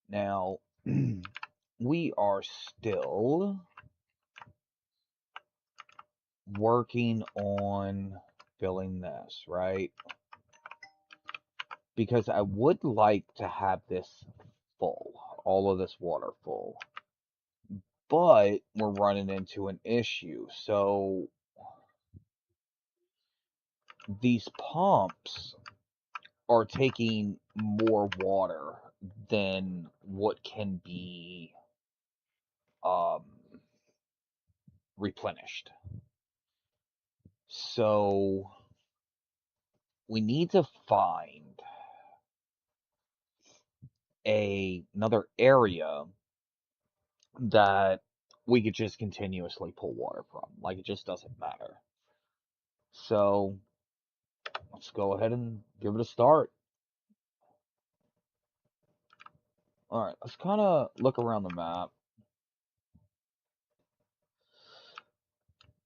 Now, we are still working on filling this, right? Because I would like to have this full, all of this water full. But we're running into an issue. So these pumps are taking more water than what can be um, replenished. So we need to find another area that we could just continuously pull water from. Like it just doesn't matter. So let's go ahead and give it a start. All right, let's kind of look around the map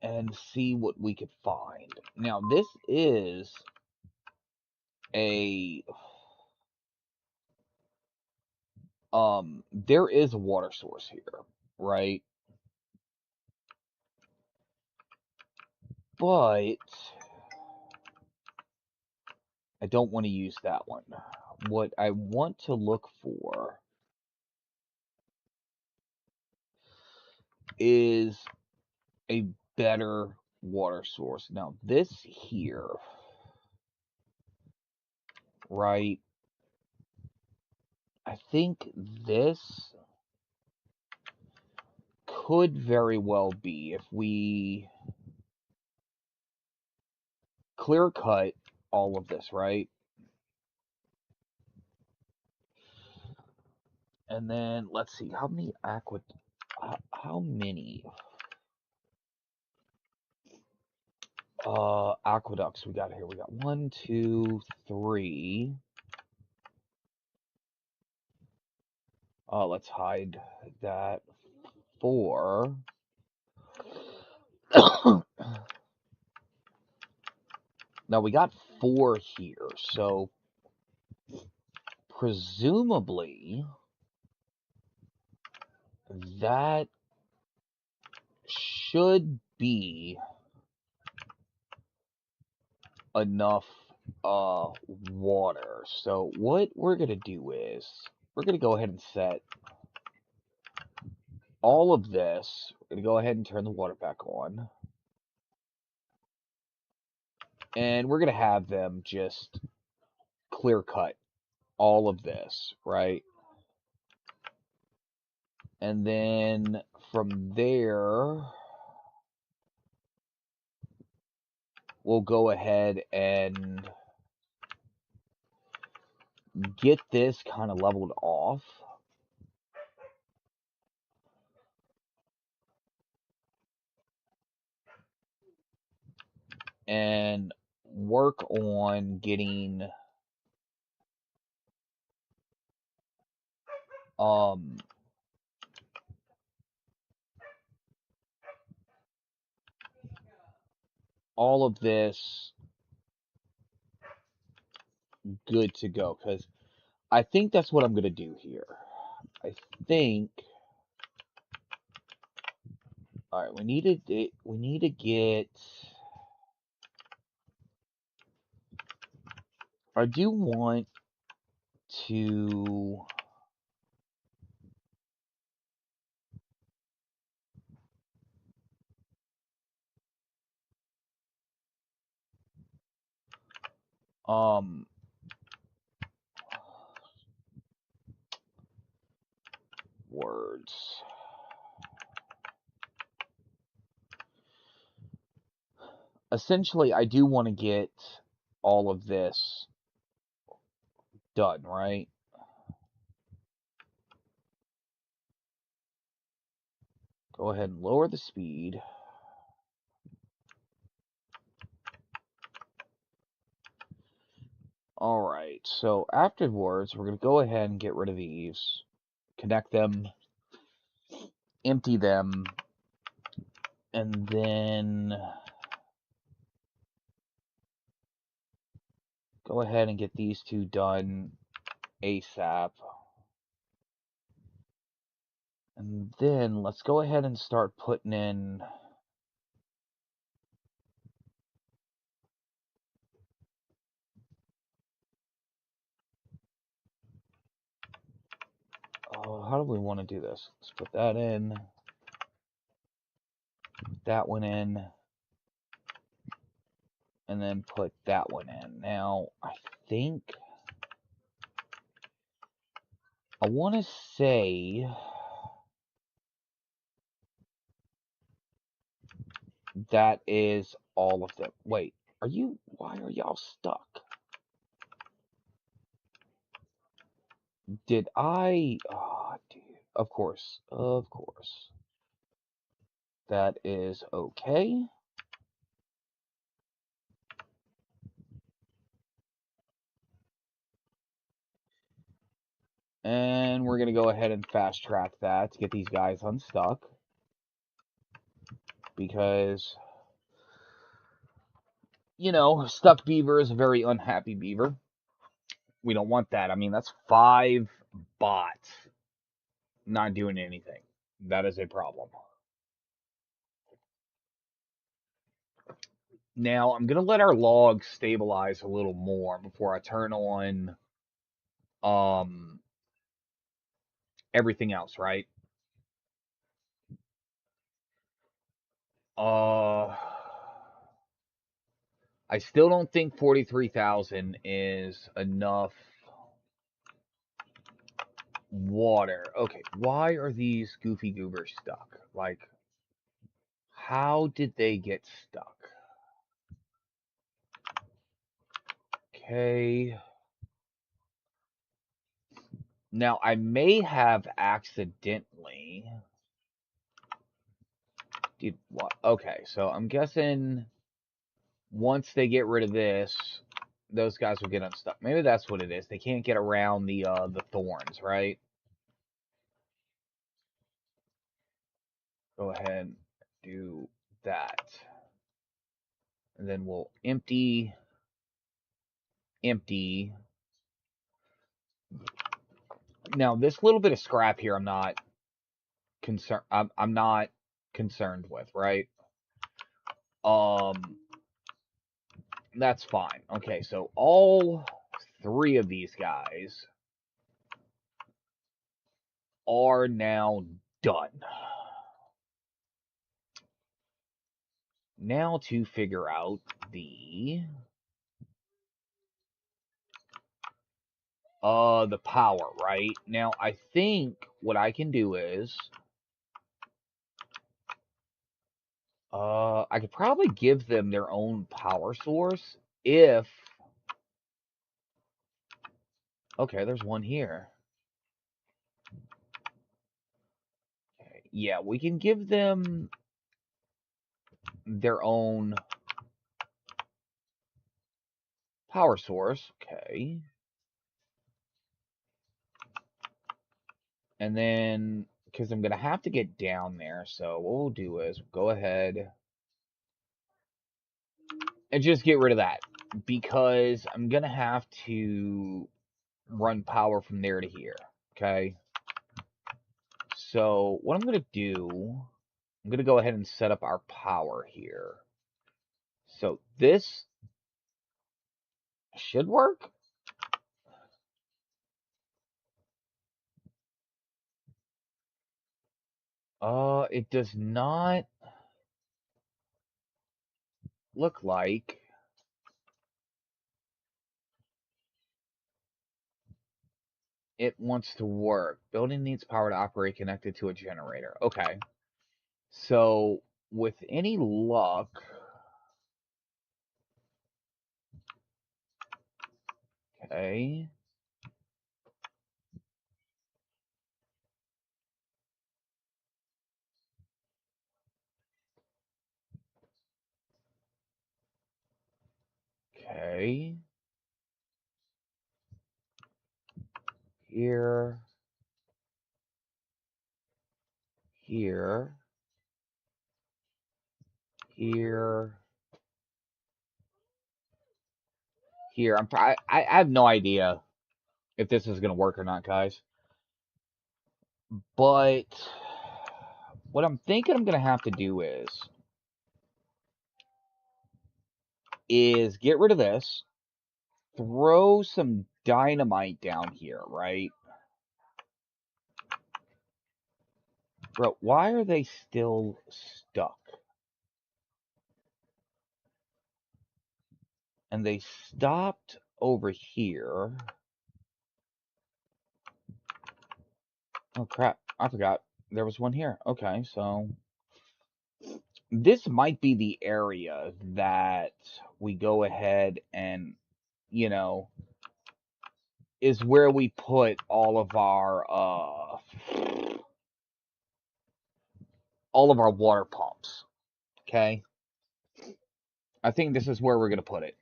and see what we could find. Now, this is a there is a water source here, right? But I don't want to use that one. What I want to look for is a better water source. Now, this here, right? I think this could very well be if we clear cut all of this, right? And then let's see how many how many aqueducts we got here. We got one, two, three. Let's hide that. Four. Now we got four here, so presumably that should be enough water. So what we're gonna do is we're gonna go ahead and set all of this. We're gonna go ahead and turn the water back on. And we're gonna have them just clear cut all of this, right? And then from there, we'll go ahead and get this kind of leveled off. And work on getting um all of this good to go, because I think that's what I'm gonna do here. I think. All right, we need to get. I do want to. Um, words. Essentially, I do want to get all of this done, right? Go ahead and lower the speed. Alright, so afterwards, we're going to go ahead and get rid of these, connect them, empty them, and then go ahead and get these two done ASAP. And then let's go ahead and start putting in. How do we want to do this? Let's put that in. That one in. And then put that one in. Now, I think I want to say that is all of them. Wait, why are y'all stuck? Did I, oh, dude, of course. That is okay. And we're going to go ahead and fast track that to get these guys unstuck. Because, stuck beaver is a very unhappy beaver. We don't want that. I mean, that's 5 bots not doing anything. That is a problem. Now, I'm going to let our logs stabilize a little more before I turn on um, everything else, right? Uh, I still don't think 43,000 is enough water. Okay, why are these goofy goobers stuck? Like, how did they get stuck? Okay. Now, I may have accidentally. Dude, what? Okay, so I'm guessing once they get rid of this, those guys will get unstuck. Maybe that's what it is. They can't get around the thorns, right? Go ahead and do that. And then we'll empty. Now, this little bit of scrap here, I'm not concerned. I'm not concerned with, right? Um, that's fine. Okay, so all 3 of these guys are now done. Now to figure out the power, right? Now I think what I can do is I could probably give them their own power source if okay, there's one here. Okay, yeah, we can give them their own power source. Okay. And then, because I'm going to have to get down there, so what we'll do is go ahead and just get rid of that. Because I'm going to have to run power from there to here. Okay. So, what I'm going to do, I'm going to go ahead and set up our power here. So, this should work. It does not look like it wants to work. Building needs power to operate connected to a generator. Okay. So, with any luck, okay. Okay. Here. Here. Here. Here. I have no idea if this is gonna work or not, guys. But What I'm thinking I'm gonna have to do is get rid of this, throw some dynamite down here, right? Bro, why are they still stuck? And they stopped over here. Oh crap, I forgot. There was one here. Okay, so this might be the area that we go ahead and, you know, is where we put all of our water pumps. Okay? I think this is where we're gonna put it.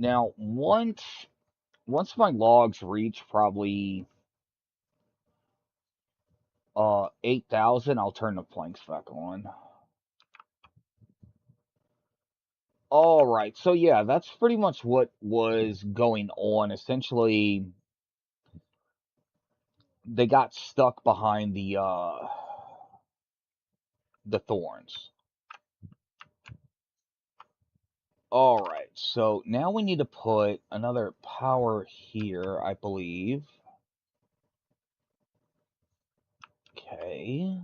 Now, once my logs reach probably 8,000, I'll turn the planks back on. All right. So yeah, that's pretty much what was going on. Essentially, they got stuck behind the thorns. All right. So now we need to put another power here, I believe. Okay.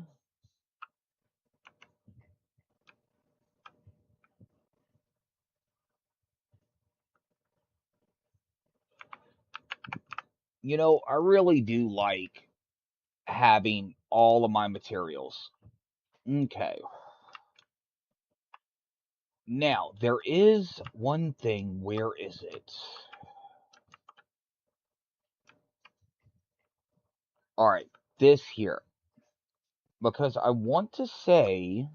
You know, I really do like having all of my materials. Okay. Now, there is one thing. Where is it? All right. This here. Because I want to say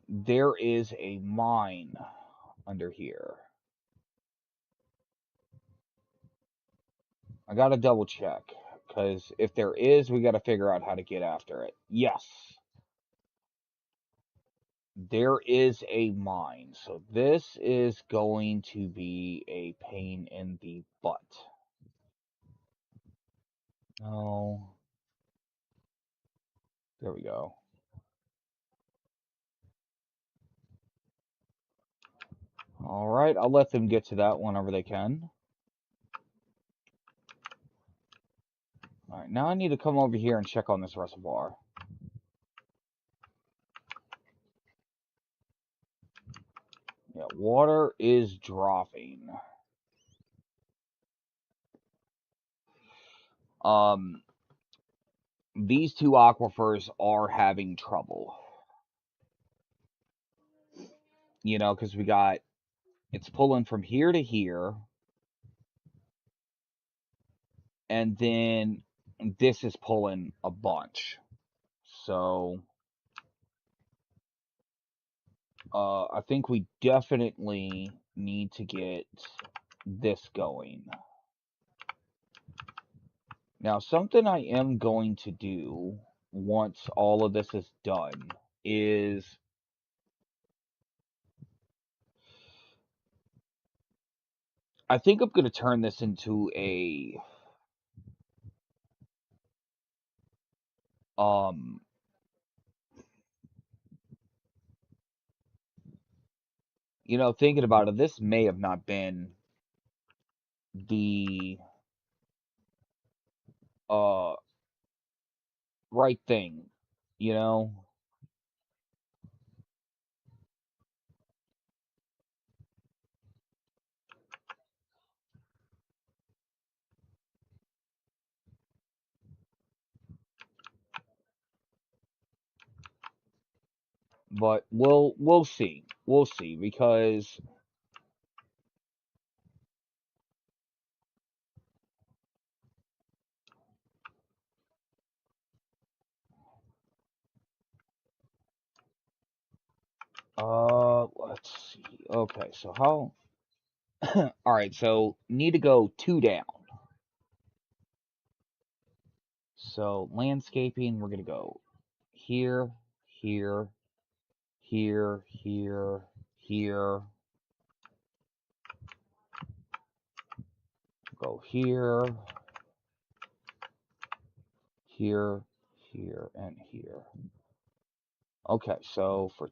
there is a mine under here. I gotta double check. Because if there is, we gotta figure out how to get after it. Yes. There is a mine. So this is going to be a pain in the butt. Oh. There we go. Alright, I'll let them get to that whenever they can. Alright, now I need to come over here and check on this reservoir. Yeah, water is dropping. Um, these two aquifers are having trouble. You know, because it's pulling from here to here, and then this is pulling a bunch. So, I think we definitely need to get this going. Now, something I am going to do once all of this is done is I think I'm going to turn this into um thinking about it, this may have not been the uh right thing, you know? But we'll see. We'll see because Let's see. Okay, so how? All right, so need to go two down. So landscaping, we're gonna go here, here, here, here, here. Go here, here, here, and here. Okay, so we're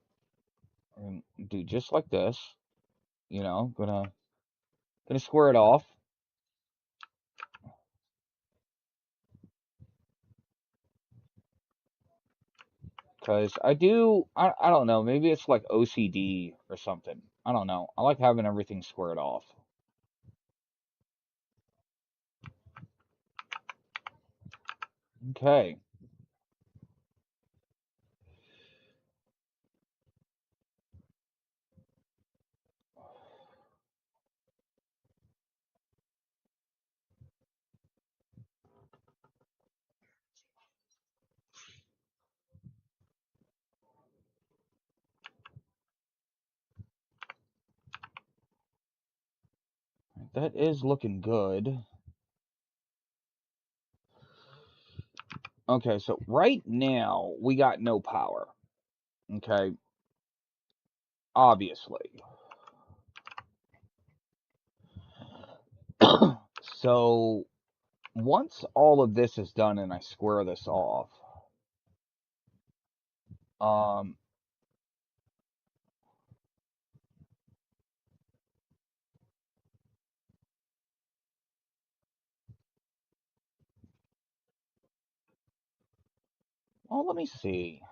gonna do just like this. You know, gonna square it off. Because I don't know, maybe it's like OCD or something. I don't know. I like having everything squared off. Okay. That is looking good. Okay, so right now we got no power. Okay, obviously. So once all of this is done and I square this off, um, well, let me see.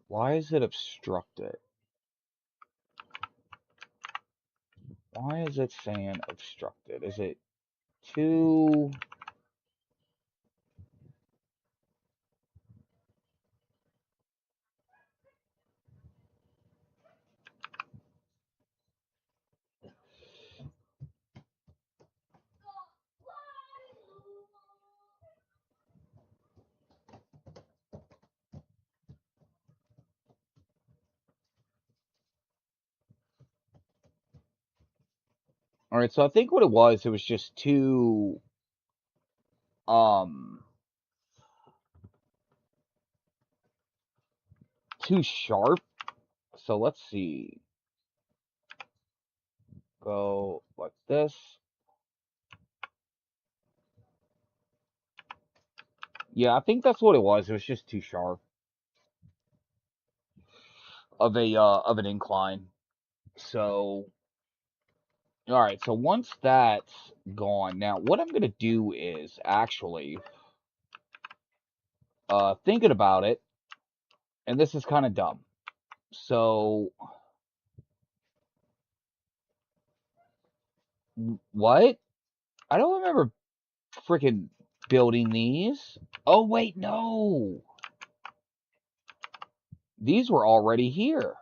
Why is it obstructed? Why is it saying obstructed? Is it too? All right, so I think what it was just um, too sharp. So let's see. Go like this. Yeah, I think that's what it was. It was just too sharp of an incline. So, all right. So once that's gone, now what I'm gonna do is actually thinking about it, and this is kind of dumb. So what? I don't remember freaking building these. Oh wait, no. These were already here.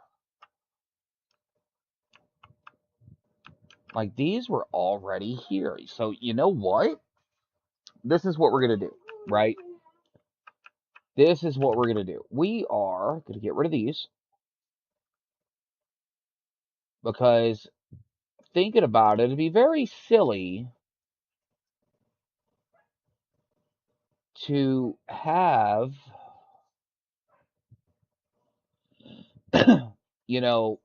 Like these were already here. So you know what? This is what we're gonna do, right? This is what we're gonna do. We are gonna get rid of these because thinking about it, it'd be very silly to have, you know,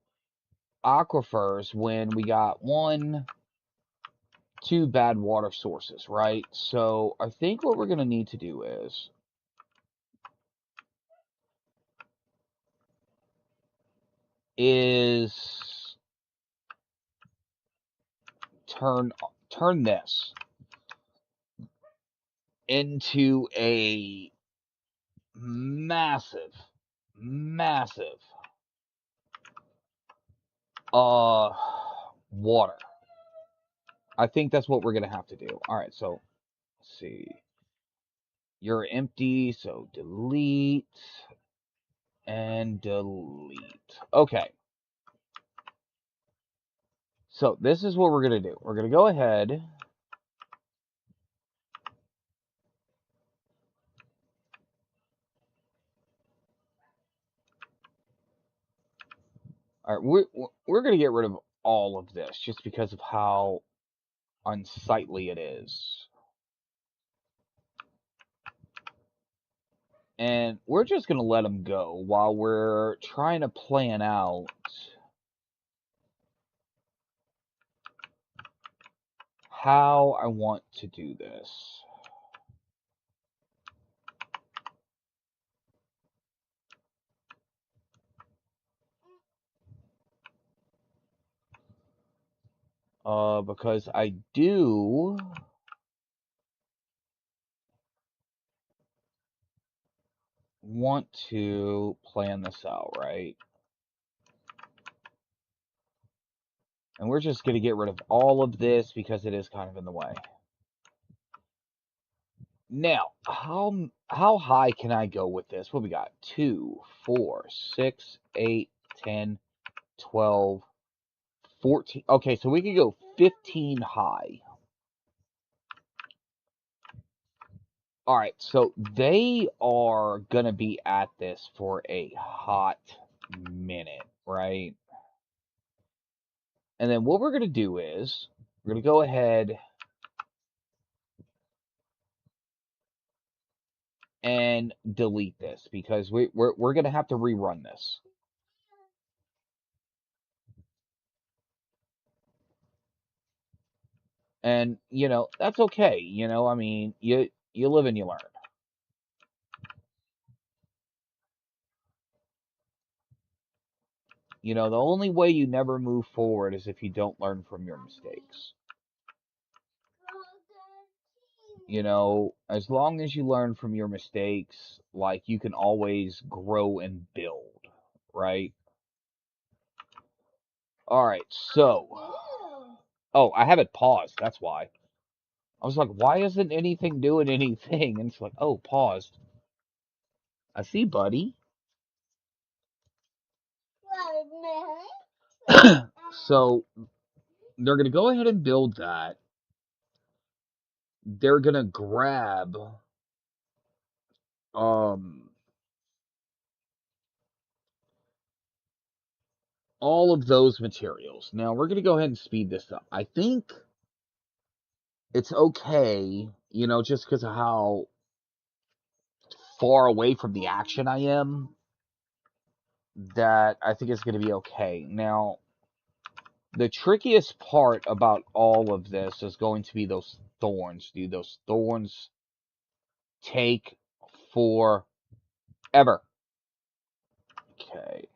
aquifers when we got two bad water sources, right? So I think what we're gonna need to do is turn turn this into a massive, massive uh water. I think that's what we're gonna have to do. All right, so let's see. You're empty, so delete and delete. Okay. So this is what we're going to do. We're going to go ahead. All right, we're going to get rid of all of this just because of how unsightly it is. And we're just going to let them go while we're trying to plan out how I want to do this. Because I do want to plan this out, right? And we're just going to get rid of all of this because it is kind of in the way. Now, how high can I go with this? What we got? 2, 4, 6, 8, 10, 12, 14. Okay, so we could go 15 high. All right, so they are going to be at this for a hot minute, right? And then what we're going to do is we're going to go ahead and delete this because we're going to have to rerun this. And, that's okay. I mean, you live and you learn. The only way you never move forward is if you don't learn from your mistakes. As long as you learn from your mistakes, like you can always grow and build, right? All right, so. Oh, I have it paused. That's why. I was like, why isn't anything doing anything? And it's like, oh, paused. I see, buddy. So they're going to go ahead and build that. They're going to grab um all of those materials. Now we're going to go ahead and speed this up. I think it's okay, just because of how far away from the action I am, that I think it's going to be okay. Now, the trickiest part about all of this is going to be those thorns, dude. Those thorns take forever. Okay.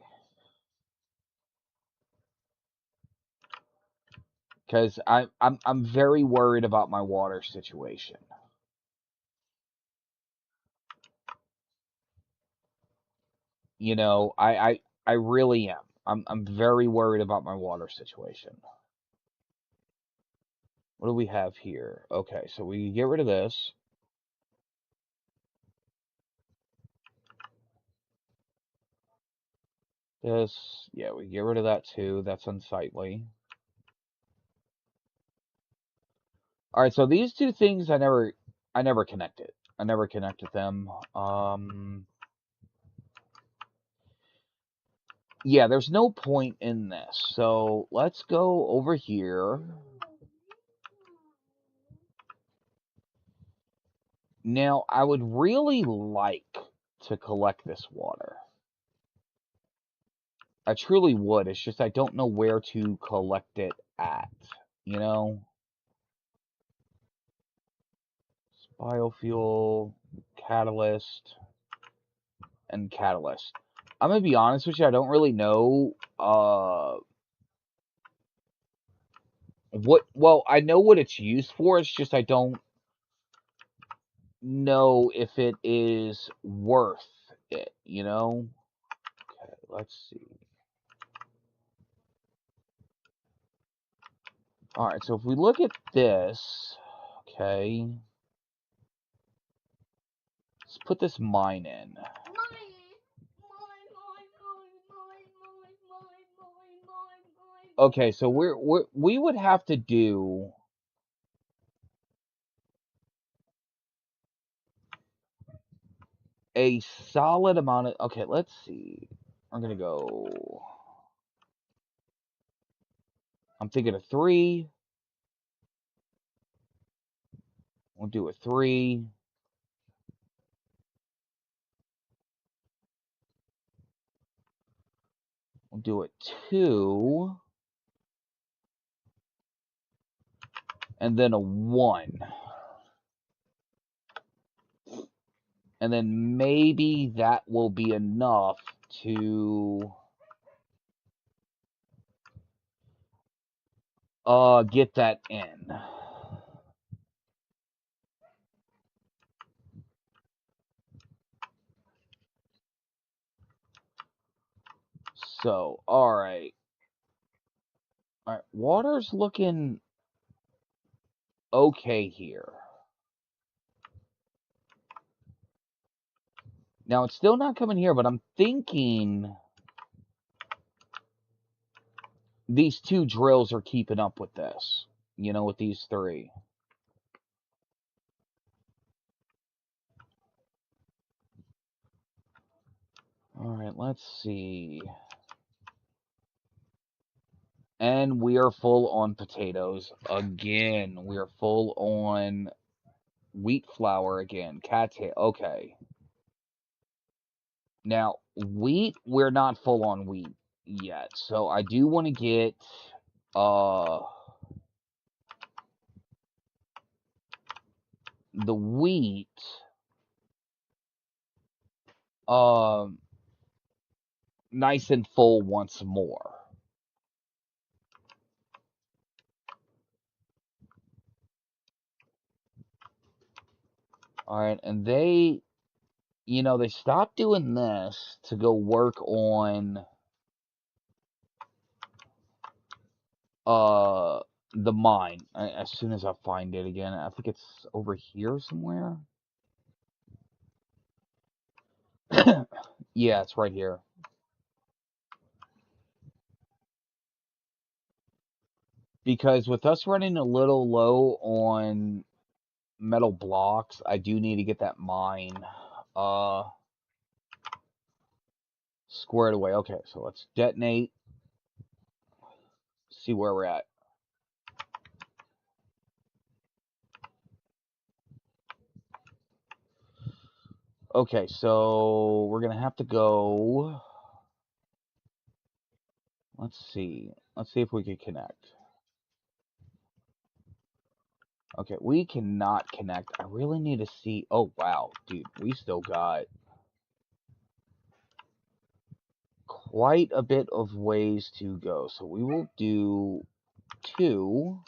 Because I'm very worried about my water situation. I really am. I'm very worried about my water situation. What do we have here? Okay, so we get rid of this. This, yeah, we get rid of that too. That's unsightly. All right, so these two things I never connected. I never connected them. Yeah, there's no point in this. So let's go over here. Now, I would really like to collect this water. I truly would. It's just I don't know where to collect it at, you know? Biofuel, catalyst, and catalyst. I'm gonna be honest with you, I don't really know well, I know what it's used for, it's just I don't know if it is worth it? Okay, let's see. Alright, so if we look at this, okay, let's put this mine in. Okay, so we would have to do a solid amount of. Okay, let's see. I'm gonna go. I'm thinking of 3. We'll do a 3. We'll do a 2, and then a 1. And then maybe that will be enough to get that in. So, all right. All right, water's looking okay here. Now it's still not coming here, but I'm thinking these 2 drills are keeping up with this. You know, with these 3. All right, let's see. And we are full on potatoes again. We are full on wheat flour again. Cattail. Okay. Now, wheat, we're not full on wheat yet. So I do want to get uh the wheat um nice and full once more. All right, and they stopped doing this to go work on uh the mine. As soon as I find it again, I think it's over here somewhere. Yeah, it's right here. Because with us running a little low on metal blocks, I do need to get that mine uh squared away. Okay, so let's detonate. See where we're at. Okay, so we're gonna have to go. Let's see. Let's see if we can connect. Okay, we cannot connect. I really need to see. Oh, wow, dude, we still got quite a bit of ways to go. So we will do 2.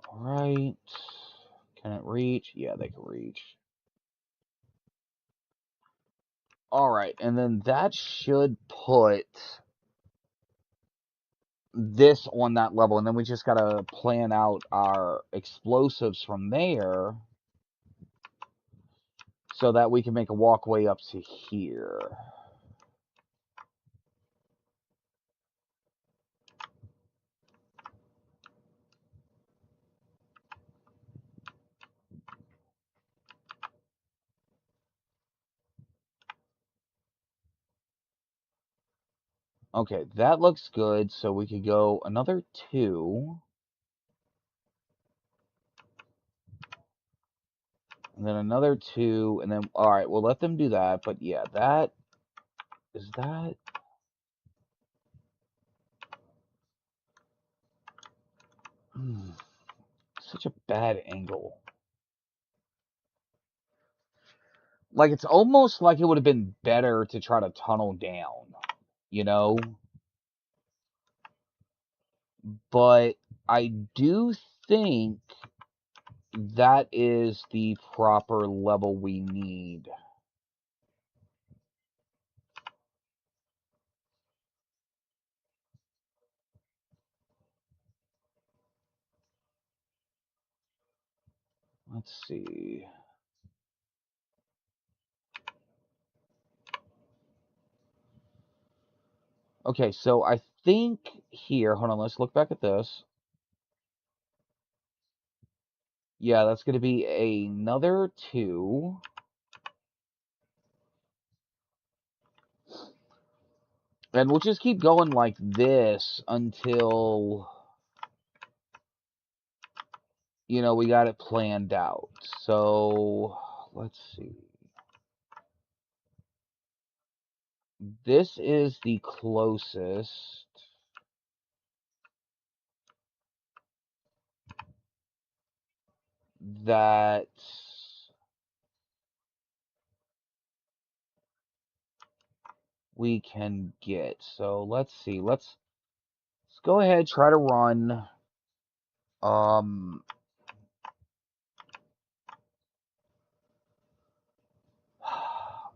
All right. Can it reach? Yeah, they can reach. All right, and then that should put this on that level, and then we just gotta plan out our explosives from there so that we can make a walkway up to here. Okay, that looks good, so we could go another 2. And then another 2, and then, alright, we'll let them do that, but yeah, is that... such a bad angle. Like, it's almost like it would have been better to try to tunnel down, you know? But I do think that is the proper level we need. Let's see. Okay, so I think here, hold on, let's look back at this. Yeah, that's going to be another 2. And we'll just keep going like this until, we got it planned out. So, let's see. This is the closest that we can get. So, let's see. Let's go ahead, try to run. Um,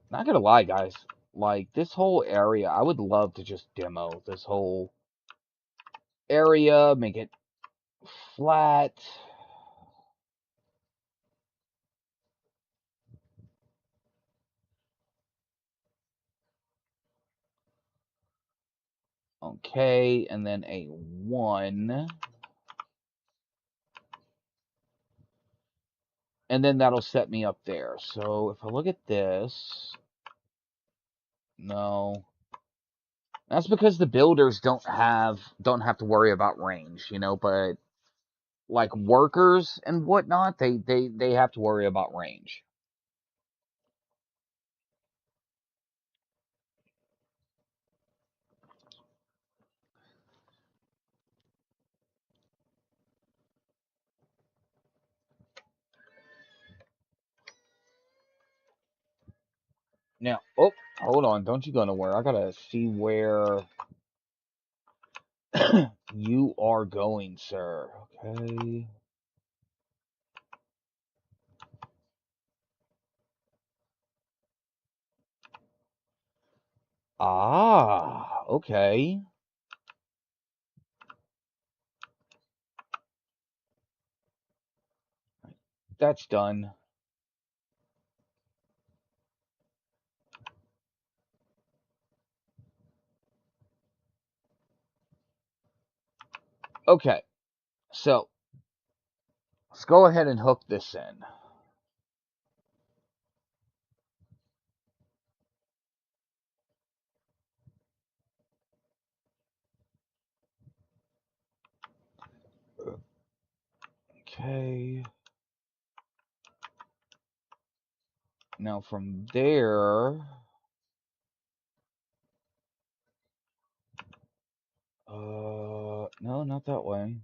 Not gonna lie, guys. Like, this whole area, I would love to just demo this whole area, make it flat. Okay, and then a 1. And then that'll set me up there. So if I look at this, no. That's because the builders don't have to worry about range, but like workers and whatnot, they have to worry about range. Now, oh, hold on, don't you go nowhere. I gotta see where you are going, sir. Okay. Ah, okay. That's done. Okay, so let's go ahead and hook this in. Okay. Now from there, no, not that way.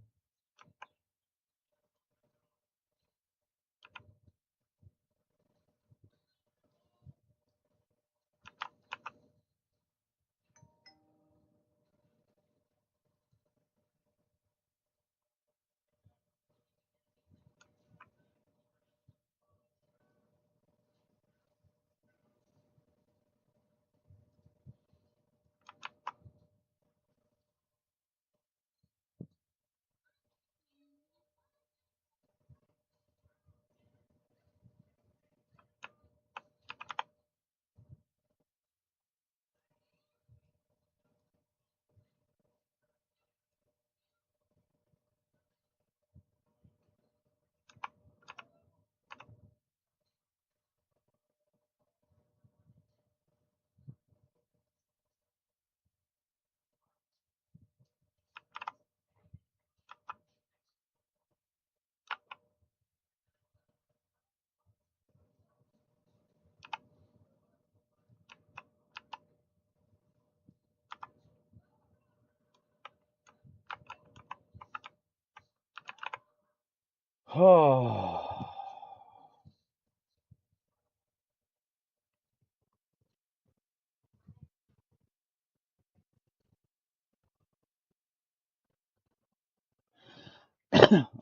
Oh.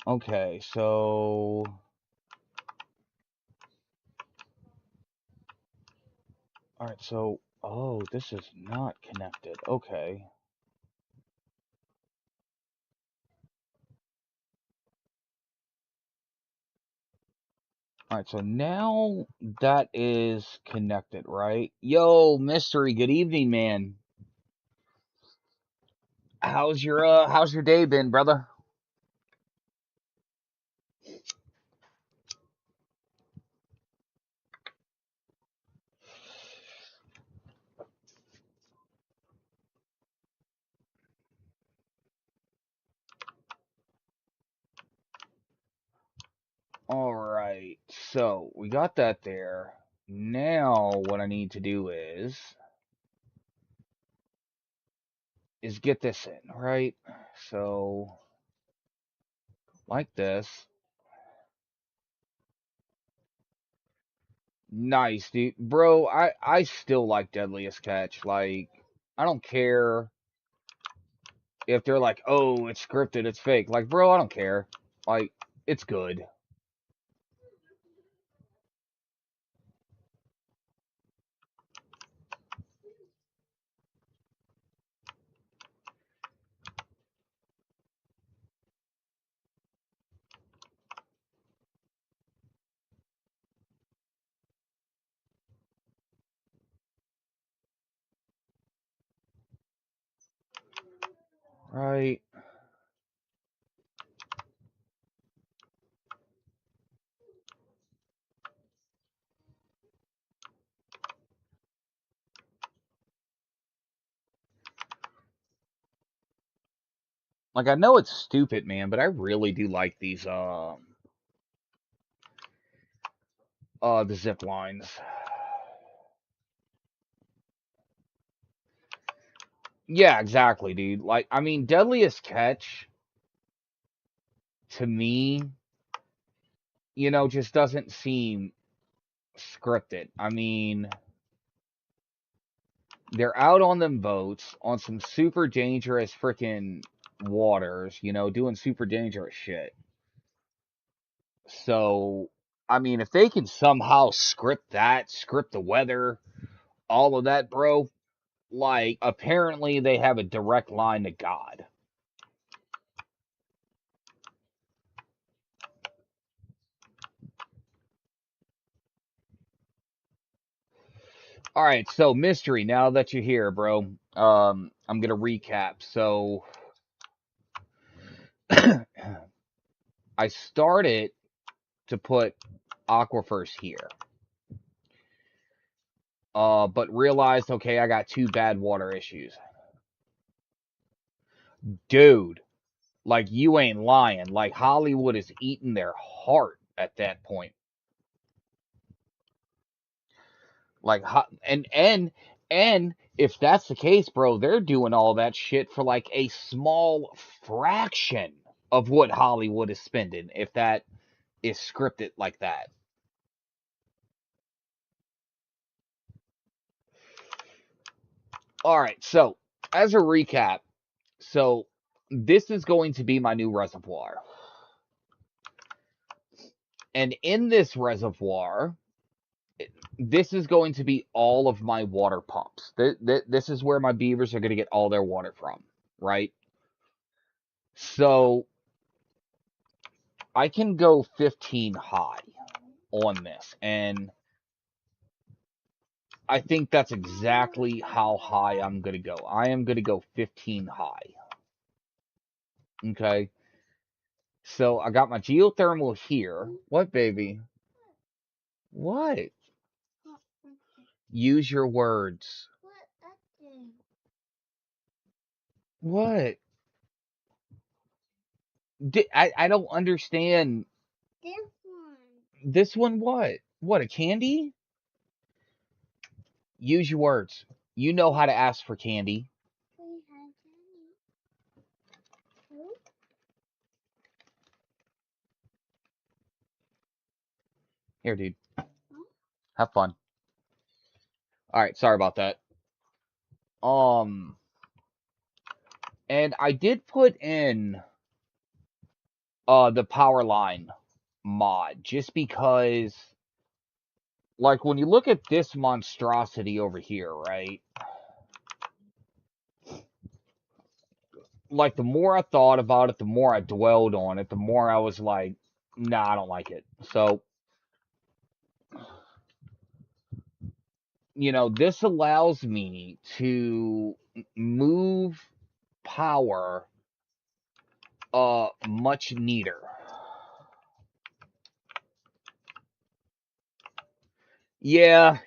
Okay, so all right, so oh, this is not connected. Okay. All right, so now that is connected, right? Yo, Mystery, good evening, man. How's your day been, brother? All right. So, we got that there. Now what I need to do is get this in, right? So, like this. Nice, dude. Bro, I still like Deadliest Catch. Like, I don't care if they're like, "Oh, it's scripted, it's fake." Like, bro, I don't care. Like, it's good. Right? Like, I know it's stupid, man, but I really do like these the zip lines. Yeah, exactly, dude. Like, I mean, Deadliest Catch to me, just doesn't seem scripted. I mean, they're out on them boats on some super dangerous freaking waters, doing super dangerous shit. So, I mean, if they can somehow script the weather, all of that, bro, like, apparently they have a direct line to God. All right, so mystery. Now that you're here, bro, I'm gonna recap. So, I started to put aquifers here, but realized, okay, I got two bad water issues, dude. Like, you ain't lying. Like, Hollywood is eating their heart at that point. Like, and if that's the case, bro, they're doing all that shit for like a small fraction of what Hollywood is spending. If that is scripted like that. All right, so as a recap, so this is going to be my new reservoir. And in this reservoir, this is going to be all of my water pumps. This is where my beavers are going to get all their water from, right? So I can go 15 high on this. And I think that's exactly how high I'm going to go. I am going to go 15 high. Okay. So I got my geothermal here. What, baby? What? Use your words. What? I don't understand. This one what? What, a candy? Use your words. You know how to ask for candy. Here, dude. Have fun. All right, sorry about that. Um, and I did put in the power line mod just because, like, when you look at this monstrosity over here, right? Like, the more I thought about it, the more I dwelled on it, the more I was like, nah, I don't like it. So, this allows me to move power much neater. Yeah,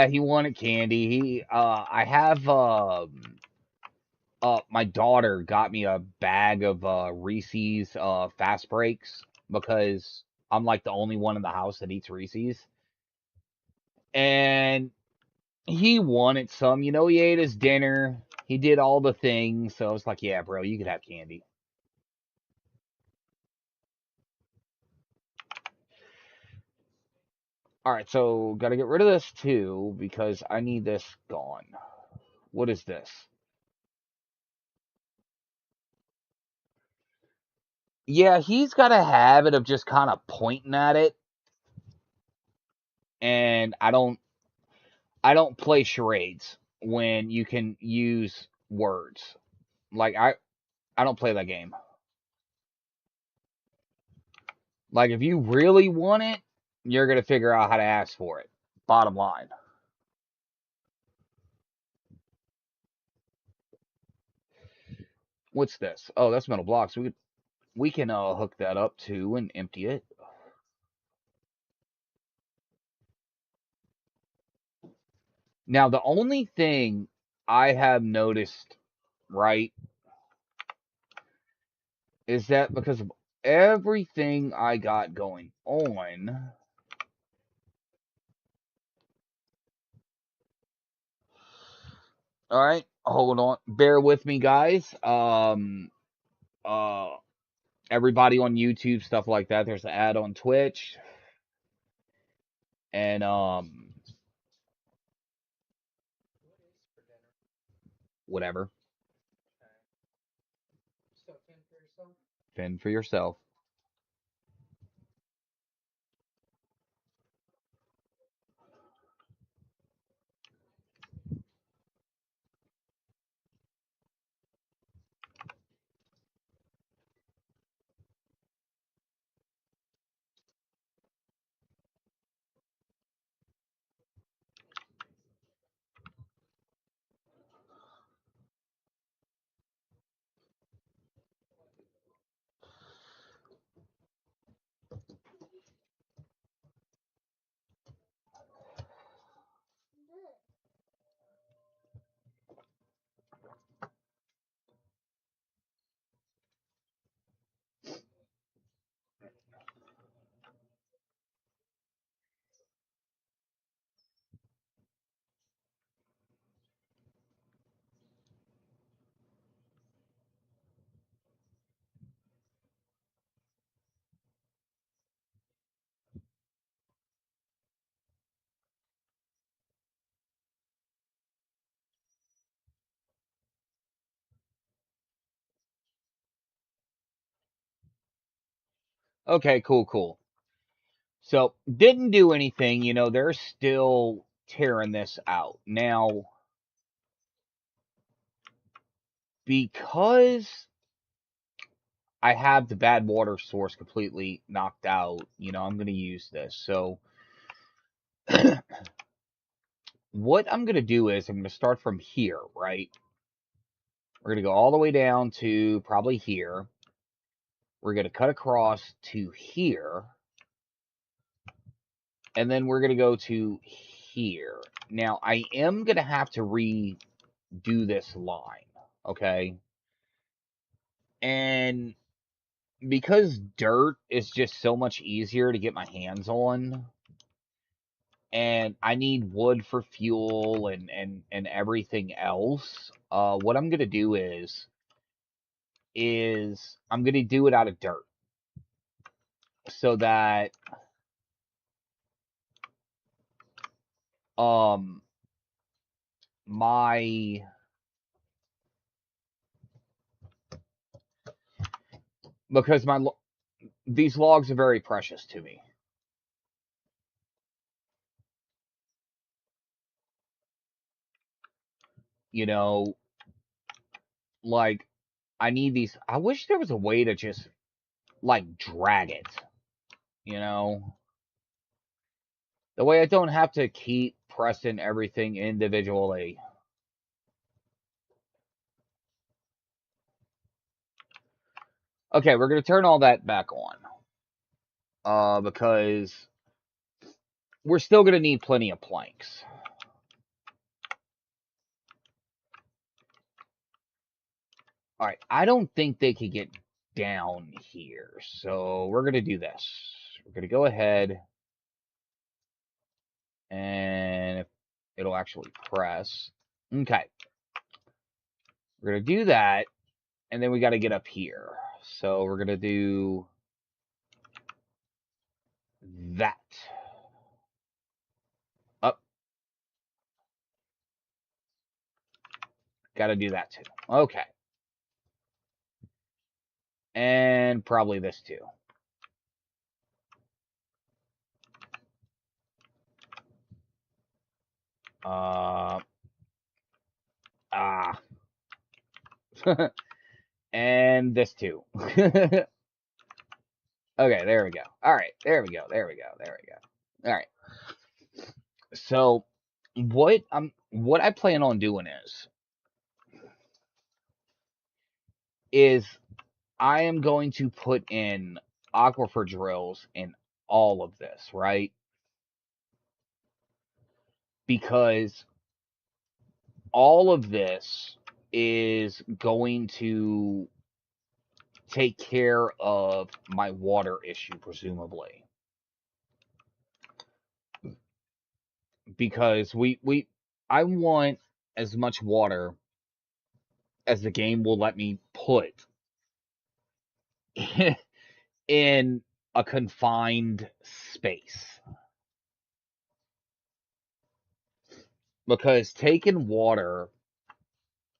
he wanted candy. I have my daughter got me a bag of Reese's fast breaks because I'm like the only one in the house that eats Reese's. And he wanted some, he ate his dinner. He did all the things. So I was like, yeah, bro, you could have candy. All right, so got to get rid of this too because I need this gone. What is this? Yeah, he's got a habit of just kind of pointing at it, and I don't play charades when you can use words. Like I don't play that game. Like if you really want it, you're gonna figure out how to ask for it. Bottom line. What's this? Oh, that's metal blocks. We can hook that up too and empty it. Now the only thing I have noticed, right, is that because of everything I got going on, all right, hold on. Bear with me, guys. Uh Everybody on YouTube, stuff like that. There's an ad on Twitch and whatever. Fend for yourself. Okay, cool, cool. So didn't do anything. They're still tearing this out now because I have the bad water source completely knocked out. I'm gonna use this. So what I'm gonna do is I'm gonna start from here, right? We're gonna go all the way down to probably here. We're gonna cut across to here, and then we're gonna go to here. Now I am gonna have to redo this line, okay? And because dirt is just so much easier to get my hands on, and I need wood for fuel and everything else, what I'm gonna do is I'm gonna do it out of dirt so that um my because these logs are very precious to me. You know, like I need these. I wish there was a way to just like drag it. You know, the way I don't have to keep pressing everything individually. Okay, we're gonna turn all that back on. Because we're still gonna need plenty of planks. Alright, I don't think they could get down here. So we're gonna do this. We're gonna go ahead and it'll actually press. Okay. We're gonna do that, and then we gotta get up here. So we're gonna do that. Up. Gotta do that too. Okay. And probably this too. Uh, ah. And this too. Okay, there we go. All right, there we go. There we go. There we go. All right. So what I plan on doing is I am going to put in aquifer drills in all of this, right? Because all of this is going to take care of my water issue, presumably. Because I want as much water as the game will let me put in a confined space. Because taking water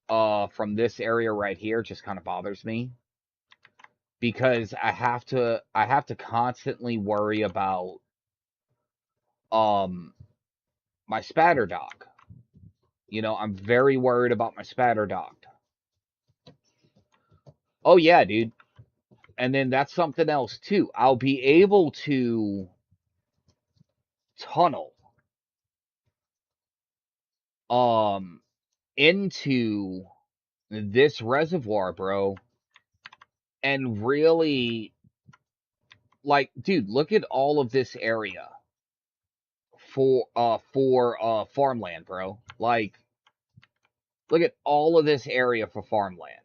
from this area right here just kind of bothers me. Because I have to constantly worry about my spatter dock. You know, I'm very worried about my spatter dock. Oh yeah, dude. And then that's something else too. I'll be able to tunnel um into this reservoir, bro, and really, like, dude, look at all of this area for farmland, bro. Like, look at all of this area for farmland.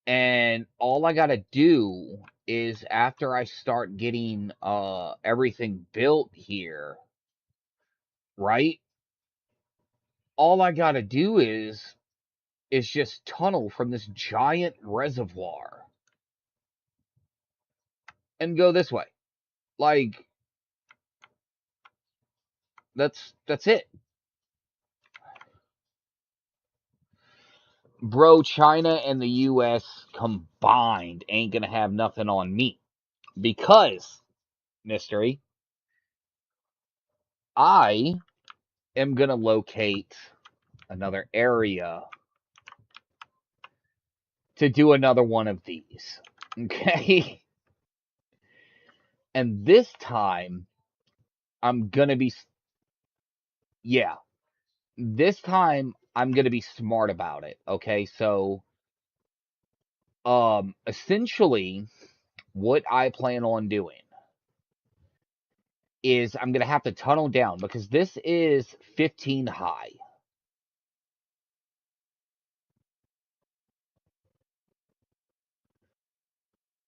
And all I gotta do is after I start getting everything built here, right? All I gotta do is just tunnel from this giant reservoir and go this way. Like, that's it. Bro, China and the US combined ain't gonna have nothing on me. Because, mystery, I am gonna locate another area to do another one of these. Okay? And this time, I'm gonna be, yeah, this time I'm gonna be smart about it. Okay? So, essentially, what I plan on doing is I'm gonna have to tunnel down because this is 15 high.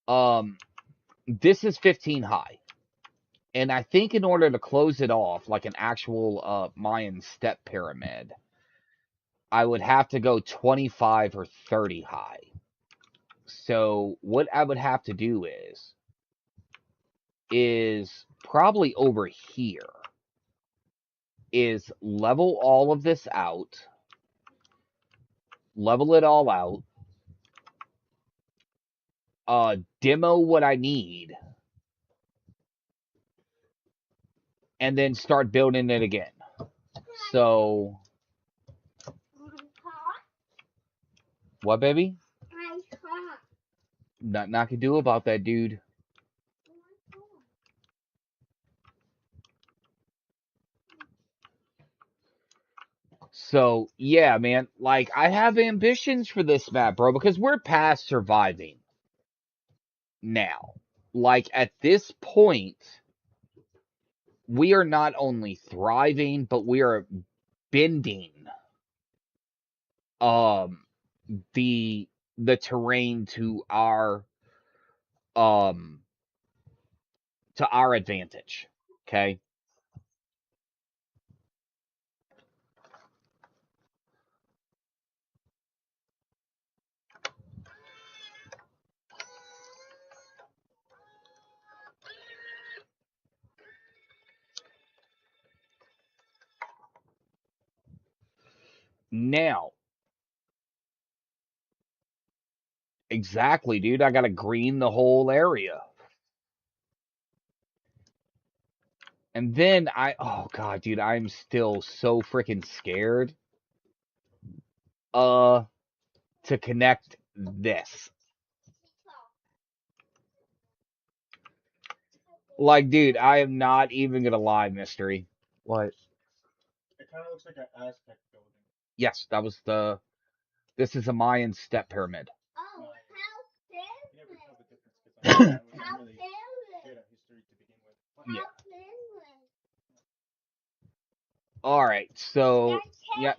Um, this is 15 high. And I think in order to close it off like an actual Mayan step pyramid, I would have to go 25 or 30 high. So what I would have to do is probably over here is level all of this out, level it all out, demo what I need, and then start building it again. So, what, baby? Nothing I can do about that, dude. So, yeah, man, like, I have ambitions for this map, bro, because we're past surviving now. Like, at this point, we are not only thriving, but we are bending um the terrain um to our advantage. Okay? Now, exactly, dude, I gotta green the whole area. And then oh god, dude, I'm still so freaking scared uh to connect this. Like, dude, I am not even gonna lie, mystery. What? Yes, that was the. This is a Mayan step pyramid. Yeah. All right. So yeah.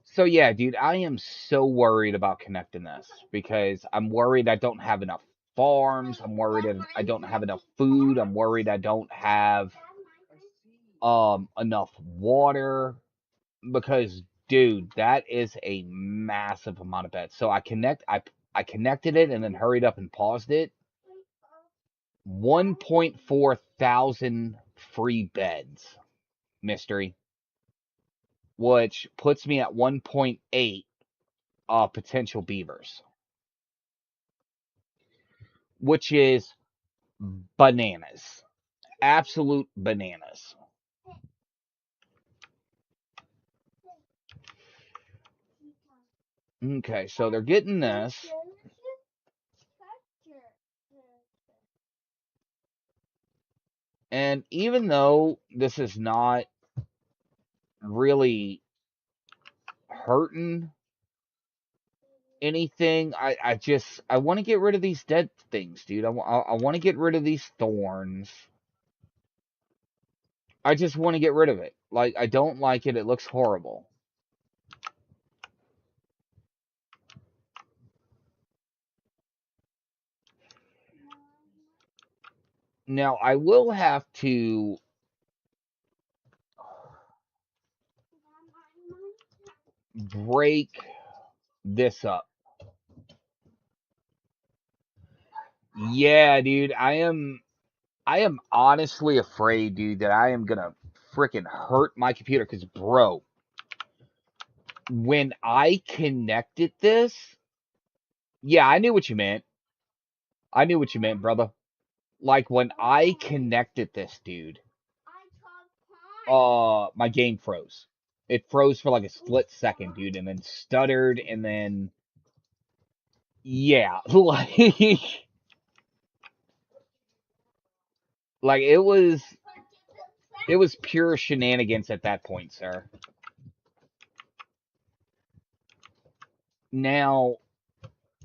So yeah, dude, I am so worried about connecting this because I'm worried I don't have enough farms. I'm worried I don't have enough food. I'm worried I don't have enough water because dude, that is a massive amount of beds. So I connected it and then hurried up and paused it. 1.4 thousand free beds, mystery, which puts me at 1.8 potential beavers, which is bananas. Absolute bananas. Okay, so they're getting this. And even though this is not really hurting anything, I want to get rid of these dead things, dude. I want to get rid of these thorns. I just want to get rid of it. Like, I don't like it. It looks horrible. Now, I will have to break this up. Yeah, dude, I am honestly afraid, dude, that I am gonna freaking hurt my computer because, bro, when I connected this, yeah, I knew what you meant. I knew what you meant, brother. Like when I connected this, dude, my game froze. It froze for like a split second, dude, and then stuttered, and then yeah, like it was pure shenanigans at that point, sir. Now,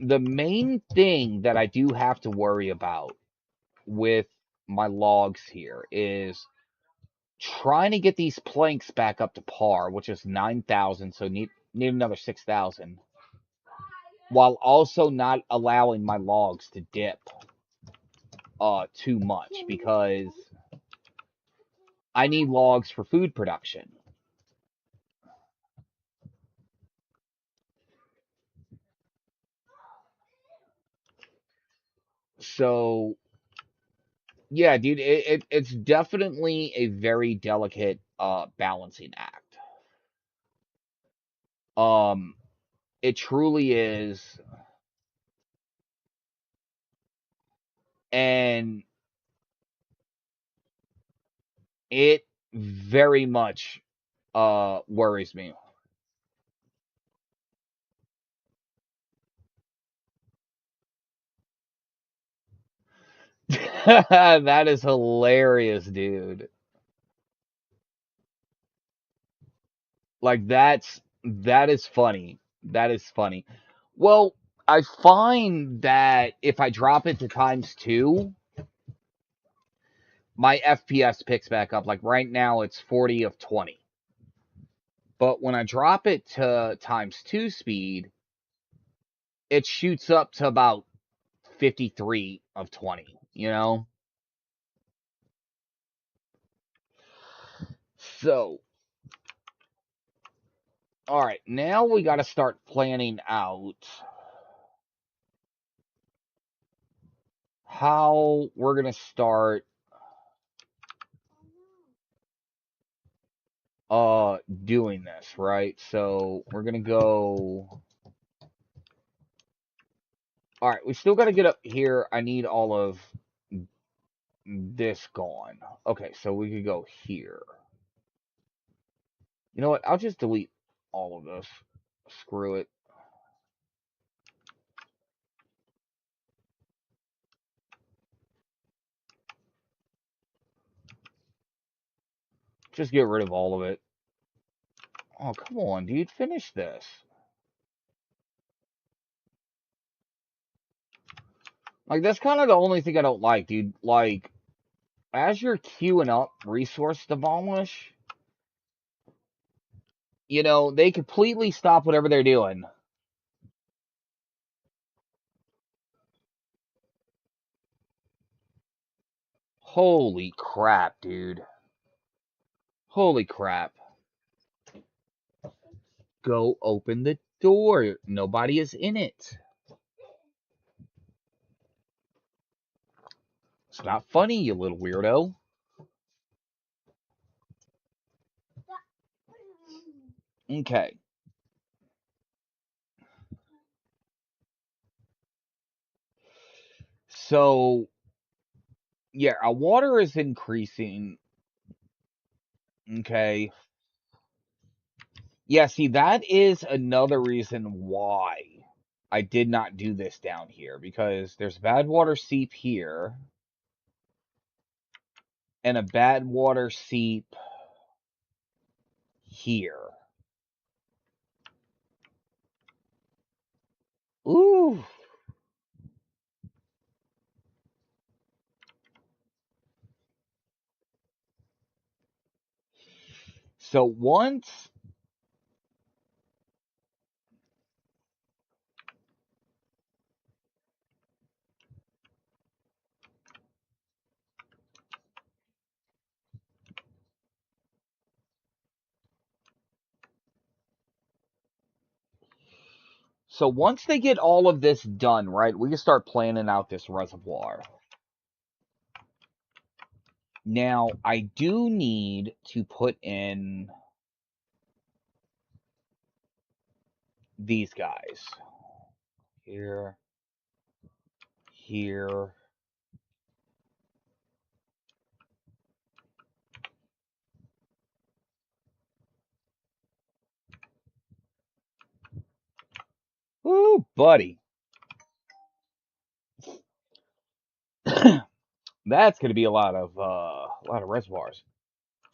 the main thing that I do have to worry about with my logs here is trying to get these planks back up to par, which is 9,000, so need another 6,000, while also not allowing my logs to dip too much because I need logs for food production. So yeah, dude, it's definitely a very delicate balancing act. Um, it truly is, and it very much worries me. That is hilarious, dude. Like that is funny. That is funny. Well, I find that if I drop it to times 2, my FPS picks back up. Like right now, it's 40 of 20. But when I drop it to times 2 speed, it shoots up to about 53 of 20, you know? So, all right, now we got to start planning out how we're going to start doing this, right? So, we're going to go. All right, we still got to get up here. I need all of this gone. Okay, so we could go here. You know what? I'll just delete all of this. Screw it. Just get rid of all of it. Oh, come on, dude. Finish this. Like, that's kind of the only thing I don't like, dude. Like, as you're queuing up resource demolish, they completely stop whatever they're doing. Holy crap, dude. Holy crap. Go open the door. Nobody is in it. It's not funny, you little weirdo. Okay. So, yeah, our water is increasing. Okay. Yeah, see, that is another reason why I did not do this down here, because there's bad water seep here and a bad water seep here. Ooh. So once they get all of this done, right, we can start planning out this reservoir. Now, I do need to put in these guys. Here, here. Ooh, buddy. That's going to be a lot of reservoirs.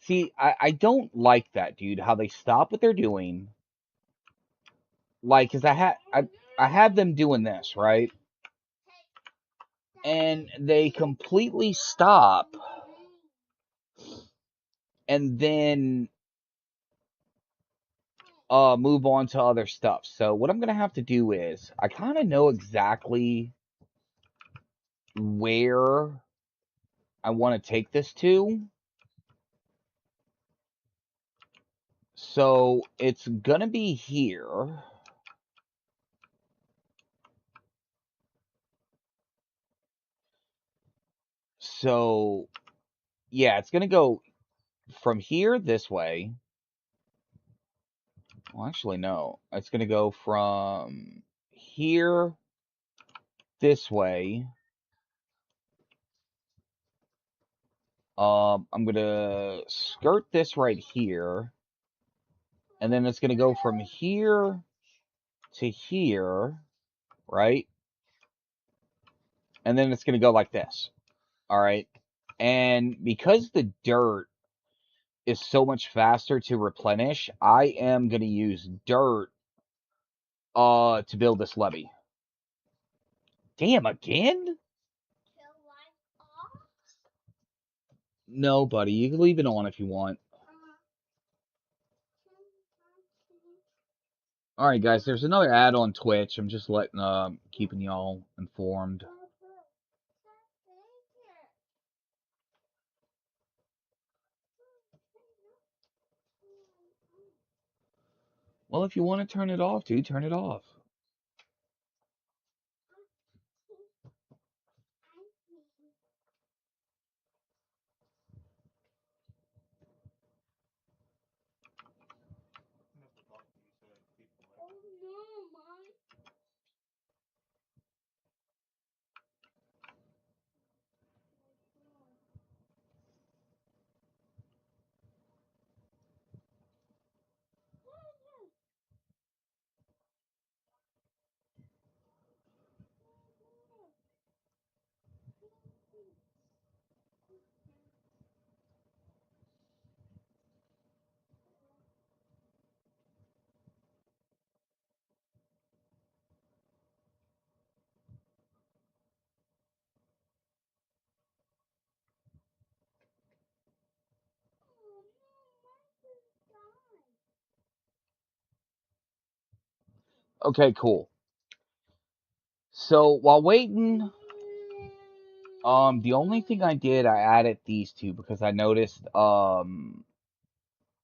See, I don't like that, dude. How they stop what they're doing. Like, cause I had them doing this, right? And they completely stop, and then move on to other stuff. So what I'm gonna have to do is I kind of know exactly where I want to take this to. So it's gonna be here. So yeah, it's gonna go from here this way. Well, actually, no. It's gonna go from here this way. I'm gonna skirt this right here, and then it's gonna go from here to here, right? And then it's gonna go like this. All right. And because the dirt is so much faster to replenish, I am gonna use dirt to build this levee. Damn, again? No, buddy, you can leave it on if you want. Alright, guys, there's another ad on Twitch. I'm just keeping y'all informed. Well, if you want to turn it off, dude, turn it off. Okay, cool. So while waiting, the only thing I did, I added these two because I noticed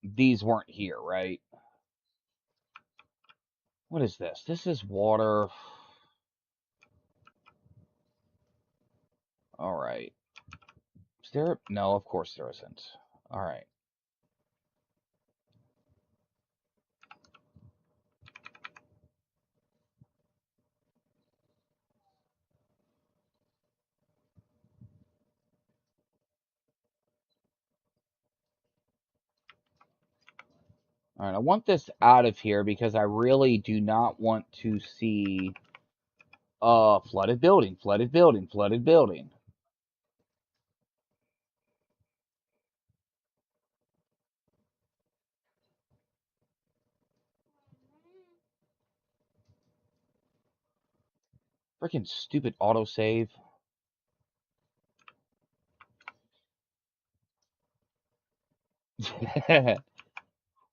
these weren't here, right? What is this? This is water. All right. Is there? No, of course there isn't. All right. All right. I want this out of here because I really do not want to see flooded building, flooded building, flooded building. Freaking stupid autosave.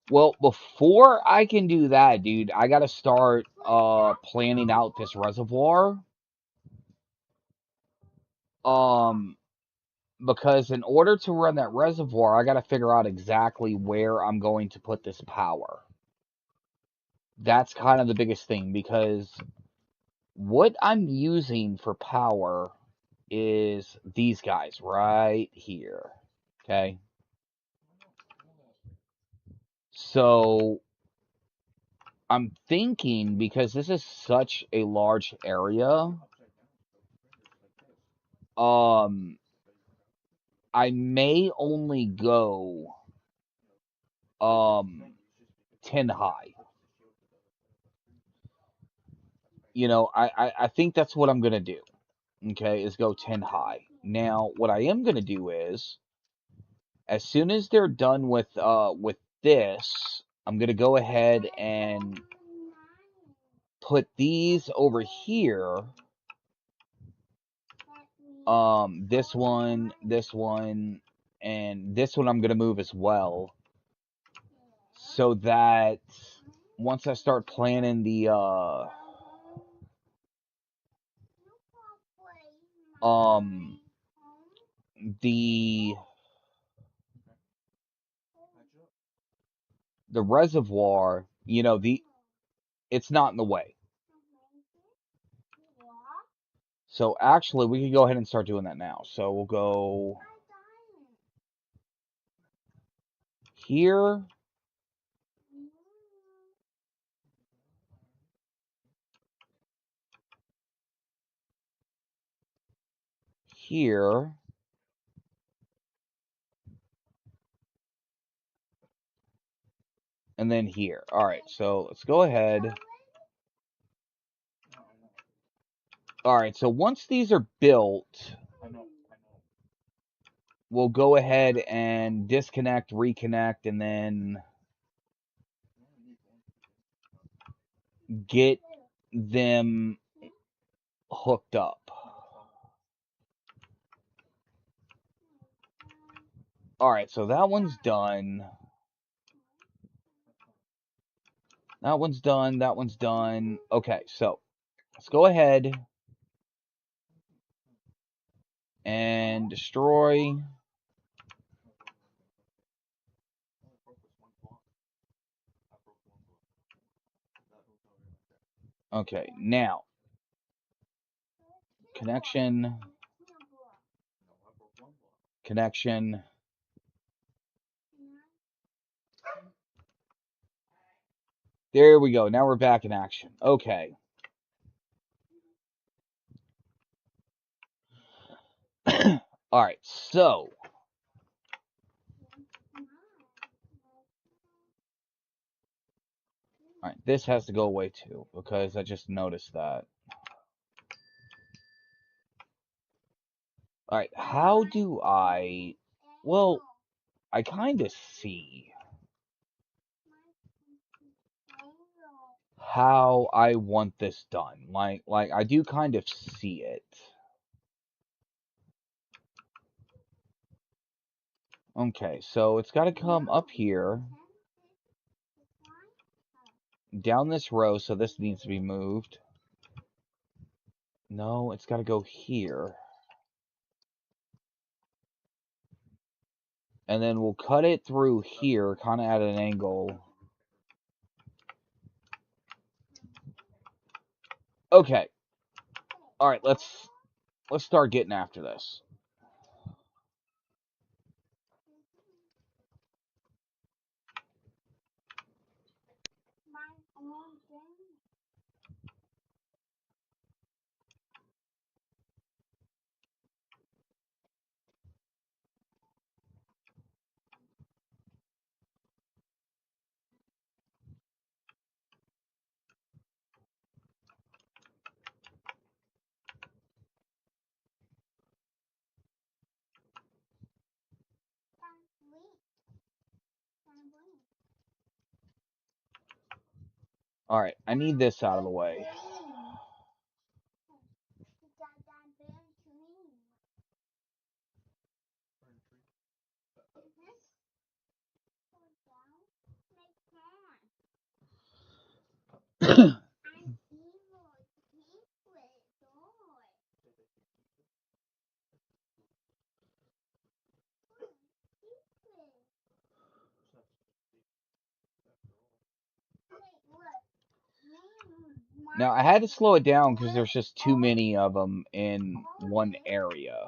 Well, before I can do that, dude, I gotta start planning out this reservoir. Um, because in order to run that reservoir, I gotta figure out exactly where I'm going to put this power. That's kind of the biggest thing because what I'm using for power is these guys right here. Okay. So I'm thinking because this is such a large area, um, I may only go um 10 high. I think that's what I'm gonna do. Okay, is go 10 high. Now, what I am gonna do is, as soon as they're done with this, I'm gonna go ahead and put these over here. This one, and this one I'm gonna move as well, so that once I start planning um the the reservoir, it's not in the way. So actually, we can go ahead and start doing that now. So we'll go here, here, and then here. All right, so let's go ahead. All right, so once these are built, we'll go ahead and disconnect, reconnect, and then get them hooked up. Alright, so that one's done. That one's done. That one's done. Okay, so let's go ahead and destroy. Okay, now connection, connection. There we go. Now we're back in action. Okay. All right, so all right, this has to go away too because I just noticed that. All right, how do I? Well, I kind of see how I want this done. Like I do kind of see it. Okay, so it's got to come up here, down this row, so this needs to be moved. No, it's got to go here. And then we'll cut it through here, kind of at an angle. Okay. All right, let's start getting after this. All right, I need this out of the way. Now, I had to slow it down because there's just too many of them in one area.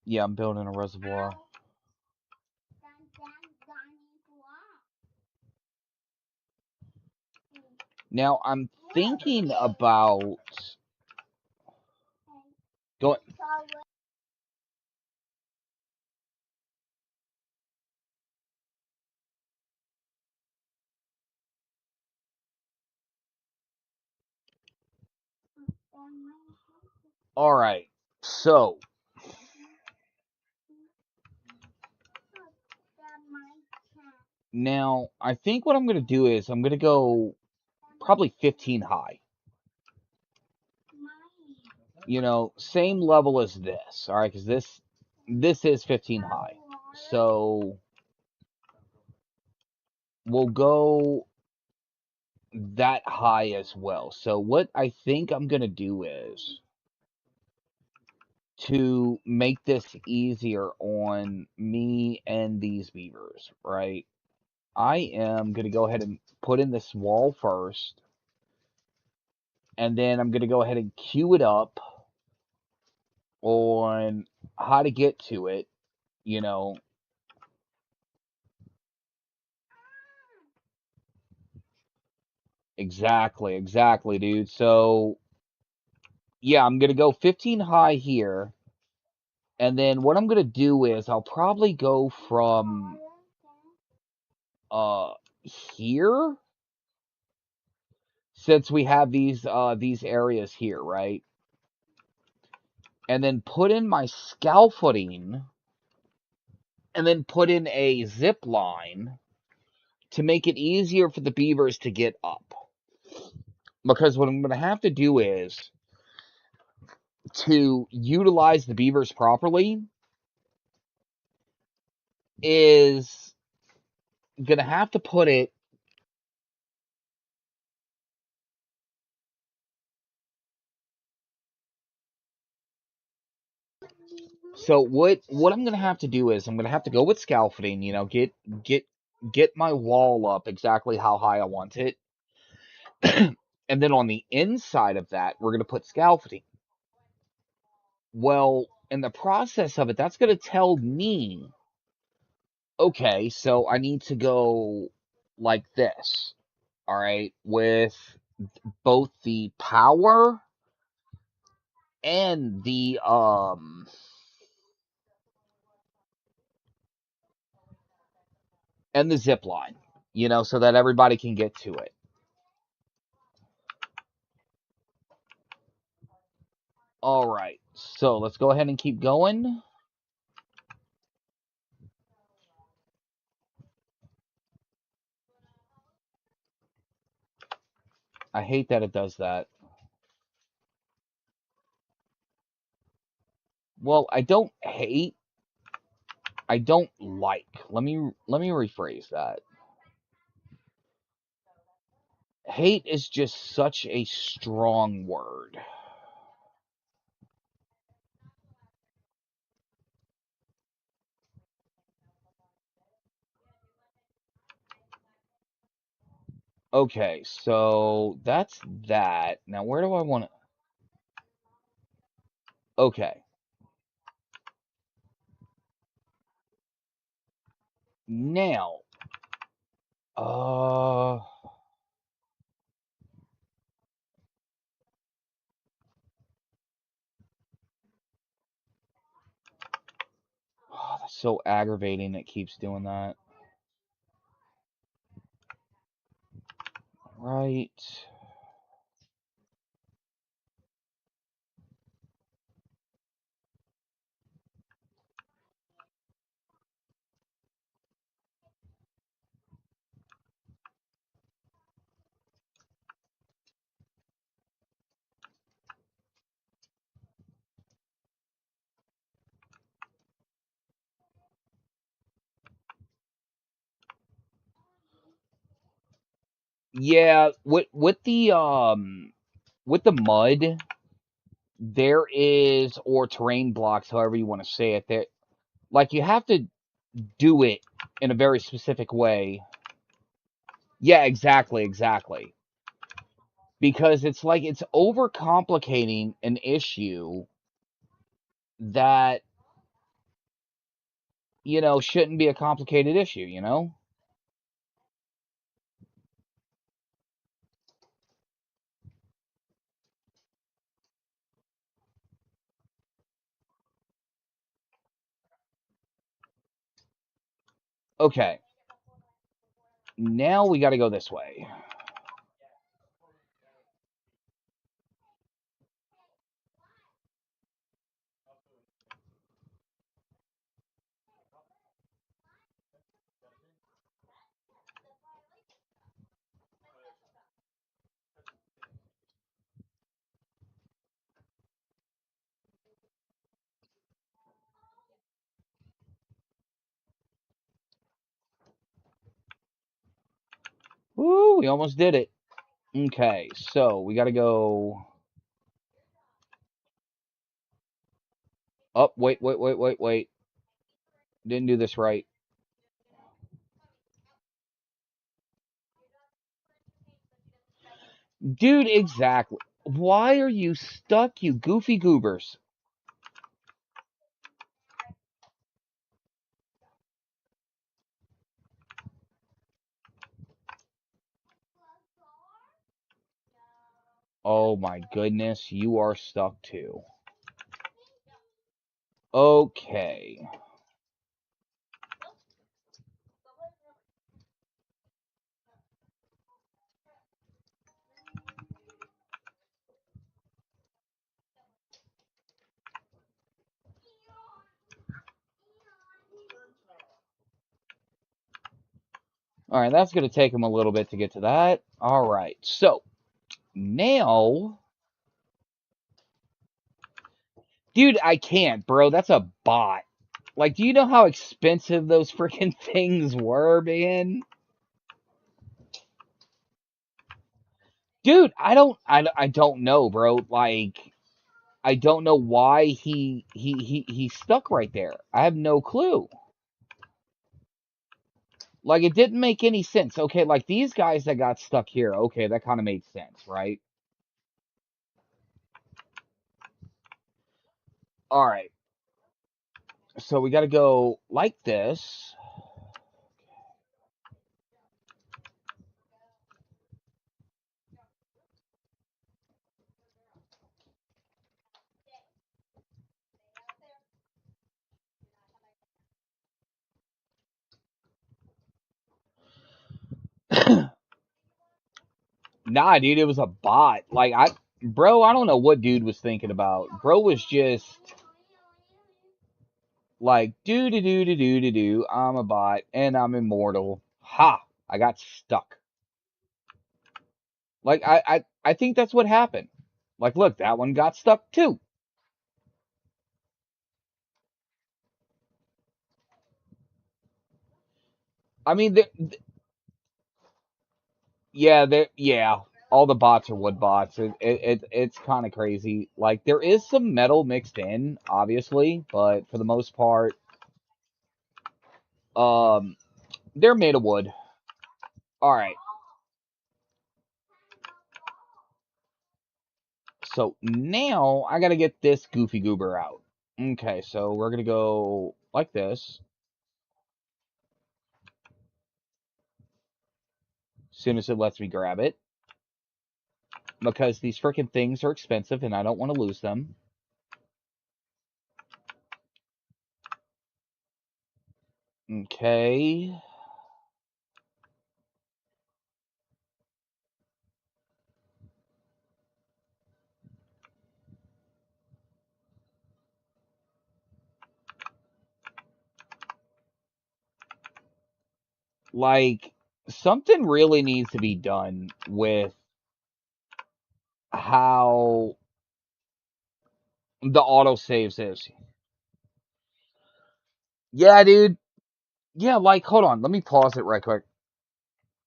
Yeah, I'm building a reservoir. Now, I'm thinking about going. All right, so now I think what I'm going to do is I'm going to go probably 15 high. You know, same level as this. All right, because this is 15 high. So we'll go that high as well. So what I think I'm going to do is to make this easier on me and these beavers, right? I am going to go ahead and put in this wall first, and then I'm going to go ahead and queue it up on how to get to it, you know. Exactly, dude. So, yeah, I'm going to go 15 high here. And then what I'm gonna do is I'll probably go from uh here, since we have these areas here, right? And then put in my scaffolding, and then put in a zip line to make it easier for the beavers to get up. Because what I'm going to have to do is, to utilize the beavers properly, is going to have to put it. So what I'm going to have to do is I'm going to have to go with scaffolding, get get my wall up exactly how high I want it. And then on the inside of that, we're going to put scaffolding. Well, in the process of it, that's going to tell me, okay, so I need to go like this, all right, with both the power and the zip line, so that everybody can get to it. All right, so let's go ahead and keep going. I hate that it does that. Well, I don't hate, I don't like. Let me rephrase that. Hate is just such a strong word. Okay, so that's that. Now, where do I want to? Okay, now, uh, oh, that's so aggravating. It keeps doing that. Right. Yeah, with the mud, there is, or terrain blocks, however you want to say it, that, like, you have to do it in a very specific way. Yeah, exactly, exactly. Because it's like it's overcomplicating an issue that, shouldn't be a complicated issue. Okay, now we got to go this way. Woo, we almost did it. Okay, so we got to go. Oh, wait, wait, wait, wait, wait. Didn't do this right. Dude, exactly. Why are you stuck, you goofy goobers? Oh my goodness, you are stuck too. Okay. All right, that's going to take him a little bit to get to that. All right, so now, dude, I can't, bro. That's a bot. Like, do you know how expensive those freaking things were, man? Dude, I don't know, bro. Like, I don't know why he stuck right there. I have no clue. Like, it didn't make any sense. Okay, like these guys that got stuck here. Okay, that kind of made sense, right? All right. So we got to go like this. Nah, dude, it was a bot. Bro, I don't know what dude was thinking about. Bro was just like, do. I'm a bot and I'm immortal. Ha! I got stuck. Like, I think that's what happened. Like, look, that one got stuck too. I mean, yeah, all the bots are wood bots. It's kind of crazy. Like, there is some metal mixed in, obviously, but for the most part, um, they're made of wood. All right. So now I gotta get this goofy goober out. Okay, so we're gonna go like this. As soon as it lets me grab it. Because these freaking things are expensive and I don't want to lose them. Okay. Like, something really needs to be done with how the autosaves is. Yeah, dude. Yeah, like, hold on. Let me pause it right quick.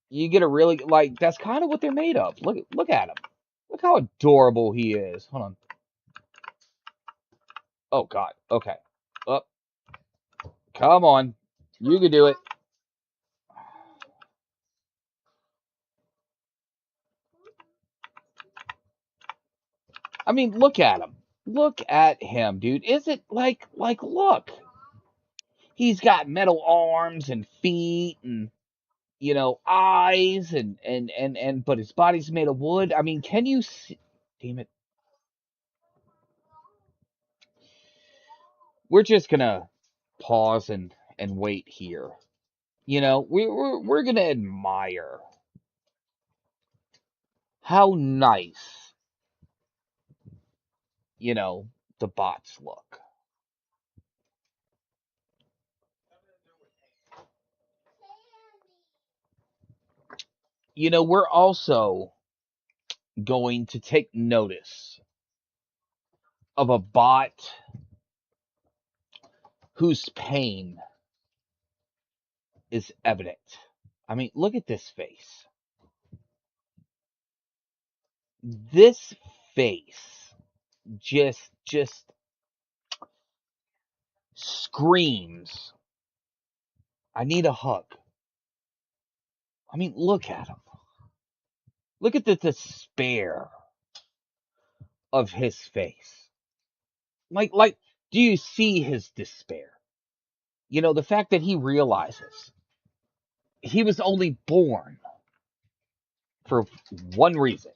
You get a really, like, that's kind of what they're made of. Look at him. Look how adorable he is. Hold on. Oh, God. Okay. Up. Come on. You can do it. I mean, look at him. Look at him, dude. Is it look. He's got metal arms and feet and, eyes but his body's made of wood. I mean, can you see? Damn it. We're just gonna pause and wait here. We're gonna admire how nice, you know, the bots look. We're also going to take notice of a bot whose pain is evident. I mean, look at this face. This face just screams, I need a hug. I mean, look at him. Look at the despair of his face. Like, do you see his despair? The fact that he realizes he was only born for one reason,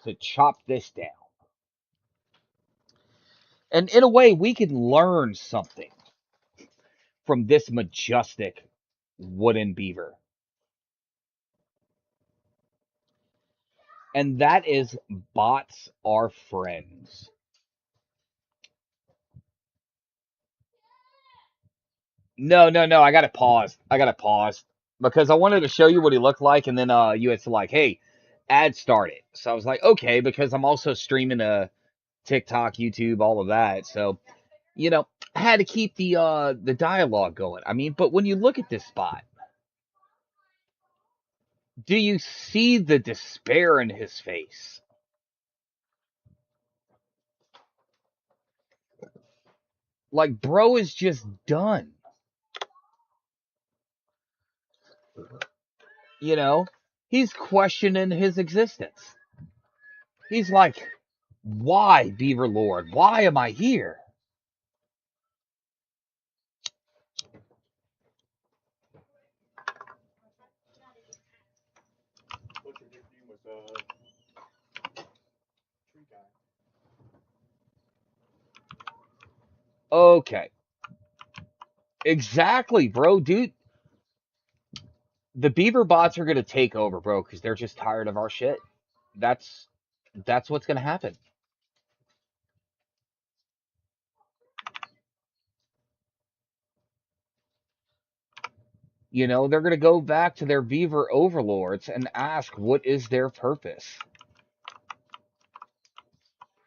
to chop this down. And in a way, we can learn something from this majestic wooden beaver. And that is bots are friends. No, no, no. I got to pause. I got to pause because I wanted to show you what he looked like, and then you had to like, hey, ad started. So I was like, okay, because I'm also streaming TikTok, YouTube, all of that. So I had to keep the dialogue going. I mean, but when you look at this spot, do you see the despair in his face? Like, bro is just done. You know, he's questioning his existence. He's like, why, Beaver Lord? Why am I here? Okay, exactly, bro, dude. The Beaver bots are gonna take over, bro, because they're just tired of our shit. That's that's what's gonna happen. They're gonna go back to their Beaver overlords and ask what is their purpose.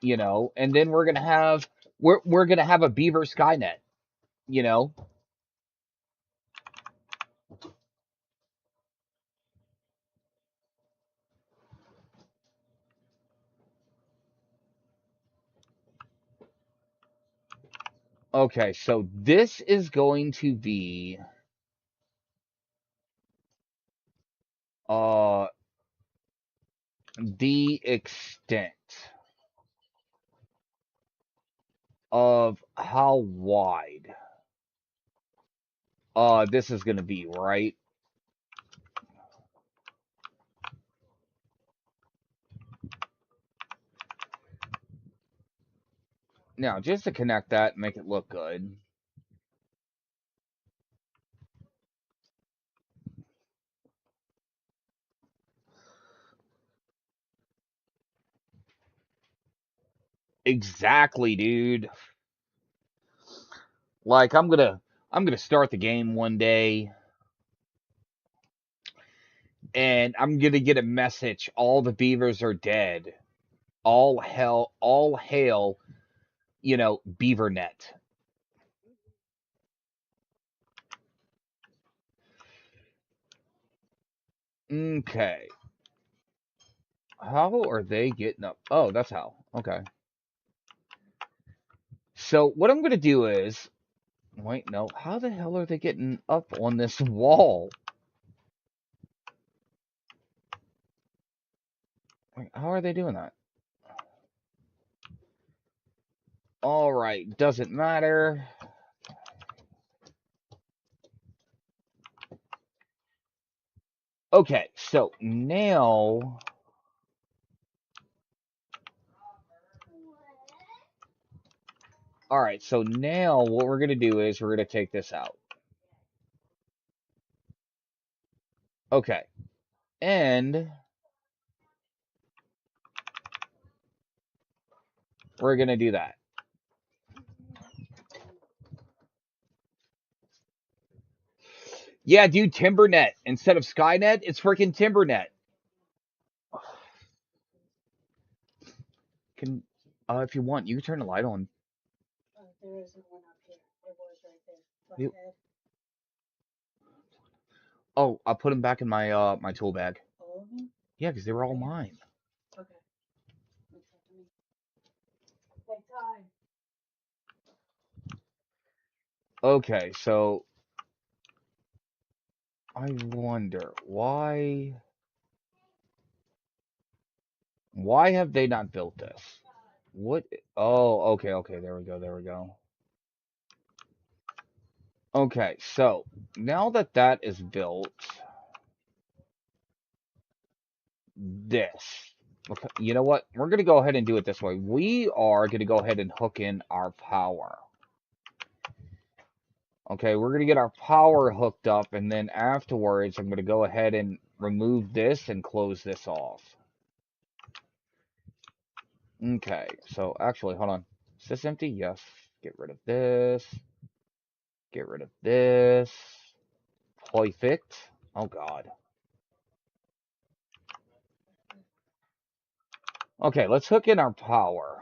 And then we're gonna have a Beaver Skynet. You know. Okay, so this is going to be uh the extent of how wide this is gonna be, right? Now, just to connect that and make it look good. Exactly, dude. Like I'm gonna start the game one day and I'm gonna get a message, all the beavers are dead. All hail, BeaverNet. Okay. How are they getting up? Oh, that's how. Okay. So what I'm gonna do is wait, no, how the hell are they getting up on this wall? Wait, how are they doing that? Alright, doesn't matter. Okay, so now alright, so now what we're gonna do is we're gonna take this out. Okay. And we're gonna do that. Yeah, dude, TimberNet. Instead of Skynet, it's freaking TimberNet. Can if you want, you can turn the light on. You- Oh, I'll put them back in my tool bag. Yeah, because they were all mine. Okay, so I wonder why have they not built this? What? Oh, okay, okay, there we go, there we go. Okay, so now that that is built, this. Okay, you know what? We're going to go ahead and do it this way. We are going to go ahead and hook in our power. Okay, we're going to get our power hooked up, and then afterwards, I'm going to go ahead and remove this and close this off. Okay, so actually, hold on. Is this empty? Yes. Get rid of this. Get rid of this. Perfect. Oh, God. Okay, let's hook in our power.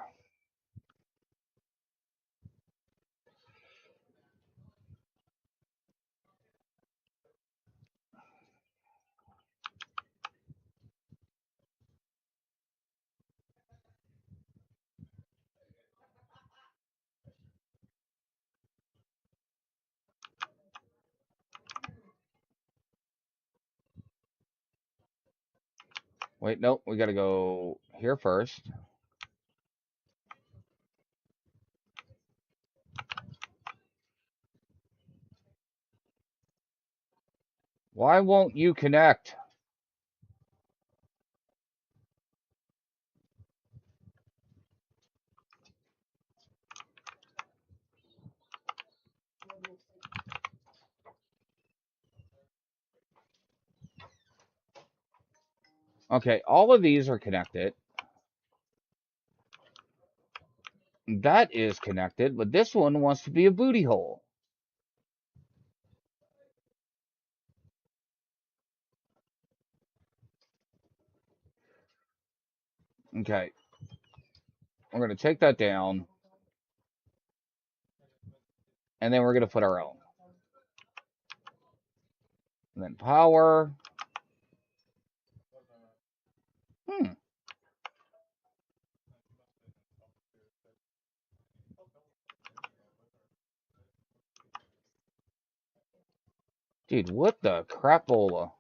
Wait, nope, we gotta go here first. Why won't you connect? Okay, all of these are connected. That is connected, but this one wants to be a booty hole. Okay, we're gonna take that down, and then we're gonna put our own. And then power. Hmm. Dude, what the crapola?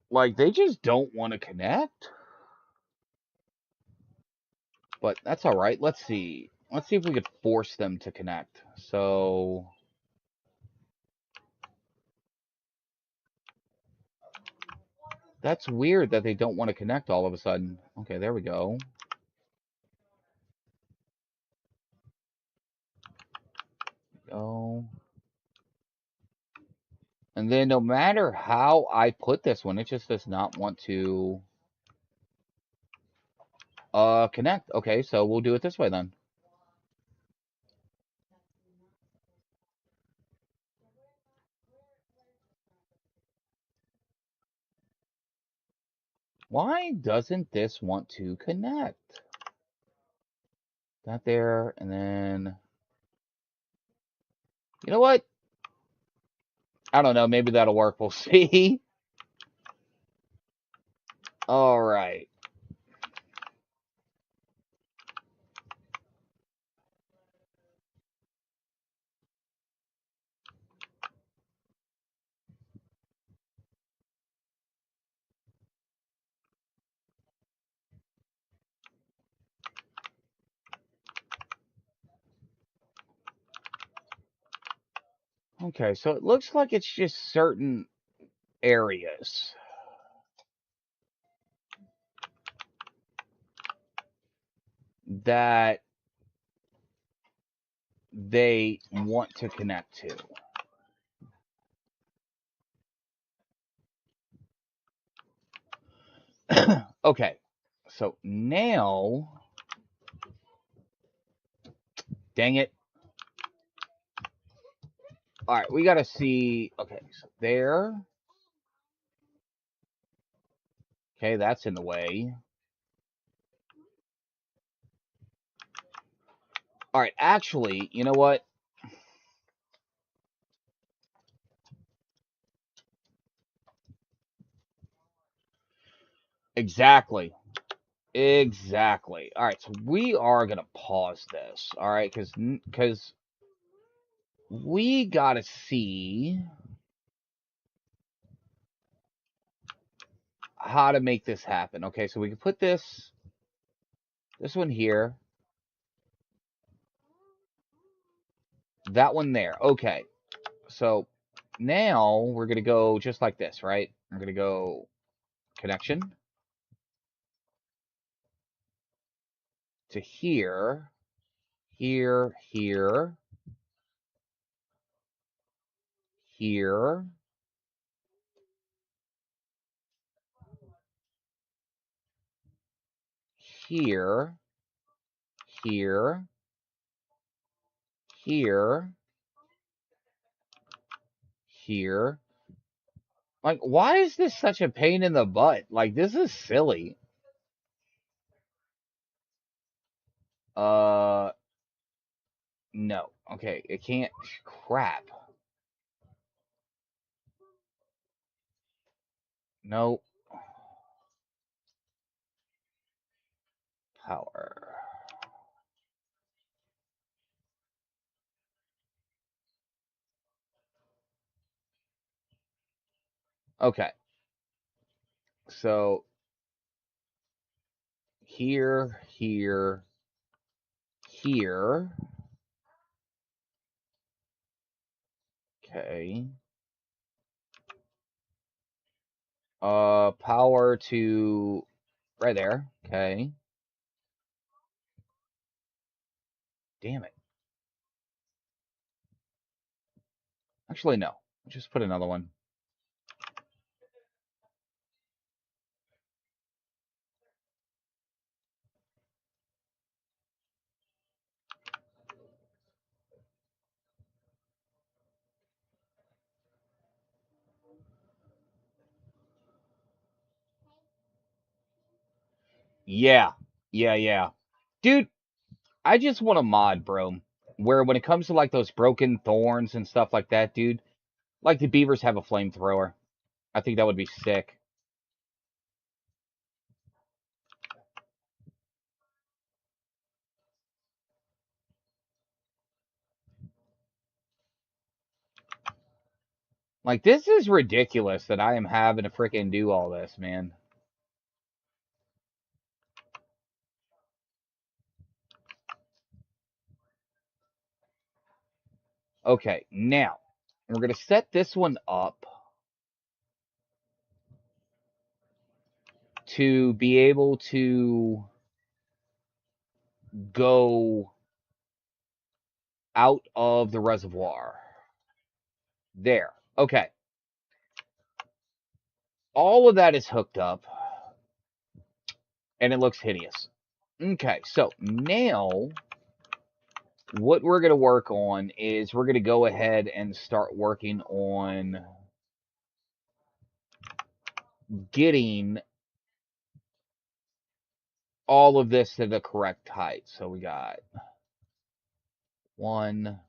Like, they just don't want to connect? But that's alright. Let's see. Let's see if we could force them to connect. So, that's weird that they don't want to connect all of a sudden. Okay, there we go. Go. And then no matter how I put this one, it just does not want to connect. Okay, so we'll do it this way then. Why doesn't this want to connect? That there, and then you know what? I don't know, maybe that'll work. We'll see. All right. Okay, so it looks like it's just certain areas that they want to connect to. Okay, so now, dang it. All right, we got to see. Okay, so there. Okay, that's in the way. All right, actually, you know what? Exactly. Exactly. All right, so we are going to pause this. All right, cuz we got to see how to make this happen. Okay, so we can put this one here, that one there. Okay. So now we're going to go just like this, right? We're going to go connection to here, here, here, here, here, here, here, here. Like, why is this such a pain in the butt? Like, this is silly. Uh, no. Okay, it can't. Crap. No. Power. Okay, so here, here, here. Okay. Power to right there. Okay. Damn it. Actually, no. Just put another one. Yeah. Yeah, yeah. Dude, I just want a mod, bro. Where when it comes to like those broken thorns and stuff like that, dude, like the beavers have a flamethrower. I think that would be sick. Like, this is ridiculous that I am having to freaking do all this, man. Okay, now we're going to set this one up to be able to go out of the reservoir. There. Okay. All of that is hooked up, and it looks hideous. Okay, so now what we're going to work on is we're going to go ahead and start working on getting all of this to the correct height. So we got 1,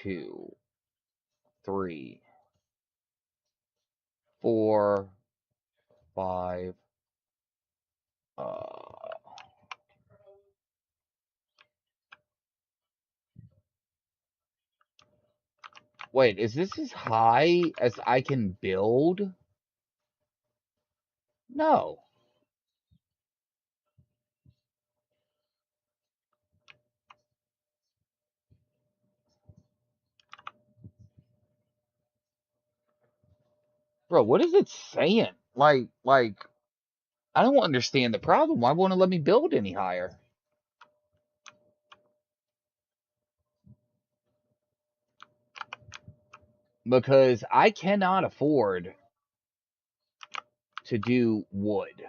2, 3, 4, 5. Wait, is this as high as I can build? No. Bro, what is it saying? Like, I don't understand the problem. Why won't it let me build any higher? Because I cannot afford to do wood.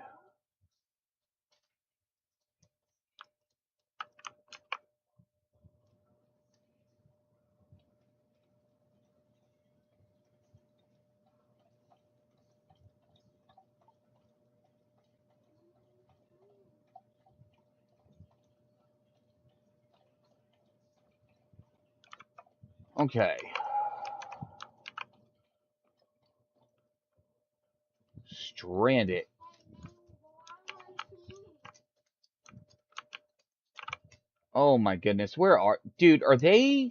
Okay. Strand it. Oh my goodness. Where are... Dude, are they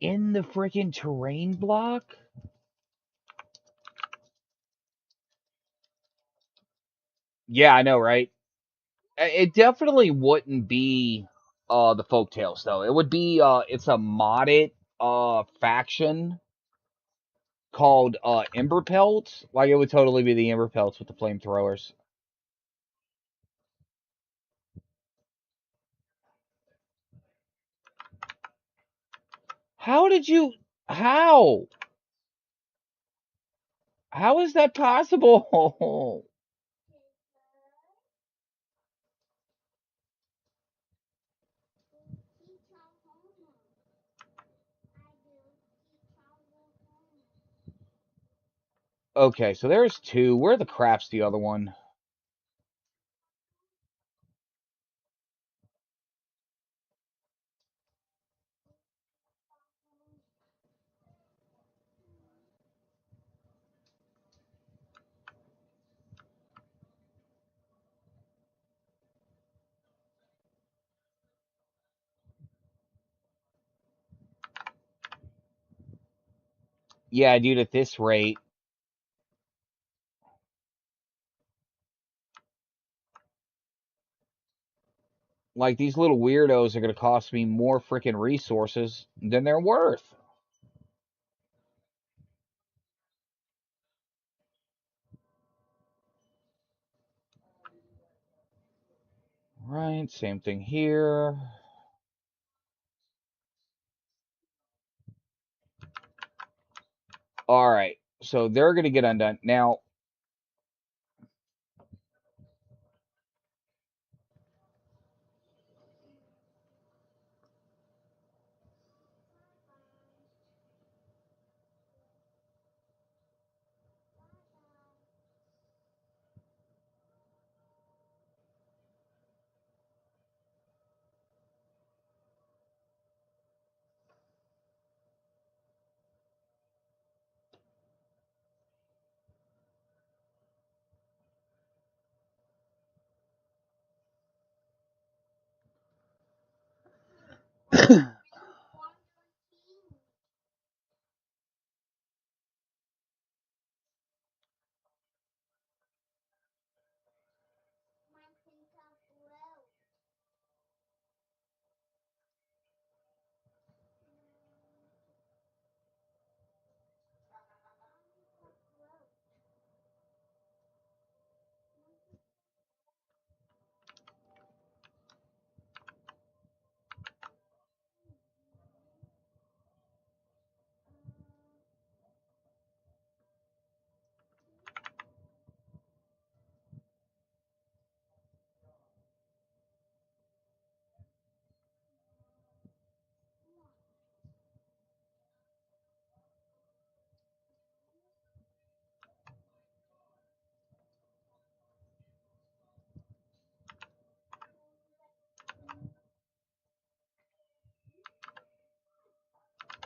in the freaking terrain block? Yeah, I know, right? It definitely wouldn't be the folktales though. It would be it's a modded faction called Ember Pelts. Like, it would totally be the Ember Pelts with the flamethrowers. How did you... How? How is that possible? Okay, so there's two. Where the crap's the other one? Yeah, dude, at this rate, like, these little weirdos are going to cost me more freaking resources than they're worth. Right, same thing here. Alright, so they're going to get undone. Now,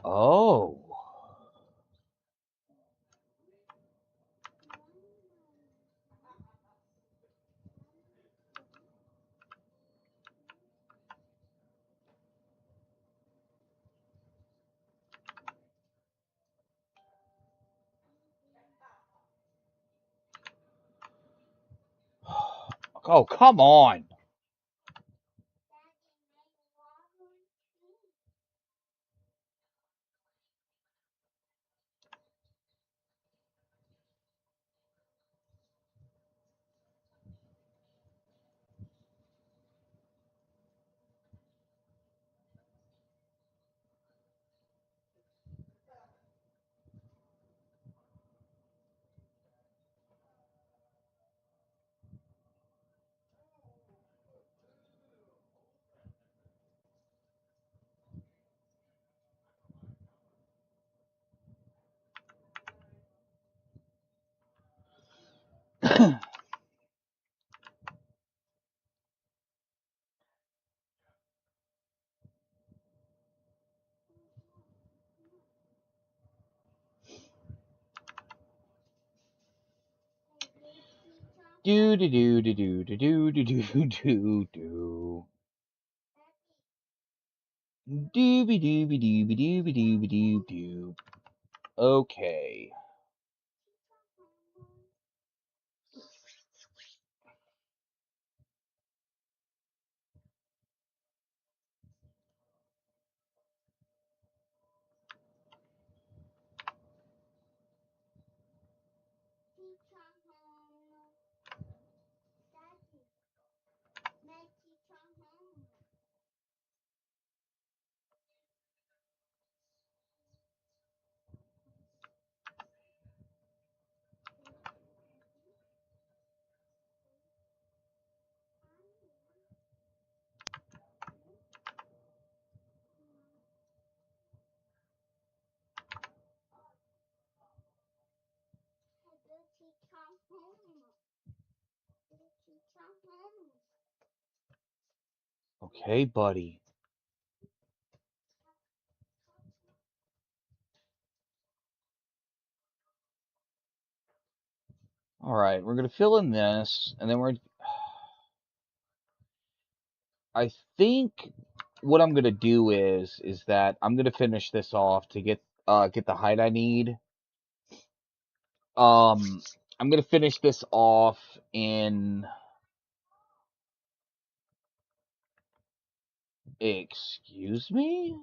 oh. Oh, come on. Do do do do do do do do do do do. Dooby dooby dooby dooby dooby doob doob. Okay. Okay, buddy. All right, we're gonna fill in this, and then I think what I'm gonna do is that I'm gonna finish this off to get the height I need. Um, I'm gonna finish this off in. Excuse me?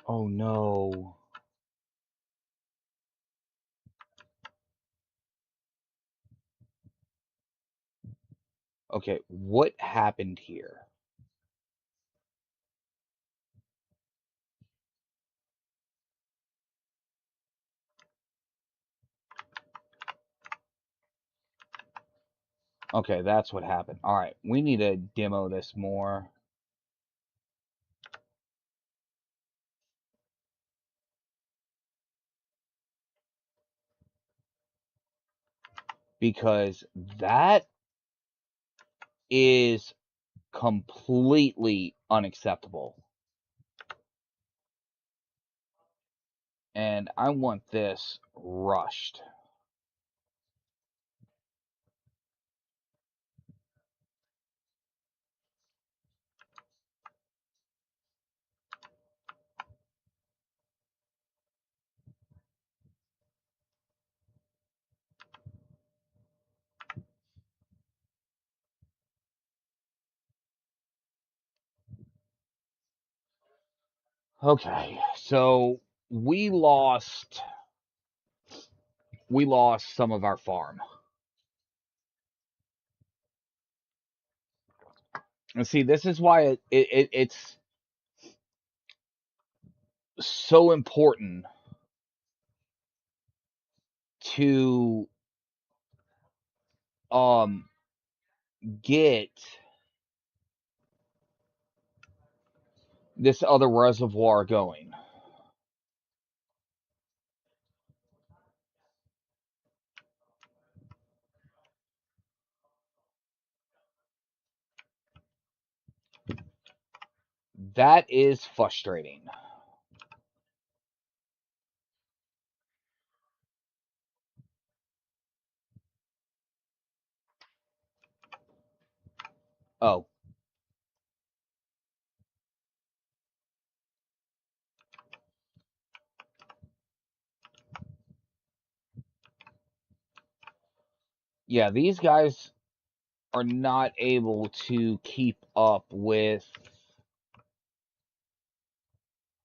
Oh no. Okay, what happened here? Okay, that's what happened. All right, we need to demo this more because that is completely unacceptable. And I want this rushed. Okay, so we lost we lost some of our farm. And see, this is why it's so important to um get this other reservoir going. That is frustrating. Oh, yeah, these guys are not able to keep up with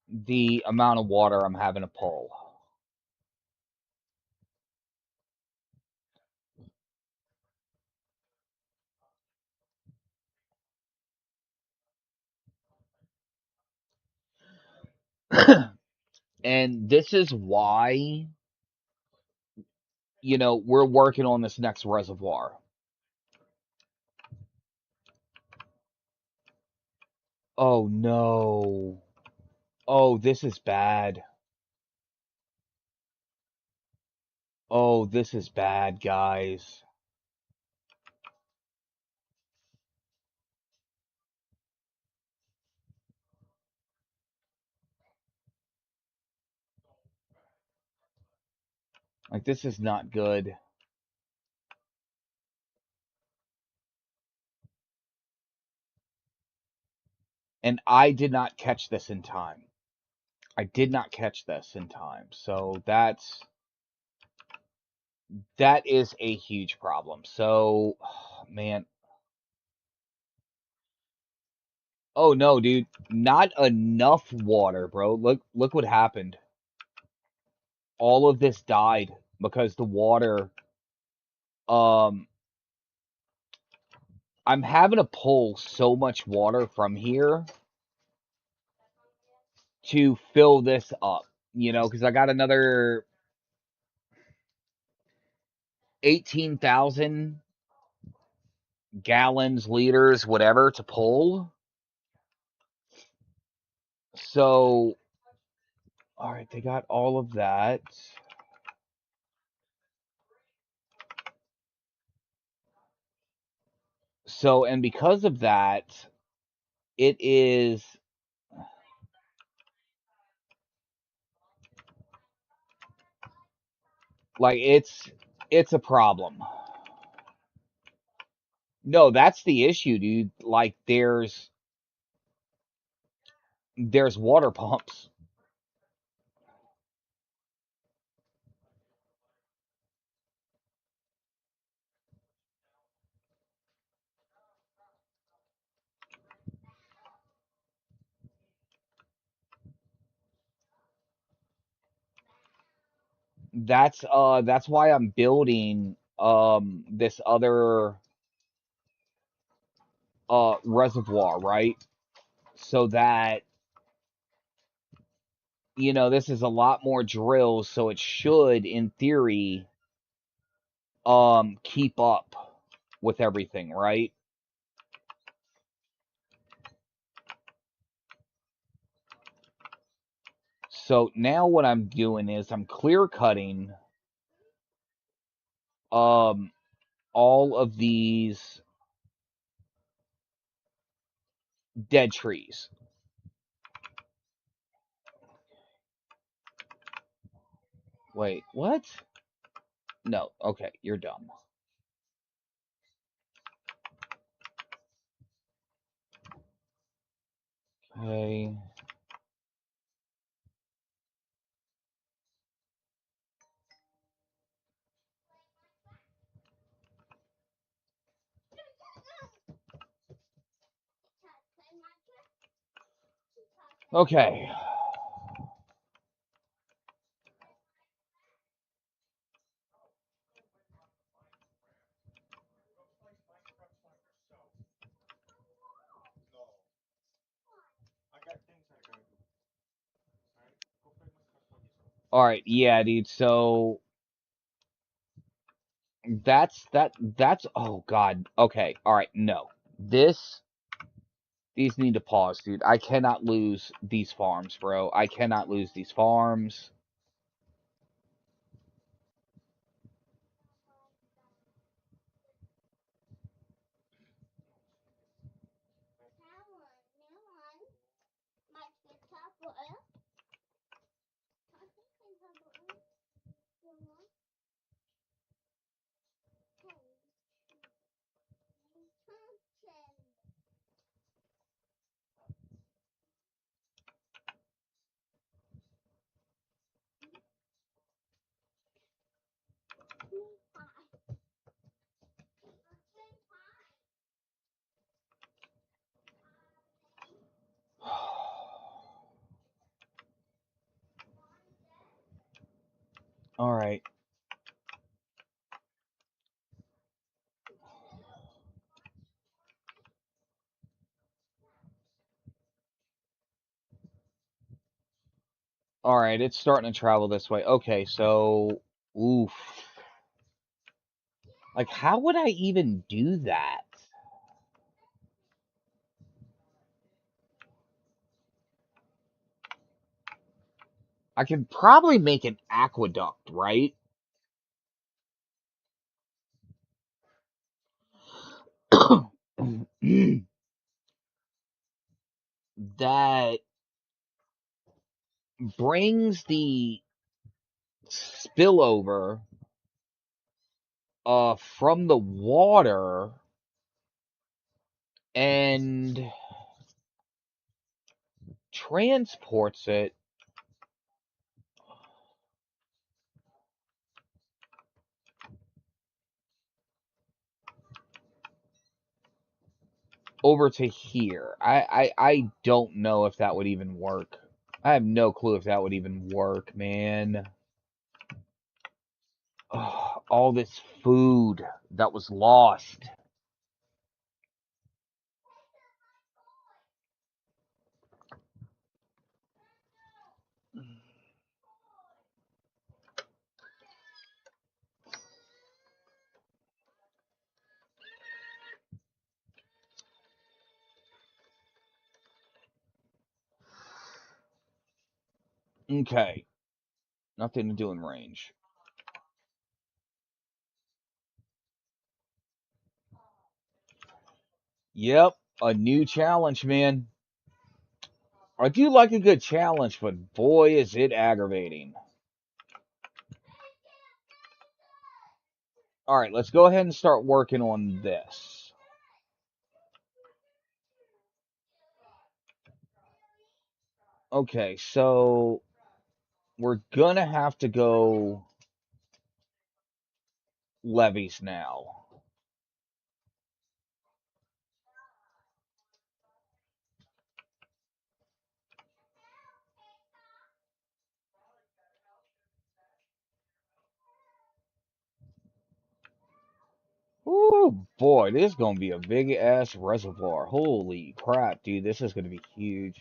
the amount of water I'm having to pull. And this is why, we're working on this next reservoir. Oh no. Oh, this is bad. Oh, this is bad, guys. Like, this is not good. And I did not catch this in time. I did not catch this in time. So that is a huge problem. So, man. Oh no, dude. Not enough water, bro. Look what happened. All of this died because the water um I'm having to pull so much water from here to fill this up, because I got another 18,000 gallons, liters, whatever to pull. So, all right, they got all of that. So, and because of that, it is like it's a problem. No, that's the issue, dude. Like there's water pumps. That's why I'm building this other reservoir, right? So that this is a lot more drills, so it should in theory keep up with everything, right? So now what I'm doing is I'm clear cutting um all of these dead trees. Wait, what? No, okay, you're dumb. Okay. Okay. All right, yeah, dude. So that's oh god. Okay. All right, no. This These need to pause, dude. I cannot lose these farms, bro. I cannot lose these farms. All right. All right, it's starting to travel this way. Okay, so oof. Like how would I even do that? I could probably make an aqueduct, right? That brings the spillover from the water and transports it over to here. I don't know if that would even work. I have no clue if that would even work, man. Ugh, all this food that was lost. Okay, nothing to do in range. Yep, a new challenge, man. I do like a good challenge, but boy, is it aggravating. All right, let's go ahead and start working on this. Okay, so we're gonna have to go levees now. Oh boy, this is gonna be a big ass reservoir. Holy crap, dude, this is gonna be huge.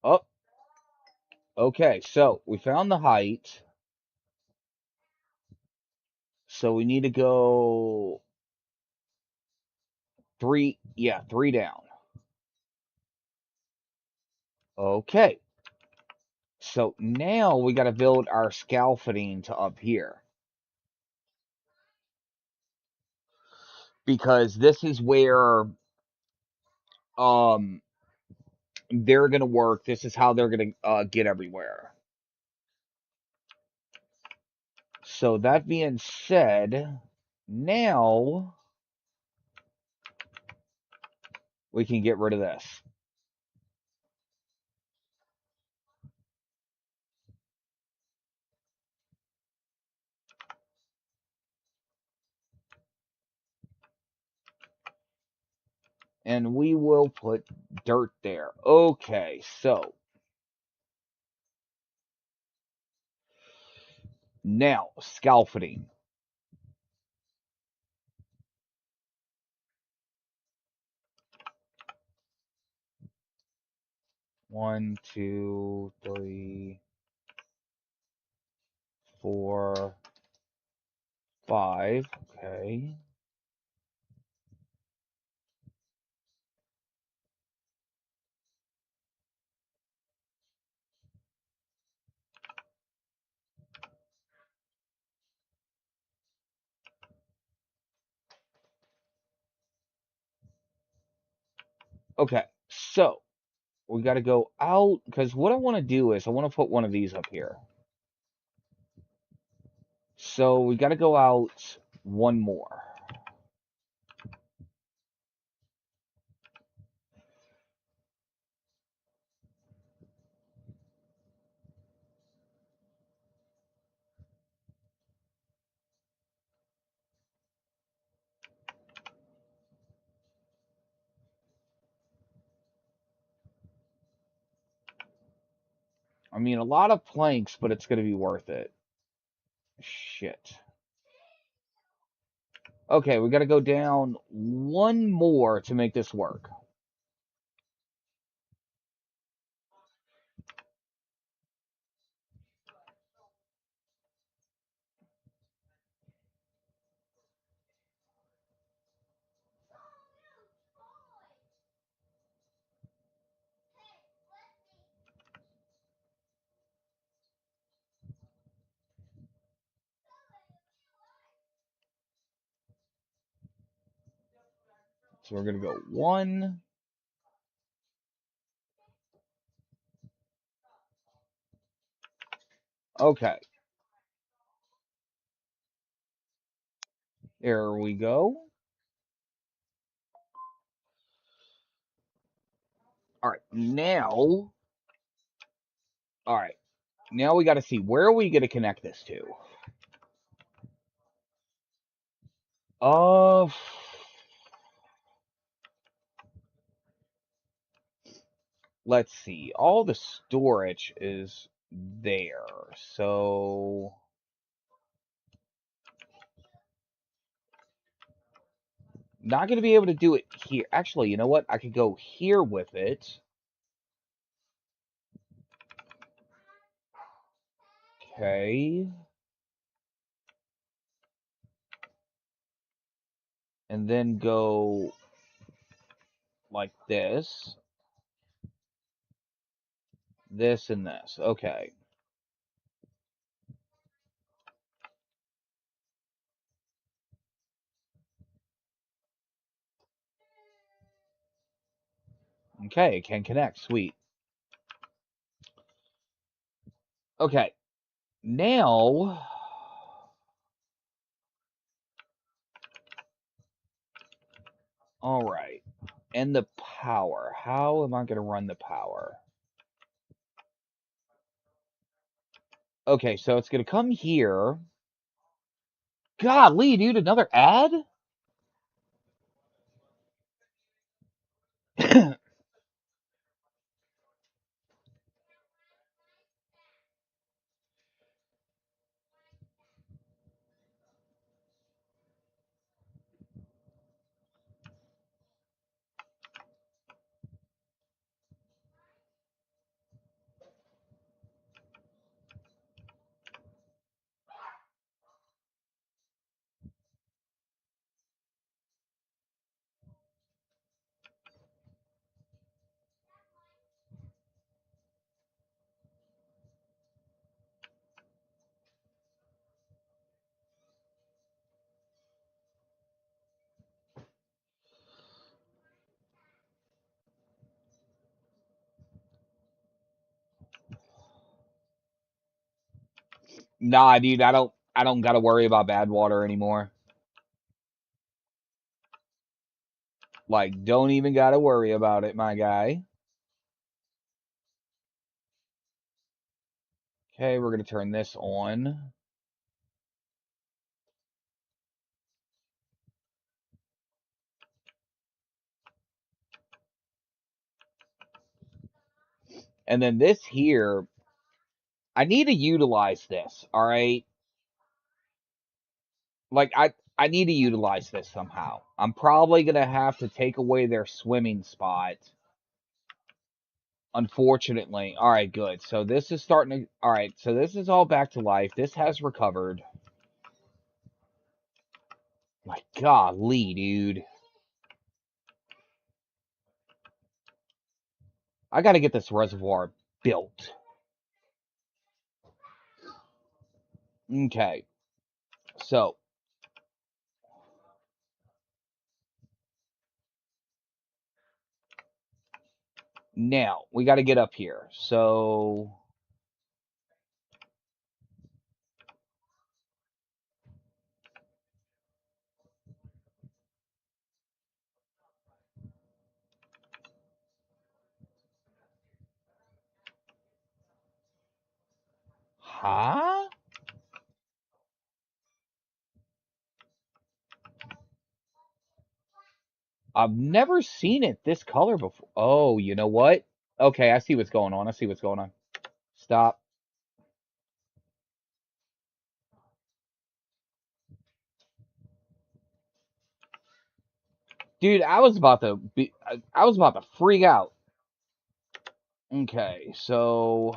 Oh, okay, so we found the height. So we need to go three, yeah, three down. Okay, so now we gotta build our scaffolding to up here. Because this is where um they're gonna work. This is how they're gonna get everywhere. So that being said, now we can get rid of this. And we will put dirt there. Okay, so now scaffolding. One, two, three, four, five. Okay. Okay. So we got to go out because what I want to do is I want to put one of these up here. So we got to go out one more. I mean, a lot of planks, but it's going to be worth it. Shit. Okay, we got to go down one more to make this work. So we're going to go one, Okay, there we go. All right, now, all right, now we got to see where are we going to connect this to. Uh, let's see. All the storage is there, so not going to be able to do it here. Actually, you know what? I could go here with it. Okay. And then go like this, this, and this. Okay. Okay, it can connect. Sweet. Okay. Now, all right. And the power. How am I going to run the power? Okay, so it's going to come here. Golly, dude, another ad? Nah, dude, I don't got to worry about bad water anymore. Like, don't even got to worry about it, my guy. Okay, we're going to turn this on. And then this here, I need to utilize this, all right? Like I need to utilize this somehow. I'm probably going to have to take away their swimming spot. Unfortunately. All right, good. So this is starting to all right, so this is all back to life. This has recovered. My golly, dude. I got to get this reservoir built. Okay. So, now we got to get up here. So, huh? I've never seen it this color before. Oh, you know what? Okay, I see what's going on. I see what's going on. Stop. Dude, I was about to freak out. Okay, so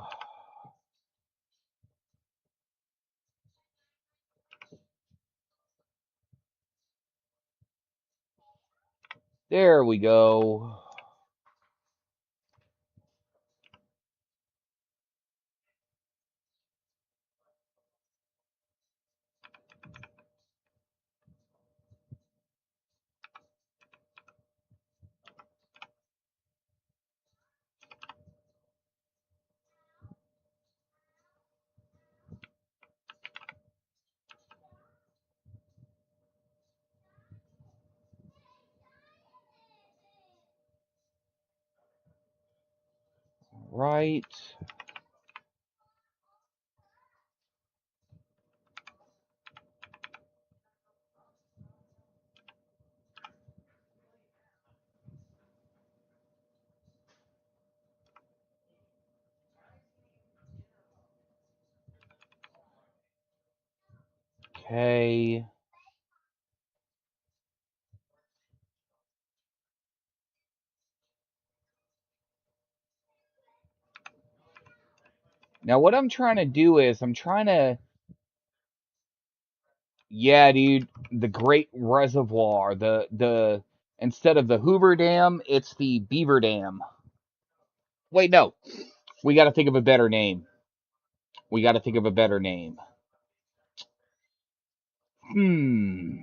there we go. Right. Okay. Now what I'm trying to do is I'm trying to, yeah, dude, the Great Reservoir, the instead of the Hoover Dam, it's the Beaver Dam. Wait, no. We got to think of a better name. We got to think of a better name. Hmm.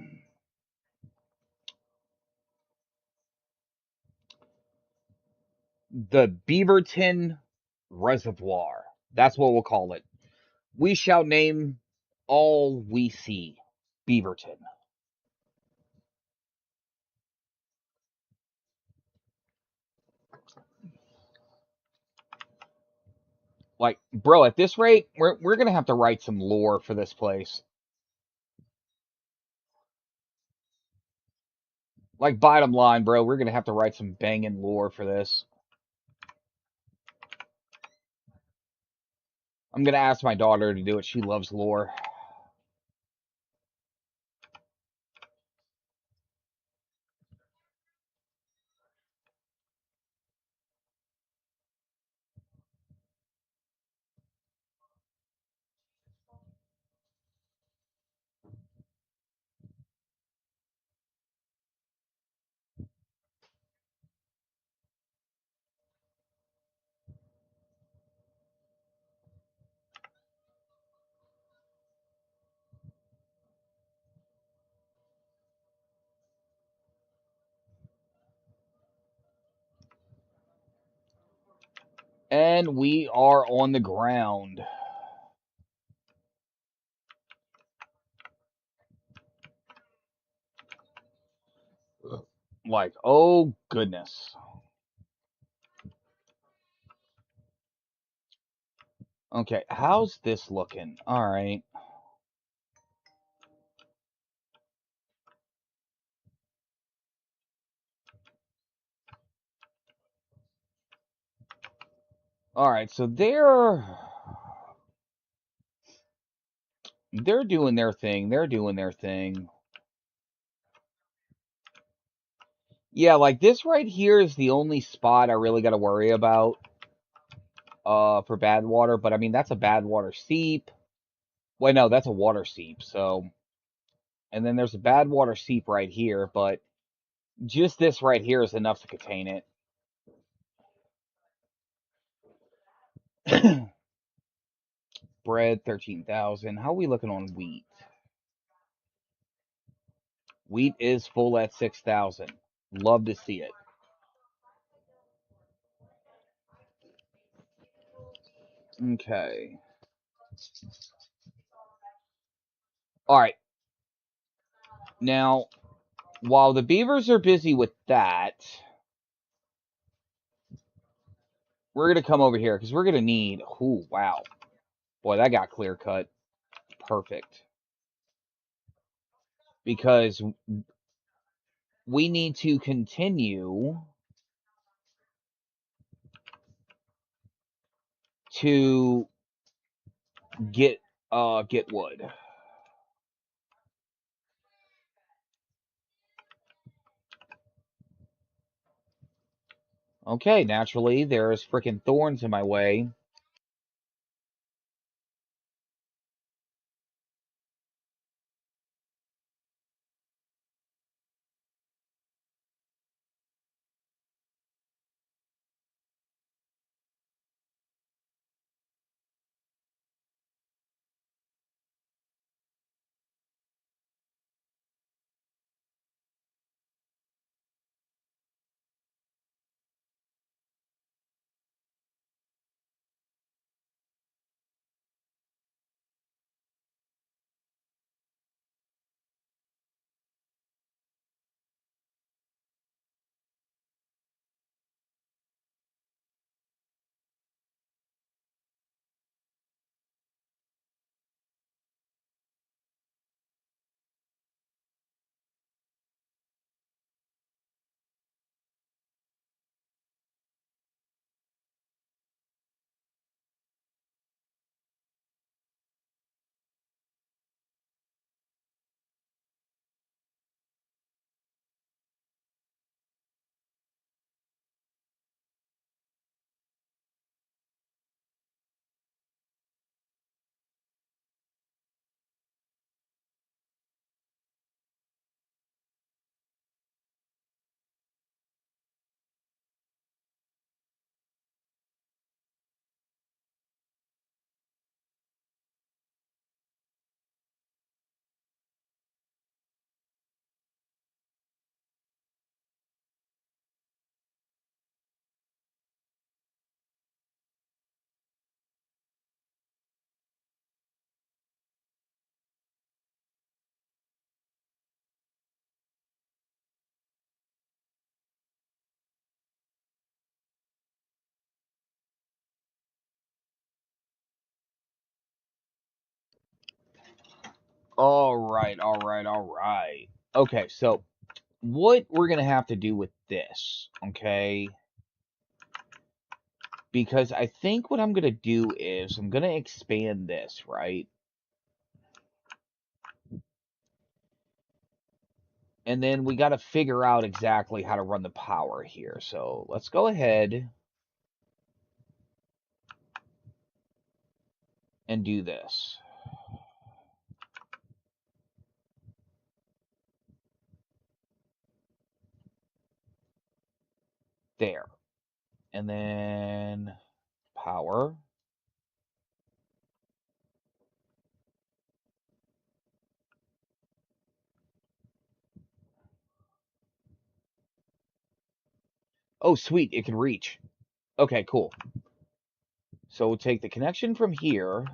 The Beaverton Reservoir. That's what we'll call it. We shall name all we see Beaverton. Like, bro, at this rate, we're gonna have to write some lore for this place. Like, bottom line, bro, we're gonna have to write some banging lore for this. I'm gonna ask my daughter to do it. She loves lore. And we are on the ground. Like, oh goodness. Okay, how's this looking? All right. All right, so they're doing their thing. They're doing their thing. Yeah, like this right here is the only spot I really got to worry about for bad water, but I mean that's a bad water seep. Wait, no, that's a water seep. So, and then there's a bad water seep right here, but just this right here is enough to contain it. Bread 13,000. How are we looking on wheat? Wheat is full at 6,000. Love to see it. Okay. All right. Now, while the beavers are busy with that, we're going to come over here because we're going to need. Ooh, wow. Boy, that got clear cut. Perfect. Because we need to continue to get wood. Okay, naturally there's freaking thorns in my way. Alright, alright, alright. Okay, so what we're gonna have to do with this, okay? Because I think what I'm gonna do is I'm gonna expand this, right? And then we gotta figure out exactly how to run the power here. So let's go ahead and do this. There. And then power. Oh, sweet, it can reach. Okay, cool. So we'll take the connection from here,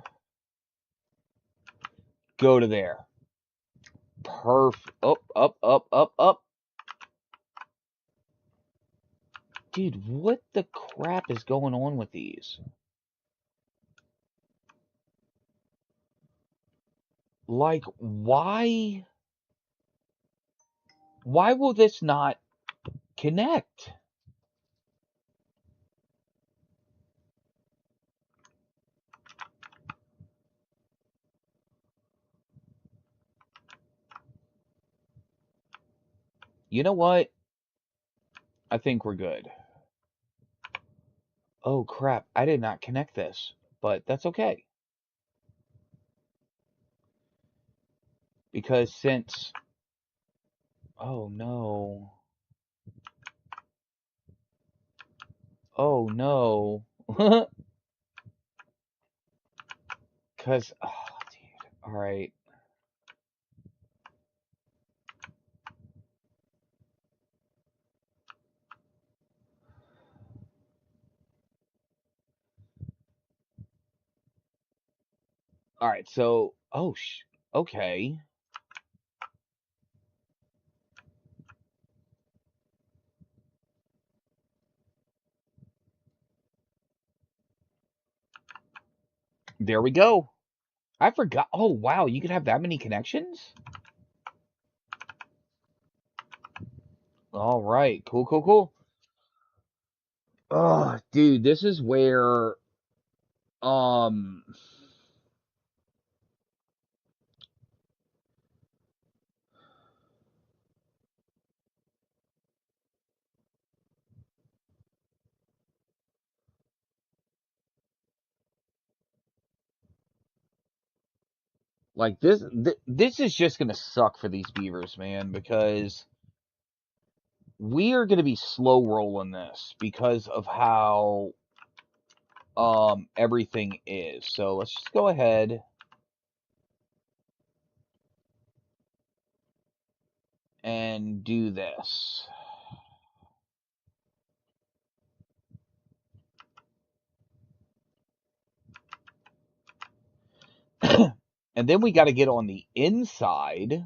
go to there. Perfect. Up, up, up, up, up. Dude, what the crap is going on with these? Like, why? Why will this not connect? You know what? I think we're good. Oh crap, I did not connect this, but that's okay. Because since... Oh no. Oh no. Because... Oh, dude. Alright. Alright, so... Oh, okay. There we go. I forgot. Oh, wow, you could have that many connections? Alright, cool, cool, cool. Oh, dude, this is where... Um... Like, this is just gonna suck for these beavers, man, because... We are gonna be slow rolling this because of how everything is. So let's just go ahead and do this. And then we got to get on the inside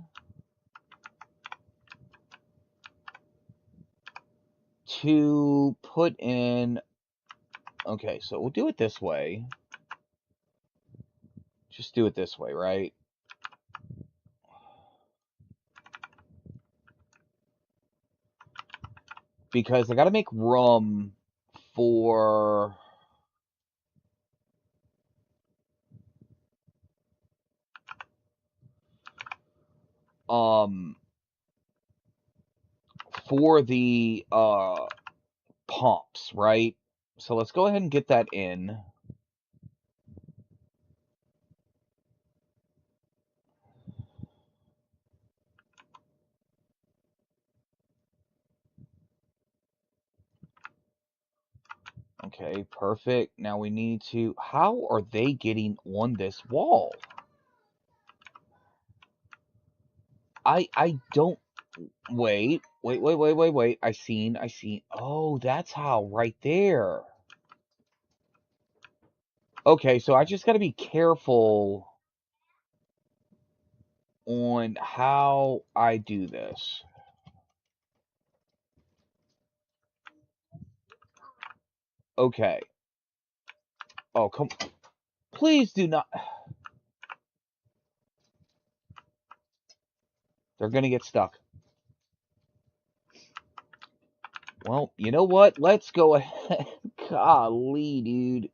to put in... Okay, so we'll do it this way. Just do it this way, right? Because I got to make room for... Um, for the pumps, right? So let's go ahead and get that in. Okay, perfect. Now we need to... How are they getting on this wall? I don't... Wait. I seen. Oh, that's how, right there. Okay, so I just gotta be careful on how I do this. Okay. Oh, come... Please do not... They're gonna get stuck. Well, you know what? Let's go ahead. Golly, dude.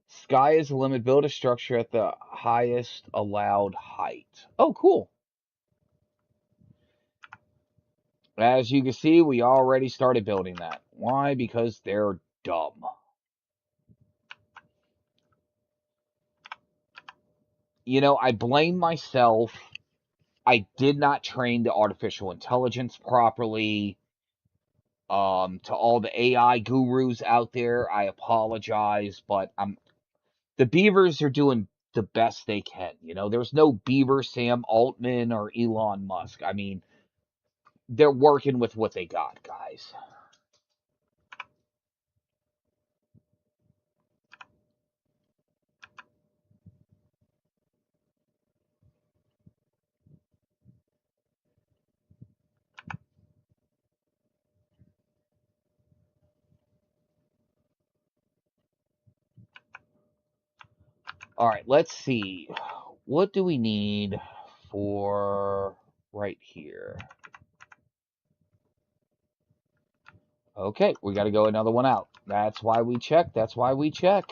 Sky is the limit. Build a structure at the highest allowed height. Oh, cool. As you can see, we already started building that. Why? Because they're dumb. You know, I blame myself. I did not train the artificial intelligence properly. To all the AI gurus out there, I apologize, but the Beavers are doing the best they can. You know, there's no Beaver Sam Altman or Elon Musk. I mean, they're working with what they got, guys. All right, let's see. What do we need for right here? Okay, we got to go another one out. That's why we check. That's why we check.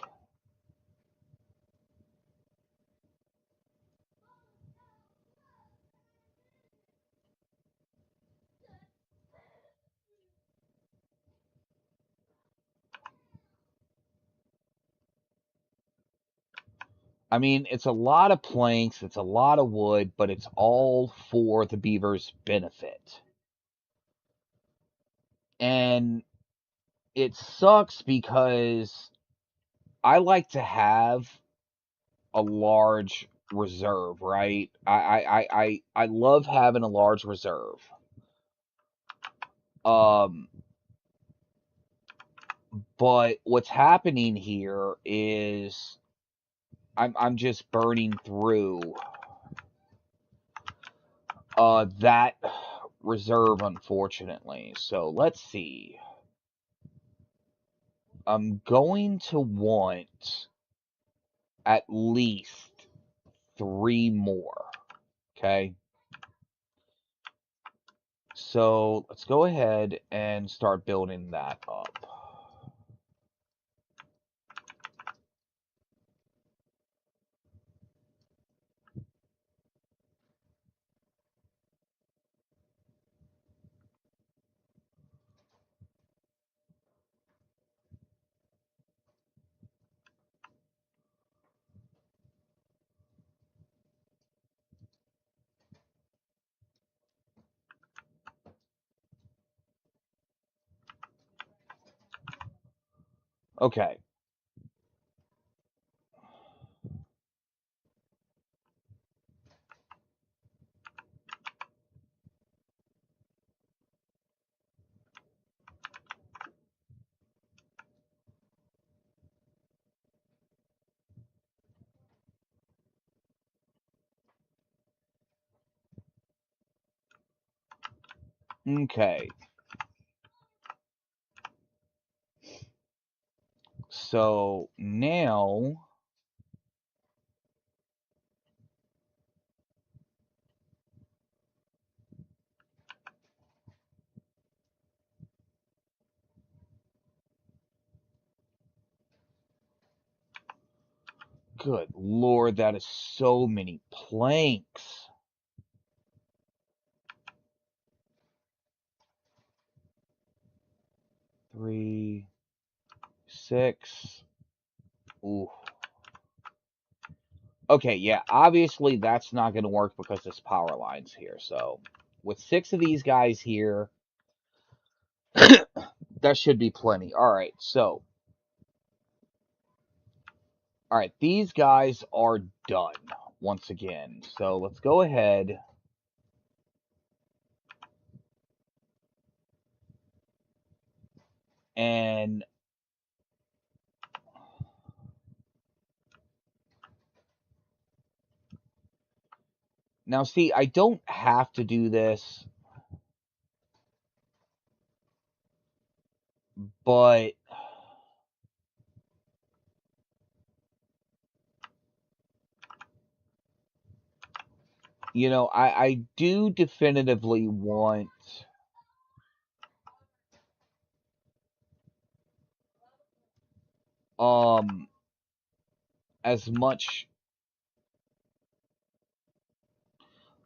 I mean, it's a lot of planks, it's a lot of wood, but it's all for the beaver's benefit. And it sucks because I like to have a large reserve, right? I love having a large reserve. Um, but what's happening here is I'm just burning through that reserve, unfortunately. So let's see. I'm going to want at least three more. Okay. So let's go ahead and start building that up. Okay. Okay. So now, good Lord, that is so many planks. 3, 6. Ooh. Okay, yeah, obviously that's not going to work because this power line's here. So with 6 of these guys here, that should be plenty. All right, so, all right, these guys are done once again. So let's go ahead and now see, I don't have to do this, but I do definitively want um as much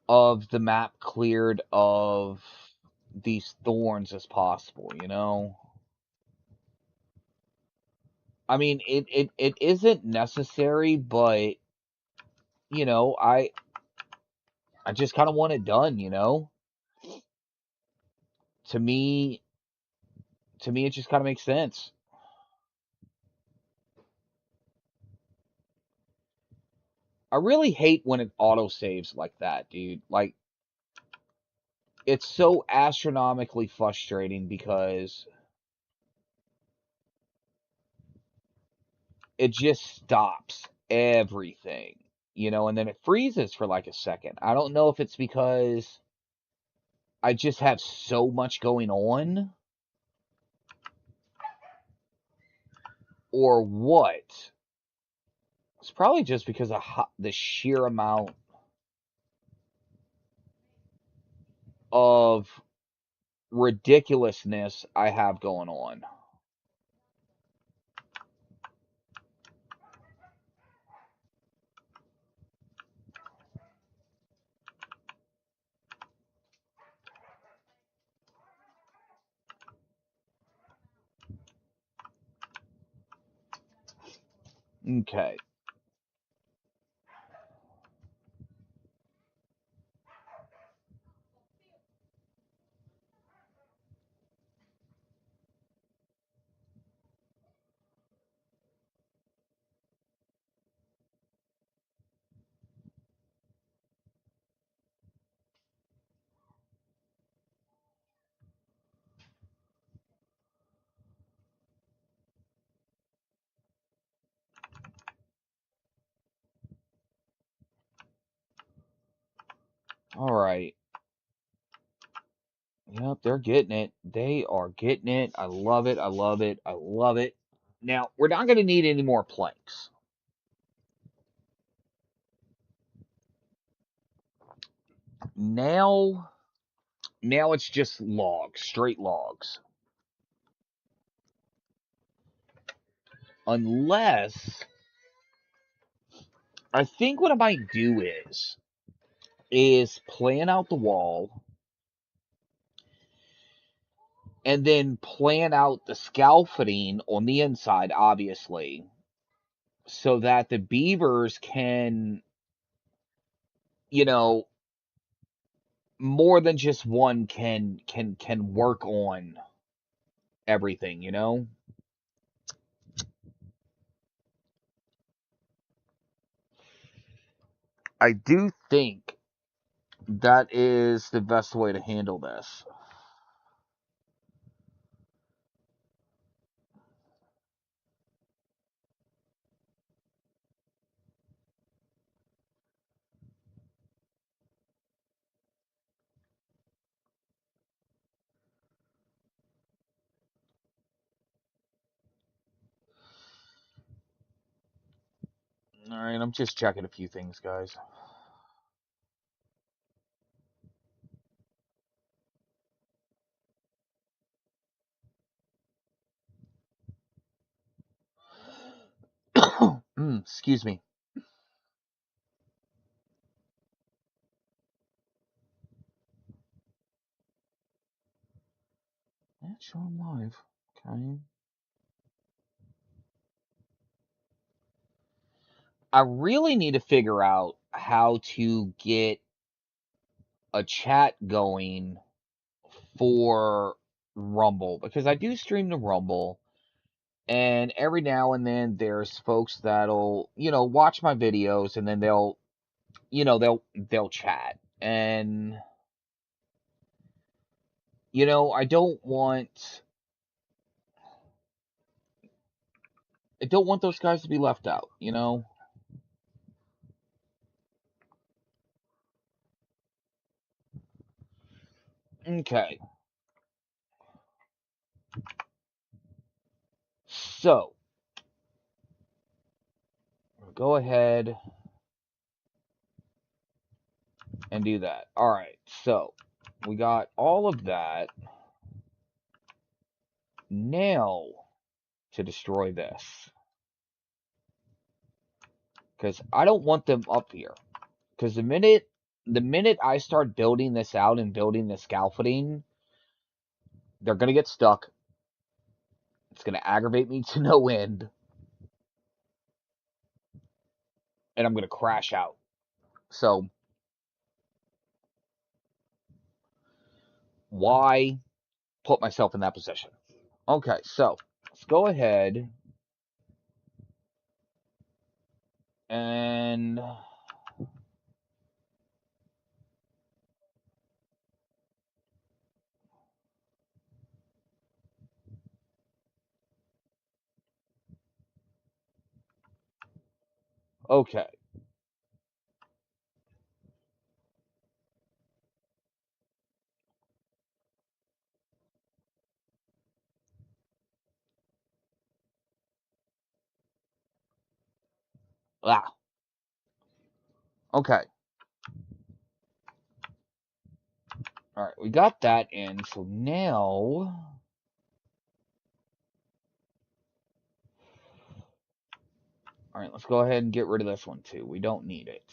of the map cleared of these thorns as possible. I mean, it isn't necessary, but you know, I I just kind of want it done. To me, it just kind of makes sense. I really hate when it auto saves like that, dude. Like, it's so astronomically frustrating because it just stops everything, and then it freezes for like a second. I don't know if it's because I just have so much going on or what. It's probably just because of the sheer amount of ridiculousness I have going on. Okay. All right. Yep, they're getting it. They are getting it. I love it. I love it. I love it. Now, we're not going to need any more planks. Now, it's just logs, straight logs. Unless, I think what I might do is plan out the wall and then plan out the scaffolding on the inside, obviously, so that the beavers can, you know, more than just one can work on everything. I do think that is the best way to handle this. All right, I'm just checking a few things, guys. Excuse me. Yeah, show them live. Okay. I really need to figure out how to get a chat going for Rumble because I do stream to Rumble, and every now and then there's folks that'll watch my videos and then they'll chat, and I don't want those guys to be left out. Okay, so go ahead and do that. Alright, so we got all of that. Now to destroy this. Because I don't want them up here. Because the minute I start building this out and building the scaffolding, they're gonna get stuck. It's gonna aggravate me to no end. And I'm gonna crash out. So why put myself in that position? Okay, so let's go ahead and okay. Ah, okay. Alright, we got that in, so now alright, let's go ahead and get rid of this one too. We don't need it.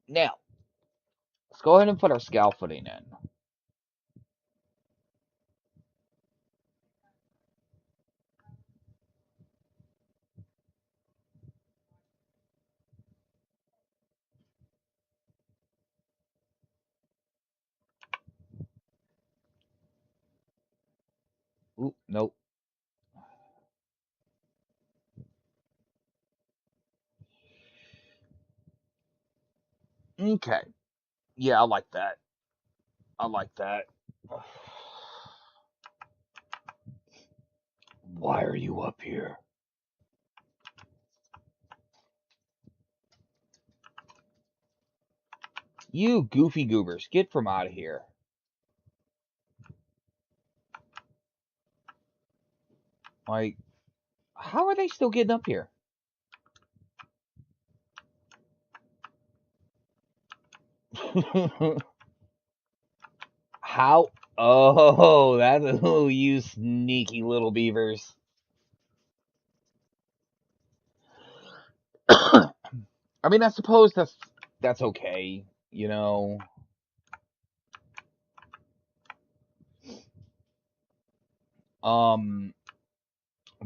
Now, let's go ahead and put our scaffolding in. Ooh, nope. Okay. Yeah, I like that. I like that. Why are you up here? You goofy goobers, get from out of here. Like, how are they still getting up here? How? Oh, that's oh, you sneaky little beavers. I mean, I suppose that's okay, you know. Um,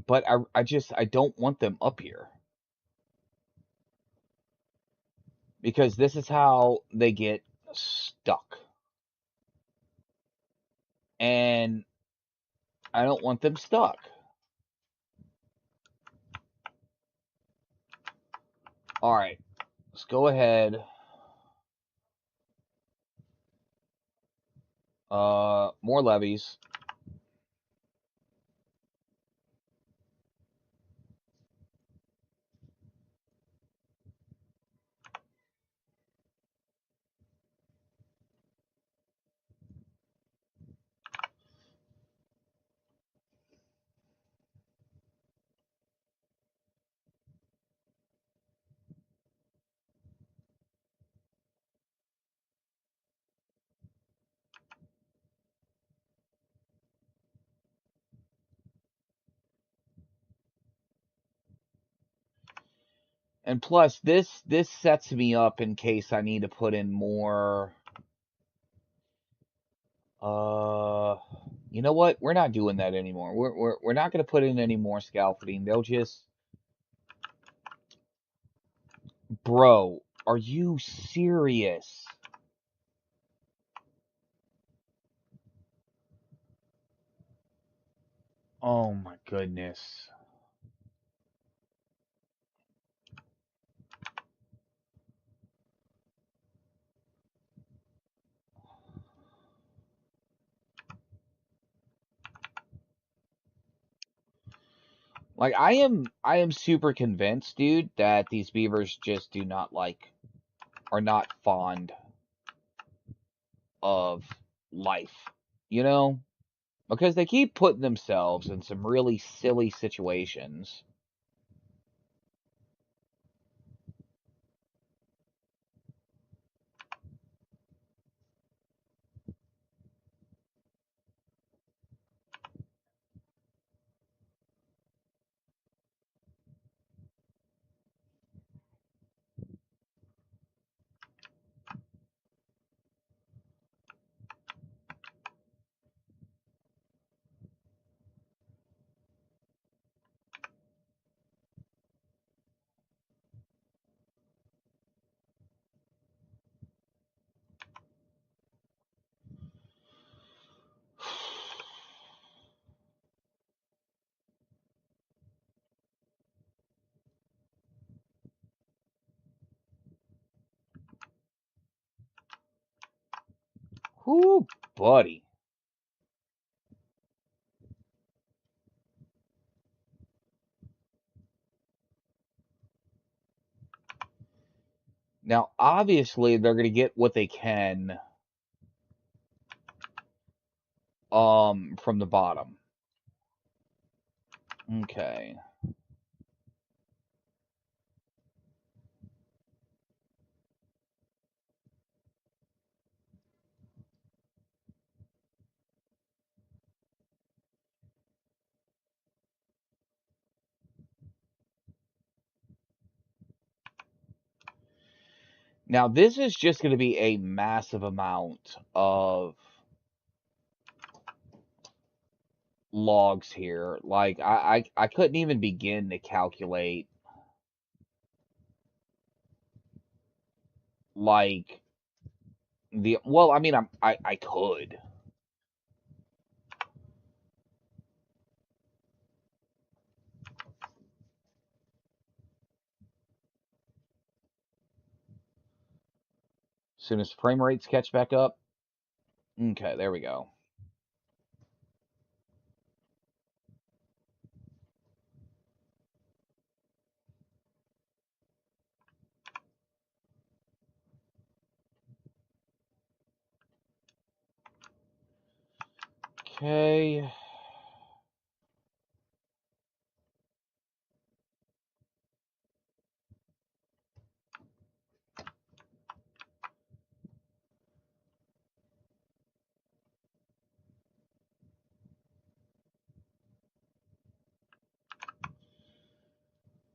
but I don't want them up here because this is how they get stuck, and I don't want them stuck. All right, let's go ahead. More levies. And plus, this sets me up in case I need to put in more. Uh, you know what? We're not doing that anymore. We're not gonna put in any more scaffolding. They'll just, bro. Are you serious? Oh my goodness. Like I am super convinced, dude, that these beavers just do not like are not fond of life. You know? because they keep putting themselves in some really silly situations. Whoo, buddy. Now, obviously, they're going to get what they can from the bottom. Okay. Now, this is just going to be a massive amount of logs here. Like, I couldn't even begin to calculate, like, well, I mean, I could. As soon as frame rates catch back up. Okay, there we go. Okay.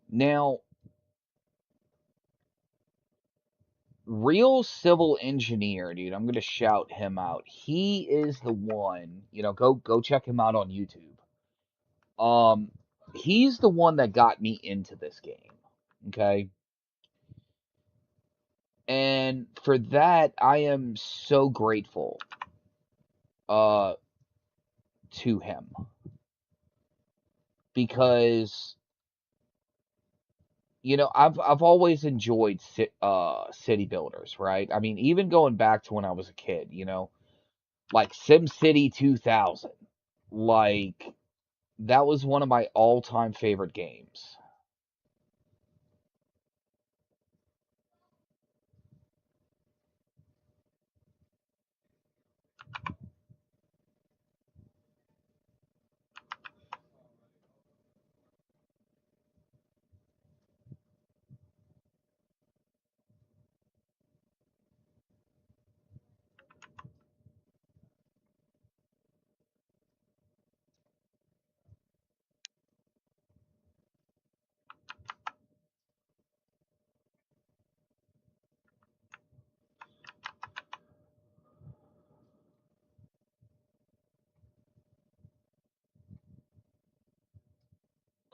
Now, real civil engineer, dude, I'm gonna shout him out. He is the one, go check him out on YouTube. Um, he's the one that got me into this game. Okay. And for that, I am so grateful uh to him because I've always enjoyed city builders, right? I mean, even going back to when I was a kid, like SimCity 2000. Like that was one of my all-time favorite games.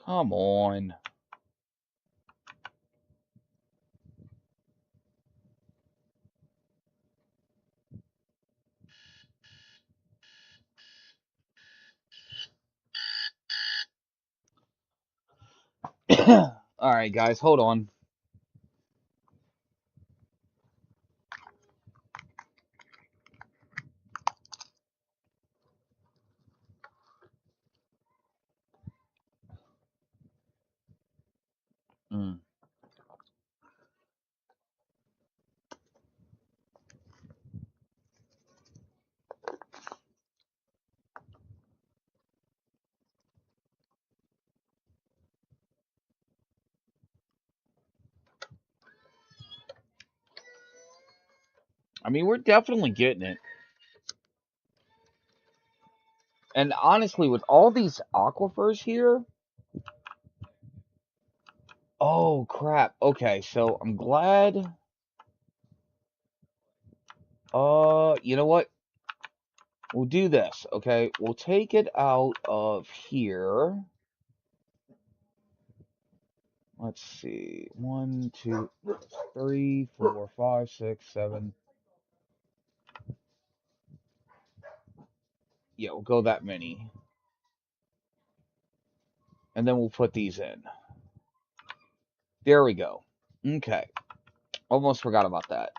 Come on. All right, guys, hold on. Mm. I mean, we're definitely getting it. And honestly, with all these aquifers here, oh crap. Okay, so I'm glad. You know what? We'll do this, okay? We'll take it out of here. Let's see. 1, 2, 3, 4, 5, 6, 7. Yeah, we'll go that many. And then we'll put these in. There we go. Okay. Almost forgot about that.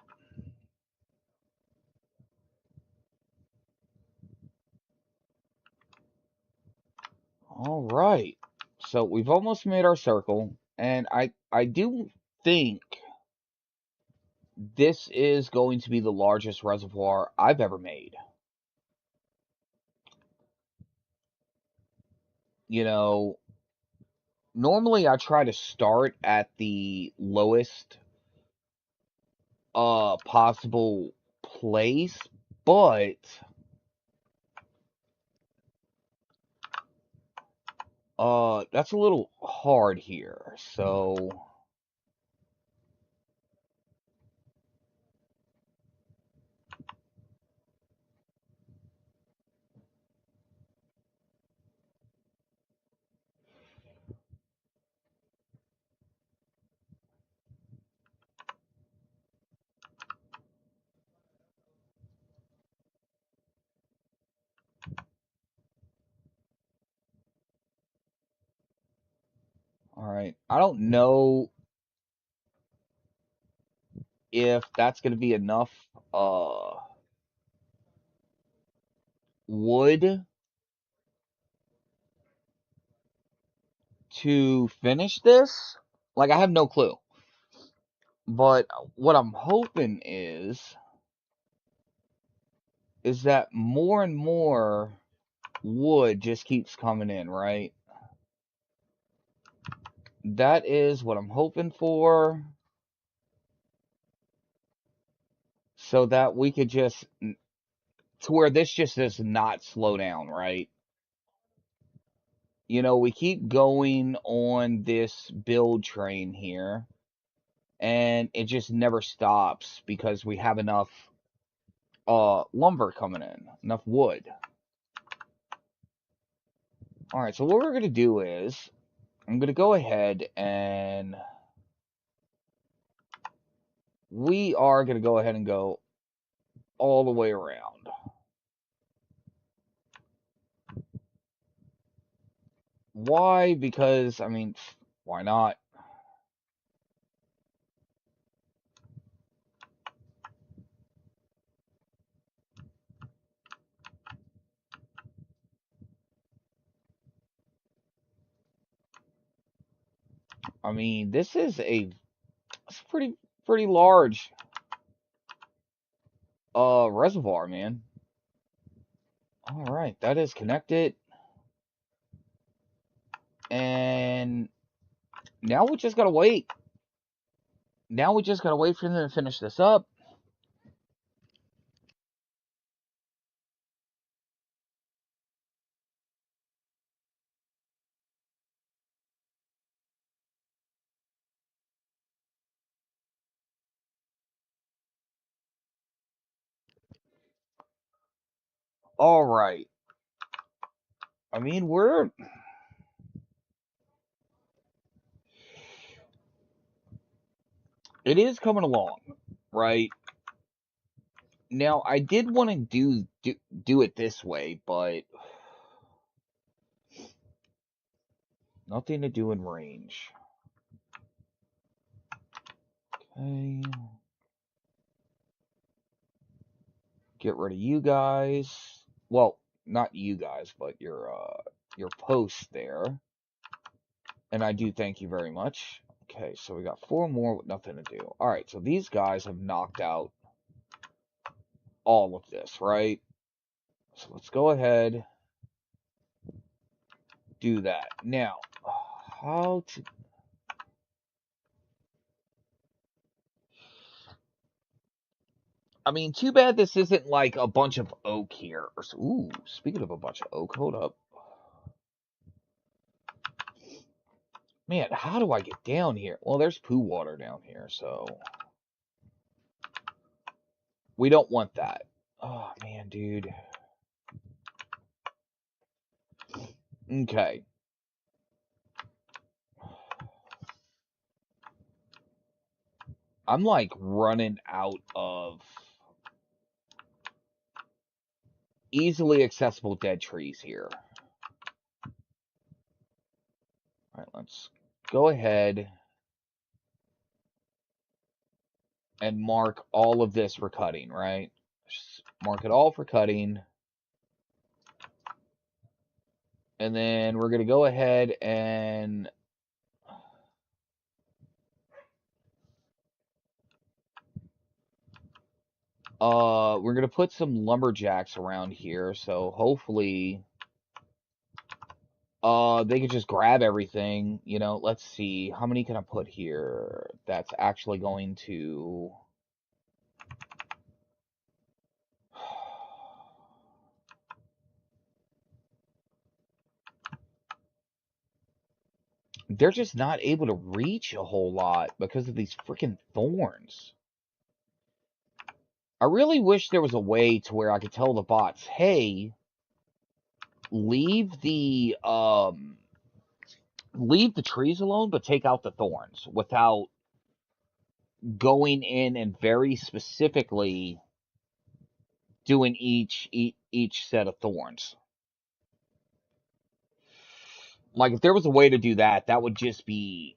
All right. So we've almost made our circle, and I do think this is going to be the largest reservoir I've ever made. You know, normally I try to start at the lowest possible place, but that's a little hard here. So, all right. I don't know if that's going to be enough uh wood to finish this. Like I have no clue. But what I'm hoping is that more and more wood just keeps coming in, right? That is what I'm hoping for. So that we could just, to where this just does not slow down, right? You know, we keep going on this build train here, and it just never stops because we have enough lumber coming in, enough wood. All right, so what we're going to do is I'm going to go ahead and we are going to go ahead and go all the way around. Why? Because, I mean, why not? I mean, this is it's pretty large reservoir, man. All right, that is connected. And now we just got to wait. Now we just got to wait for them to finish this up. All right. I mean, it is coming along, right? Now, I did want to do it this way, but nothing to do in range. Okay. Get rid of you guys. Well, not you guys, but your post there. And I do thank you very much. Okay, so we got 4 more with nothing to do. All right, so these guys have knocked out all of this, right? So let's go ahead, do that. Now, how to... I mean, too bad this isn't like a bunch of oak here. Ooh, speaking of a bunch of oak, hold up. Man, how do I get down here? Well, there's poo water down here, so we don't want that. Oh, man, dude. Okay. I'm like running out of easily accessible dead trees here. All right, let's go ahead and mark all of this for cutting, right? Just mark it all for cutting. And then we're going to go ahead and we're going to put some lumberjacks around here, so hopefully they could just grab everything, you know. Let's see, how many can I put here that's actually going to they're just not able to reach a whole lot because of these freaking thorns. I really wish there was a way to where I could tell the bots, hey, leave the trees alone, but take out the thorns without going in and very specifically doing each set of thorns. Like if there was a way to do that, that would just be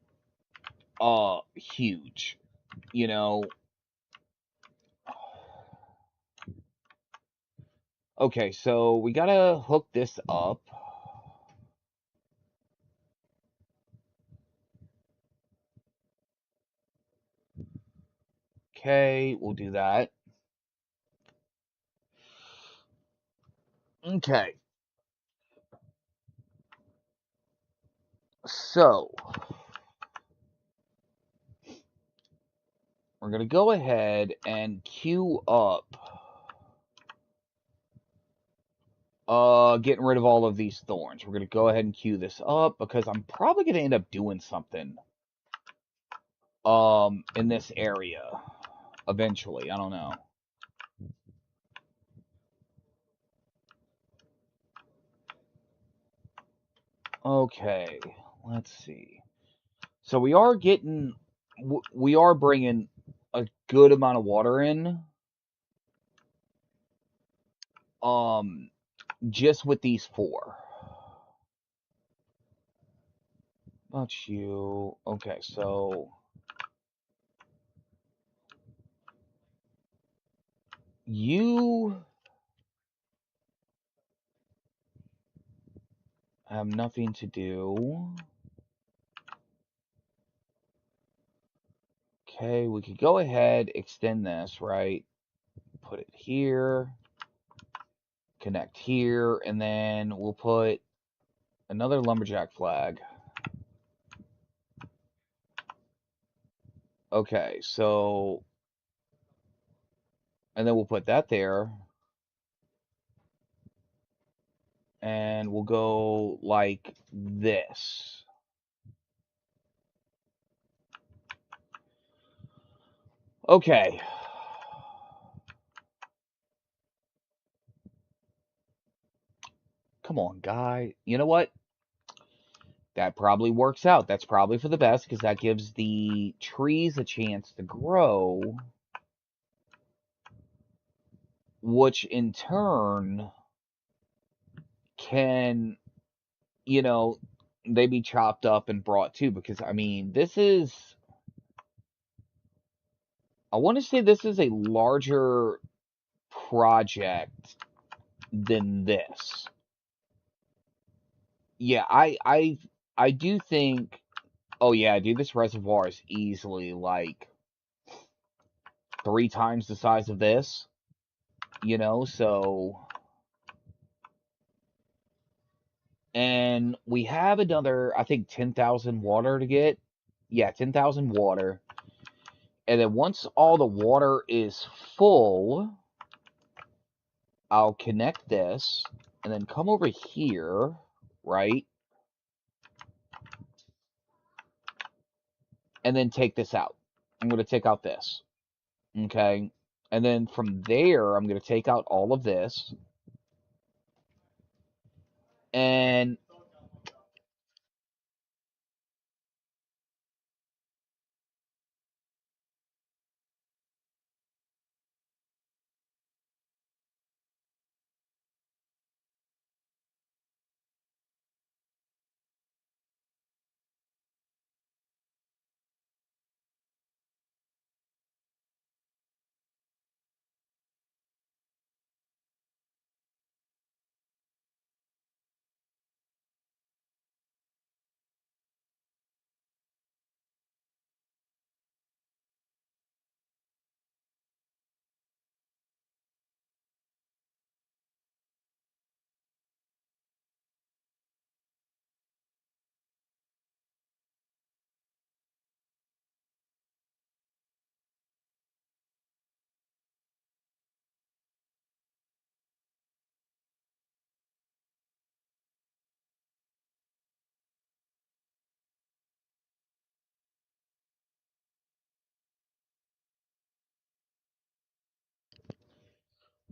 huge, you know. Okay, so we gotta hook this up. Okay, we'll do that. Okay. So, we're going to go ahead and queue up getting rid of all of these thorns. We're going to go ahead and queue this up because I'm probably going to end up doing something in this area eventually. I don't know. Okay, let's see. So we are bringing a good amount of water in. Just with these four. About you. Okay, so you have nothing to do. Okay, we could go ahead, extend this, right? Put it here, connect here, and then we'll put another lumberjack flag. Okay, so, and then we'll put that there, and we'll go like this. Okay. Come on, guy. You know what? That probably works out. That's probably for the best because that gives the trees a chance to grow, which in turn can, you know, they be chopped up and brought too. Because, I mean, I want to say this is a larger project than this. Yeah, I do think, oh yeah, dude, this reservoir is easily like 3 times the size of this, you know, so. And we have another, I think, 10,000 water to get. Yeah, 10,000 water. And then once all the water is full, I'll connect this and then come over here, right? And then take this out. I'm going to take out this. Okay. And then from there, I'm going to take out all of this. And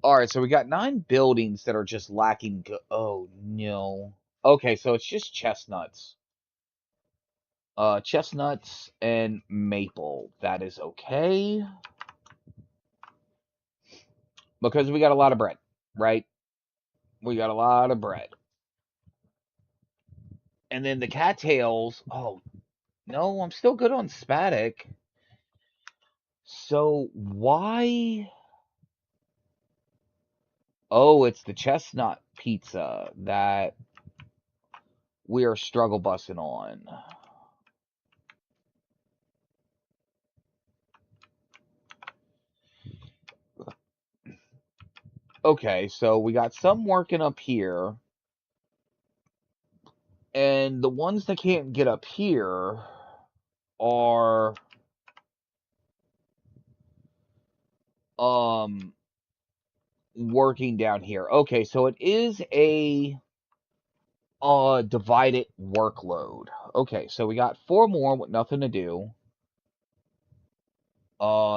all right, so we got 9 buildings that are just lacking. Oh no. Okay, so it's just chestnuts. Chestnuts and maple. That is okay because we got a lot of bread, right? We got a lot of bread. And then the cattails. Oh no, I'm still good on spaddock. So why? Oh, it's the chestnut pizza that we are struggle busting on. Okay, so we got some working up here, and the ones that can't get up here are um working down here. Okay, so it is a divided workload. Okay, so we got 4 more with nothing to do.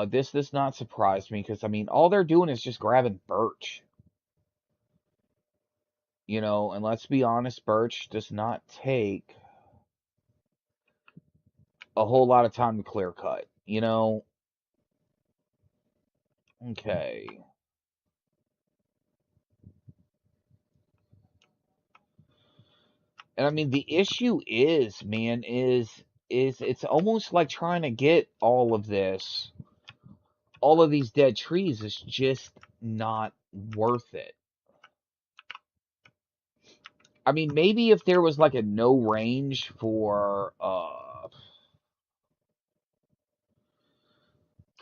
This does not surprise me because I mean all they're doing is just grabbing birch. You know, and let's be honest, birch does not take a whole lot of time to clear cut, you know? Okay. And I mean the issue is, man, is it's almost like trying to get all of these dead trees is just not worth it. I mean, maybe if there was like a no range for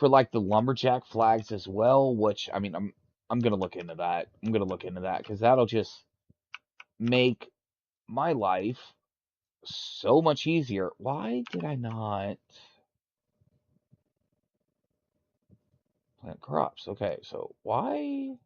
like the lumberjack flags as well, which I mean I'm gonna look into that. I'm gonna look into that because that'll just make my life so much easier. Why did I not plant crops? Okay, so why?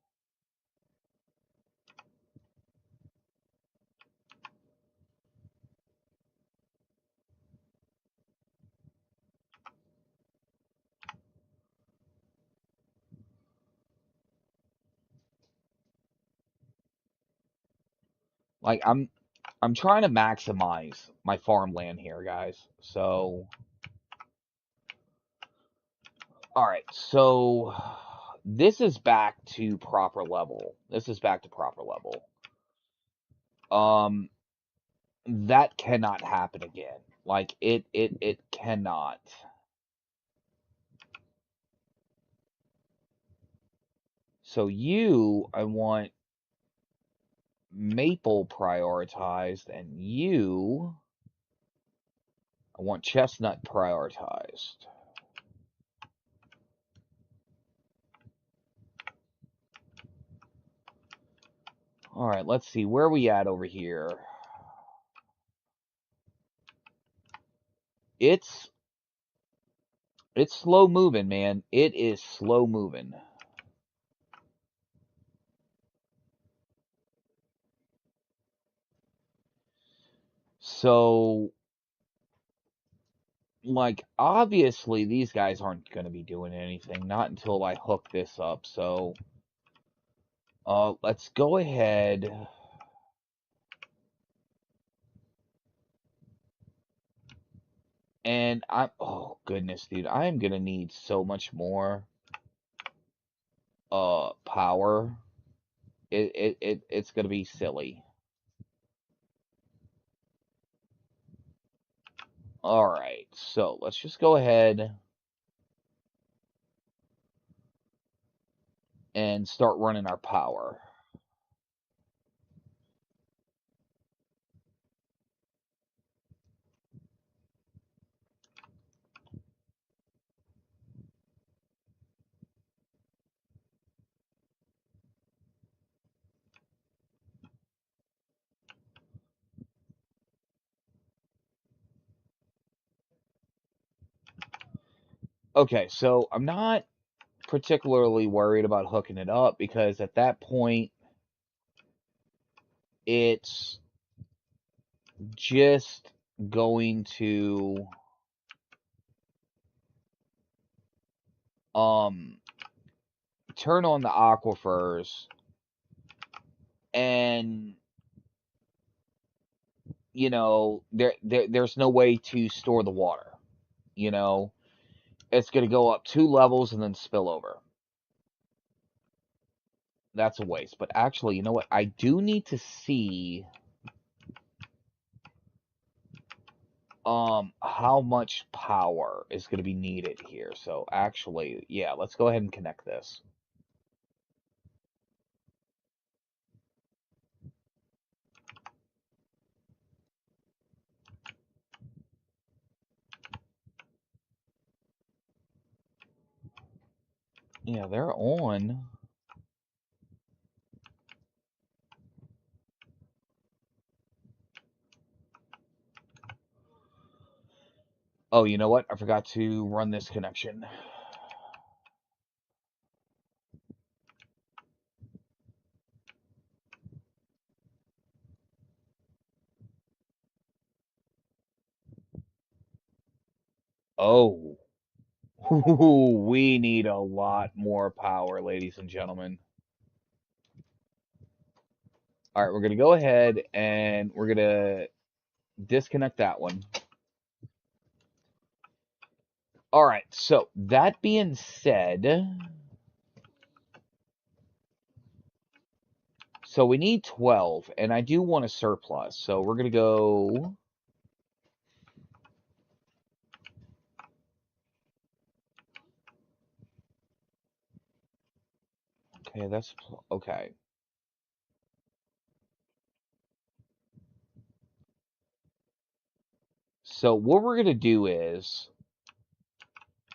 Like I'm trying to maximize my farmland here, guys. So all right, so this is back to proper level. This is back to proper level. Um, that cannot happen again. Like it cannot. So I want maple prioritized, and I want chestnut prioritized. All right, let's see where are we at over here. It's It's slow moving, man. It is slow moving. So, like, obviously, these guys aren't going to be doing anything. Not until I hook this up. So, let's go ahead. And oh goodness, dude, I am gonna need so much more power. It's gonna be silly. All right, so let's just go ahead and start running our power. Okay, so I'm not particularly worried about hooking it up because at that point it's just going to um turn on the aquifers and there's no way to store the water. You know, it's going to go up 2 levels and then spill over. That's a waste. But actually, you know what? I do need to see how much power is going to be needed here. So actually, yeah, let's go ahead and connect this. Yeah, they're on. Oh, you know what? I forgot to run this connection. Oh. We need a lot more power, ladies and gentlemen. All right, we're going to go ahead and we're going to disconnect that one. All right, so that being said, so we need 12, and I do want a surplus. So we're going to go. Okay, that's okay. So what we're going to do is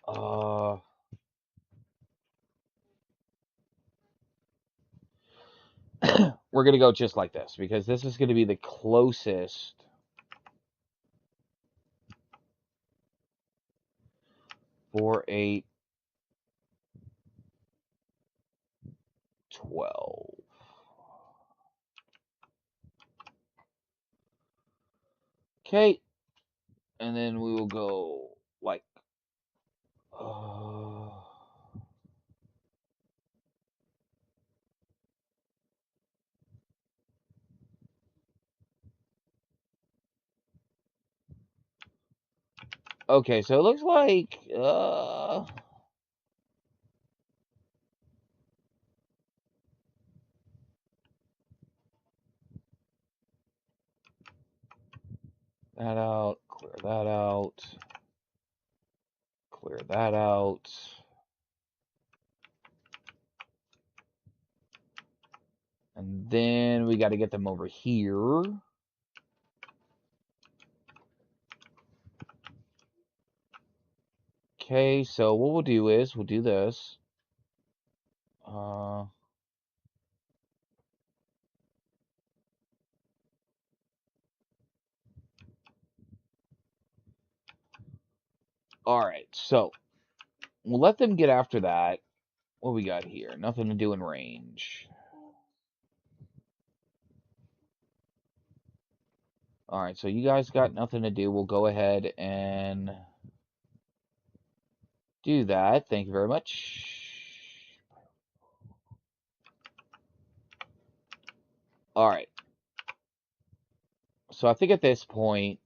uh we're going to go just like this because this is going to be the closest 4, 8, 12. Okay, and then we will go like uh okay, so it looks like that out, clear that out, clear that out. And then we got to get them over here. Okay, so what we'll do is we'll do this. All right, so we'll let them get after that. What we got here? Nothing to do in range. Alright, so you guys got nothing to do. We'll go ahead and do that. Thank you very much. Alright. So I think at this point,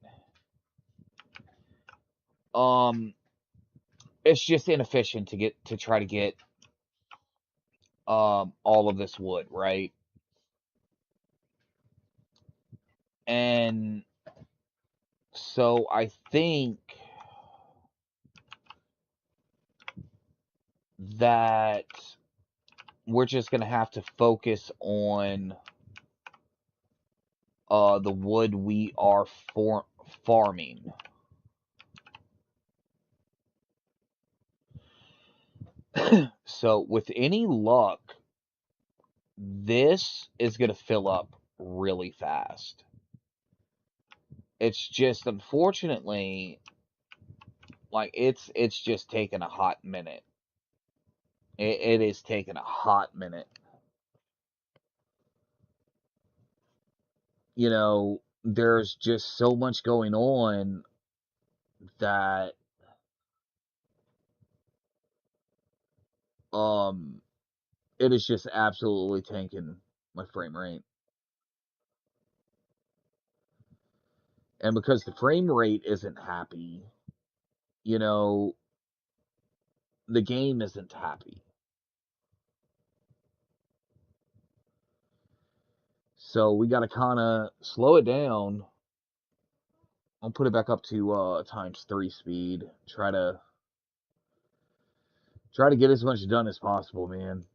it's just inefficient to try to get all of this wood, right? And so I think that we're just gonna have to focus on the wood we are farming. So with any luck, this is gonna fill up really fast. It's just unfortunately like it's just taken a hot minute. It is taking a hot minute. You know, there's just so much going on that um it is just absolutely tanking my frame rate. And because the frame rate isn't happy, you know, the game isn't happy. So we got to kind of slow it down. I'll put it back up to ×3 speed. Try to get as much done as possible, man.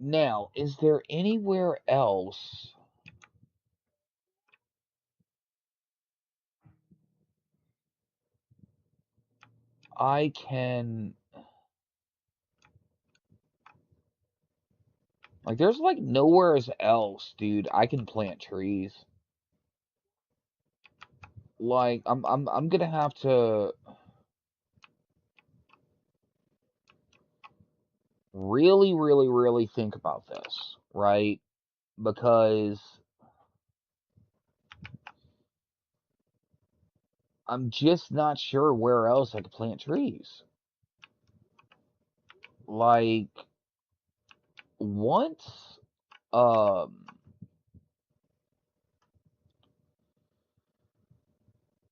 Now, is there anywhere else I can like there's like nowhere else, dude, I can plant trees. Like I'm gonna have to really think about this, right? Because I'm just not sure where else I could plant trees. Like once um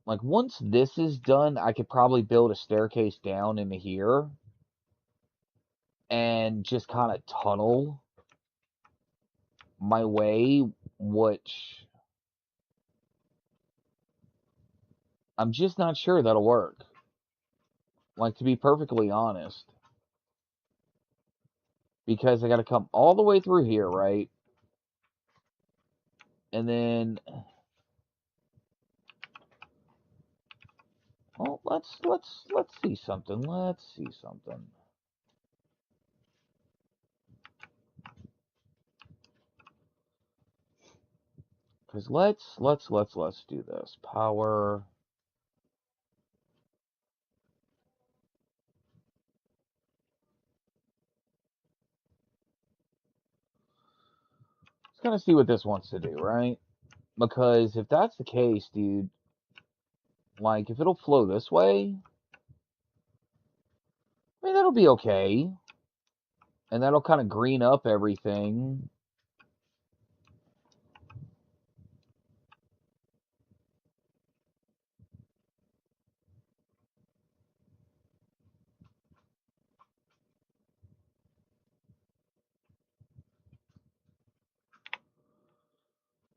once this is done, I could probably build a staircase down into here and just kind of tunnel my way, which I'm just not sure that'll work. Like, to be perfectly honest, because I got to come all the way through here, right? And then, well, let's see something. Let's see something. Because let's do this. Power. Let's kind of see what this wants to do, right? Because if that's the case, dude, like, if it'll flow this way, I mean, that'll be okay. And that'll kind of green up everything.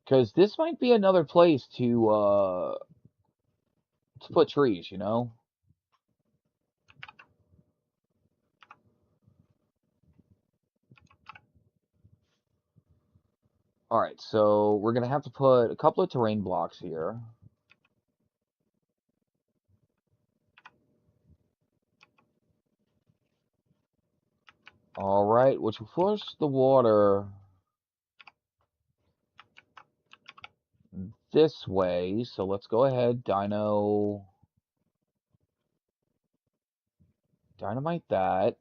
Because this might be another place to Let's put trees, you know? Alright, so we're going to have to put a couple of terrain blocks here. Alright, which will force the water this way. So let's go ahead, dynamite that.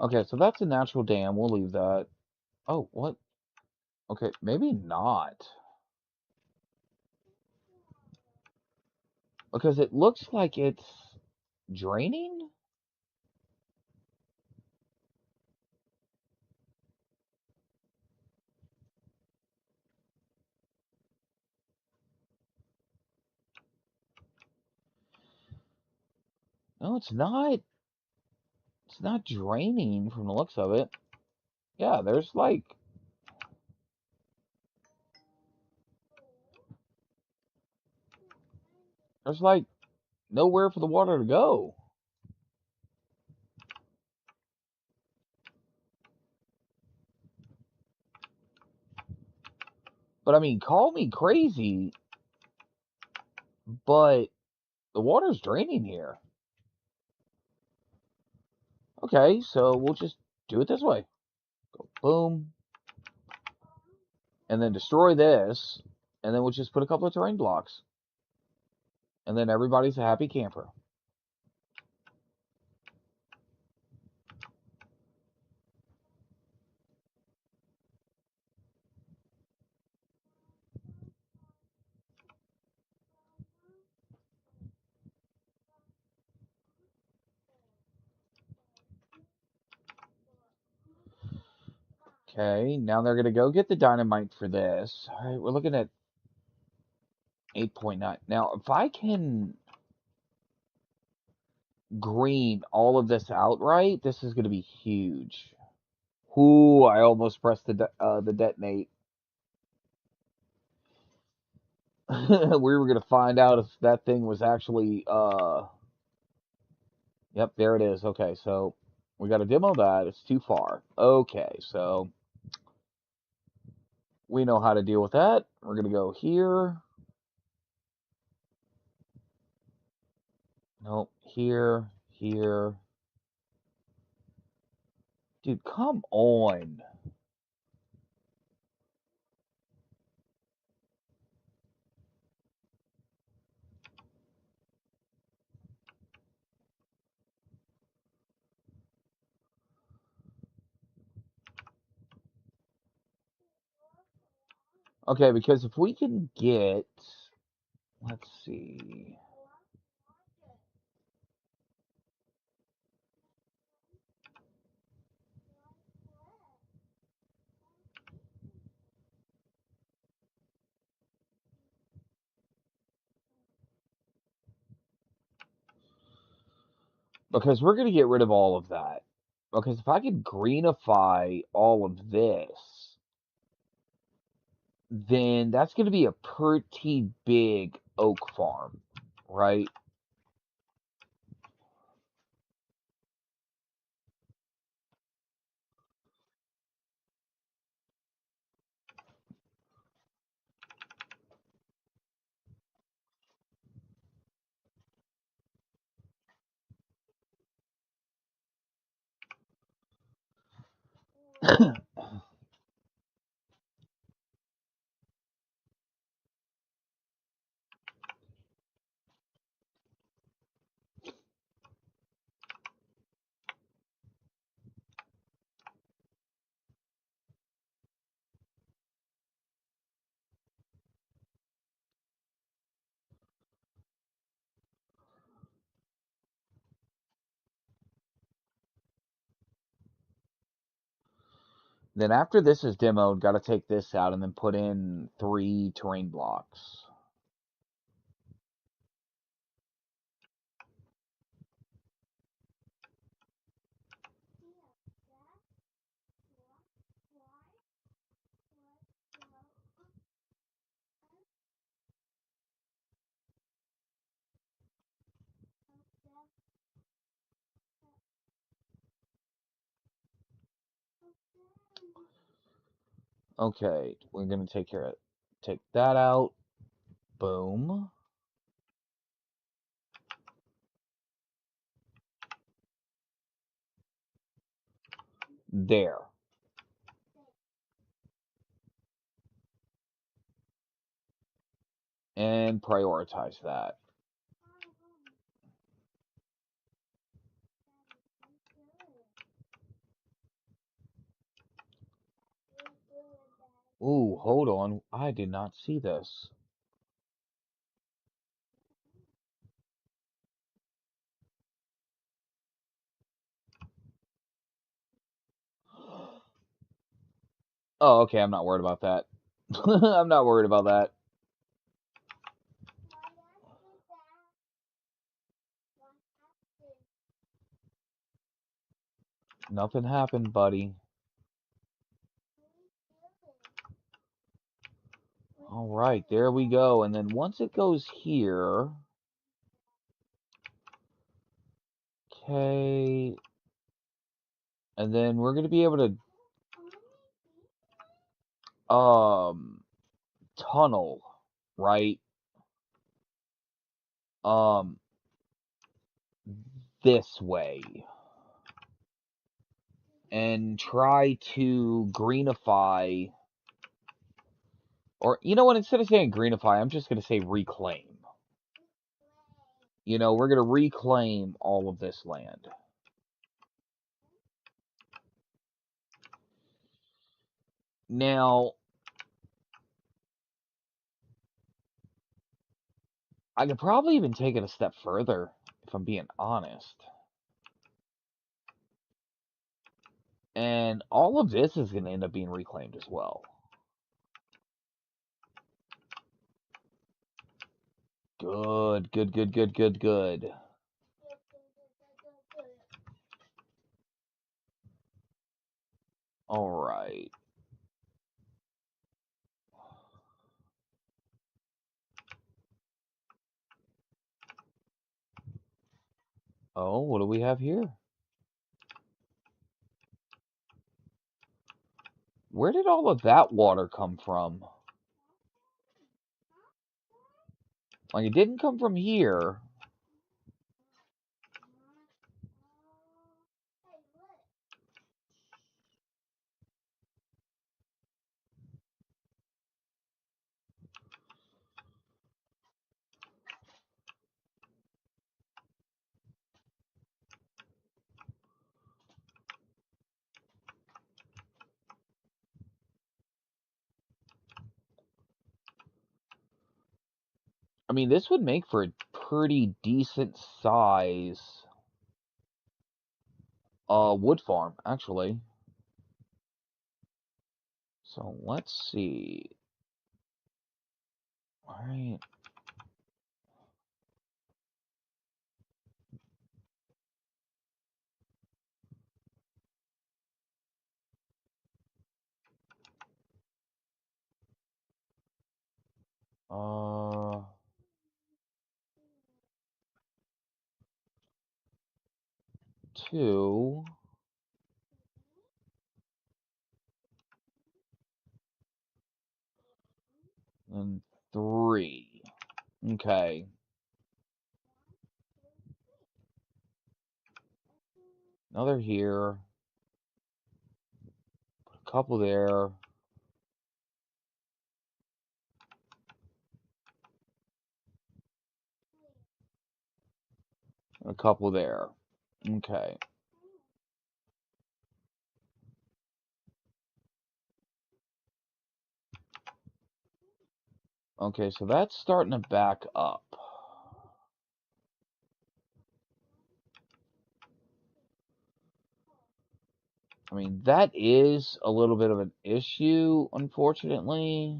Okay, so that's a natural dam. We'll leave that. Oh, what? Okay, maybe not. Because it looks like it's draining? No, it's not. It's not draining from the looks of it. Yeah, there's like nowhere for the water to go. But I mean, call me crazy, but the water's draining here. Okay, so we'll just do it this way. Go boom, and then destroy this, and then we'll just put a couple of terrain blocks. And then everybody's a happy camper. Okay, now they're going to go get the dynamite for this. All right, we're looking at 8.9. Now, if I can green all of this outright, this is going to be huge. Ooh, I almost pressed the detonate. We were going to find out if that thing was actually, yep, there it is. Okay, so we got to demo that. It's too far. Okay, so we know how to deal with that. We're going to go here. Nope, here, here. Dude, come on. Okay, because if we can get, let's see. Because we're going to get rid of all of that. Because if I could greenify all of this, then that's going to be a pretty big oak farm, right? Then after this is demoed, got to take this out and then put in 3 terrain blocks. Okay, we're gonna take that out. Boom. There. And prioritize that. Ooh, hold on. I did not see this. Oh, okay, I'm not worried about that. I'm not worried about that. Nothing happened, buddy. Alright, there we go. And then once it goes here... Okay... And then we're gonna be able to, tunnel, right? Um, this way. And try to greenify... Or, you know what, instead of saying greenify, I'm just gonna say reclaim. You know, we're gonna reclaim all of this land. Now, I could probably even take it a step further, if I'm being honest. And all of this is going to end up being reclaimed as well. Good, good, good, good, good, good. All right. Oh, what do we have here? Where did all of that water come from? Like, it didn't come from here. I mean, this would make for a pretty decent size wood farm, actually. So let's see. All right. Uh, 2 and 3. Okay. Another here. A couple there. A couple there. Okay. Okay, so that's starting to back up. I mean, that is a little bit of an issue, unfortunately.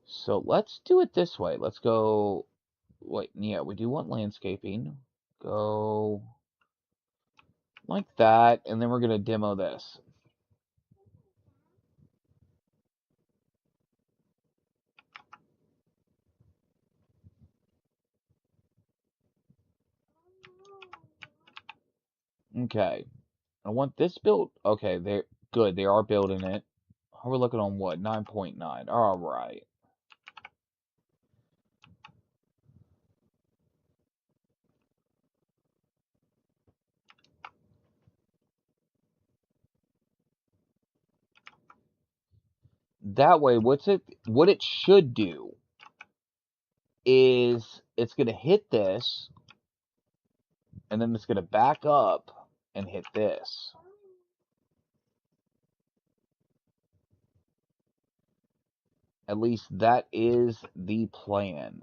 So let's do it this way. Let's go... Wait, yeah, we do want landscaping. Go like that, and then we're going to demo this. Okay. I want this built. Okay, they're good. They are building it. We're looking on what? 9.9. All right. That way, what it should do is it's going to hit this, and then it's going to back up and hit this. At least that is the plan.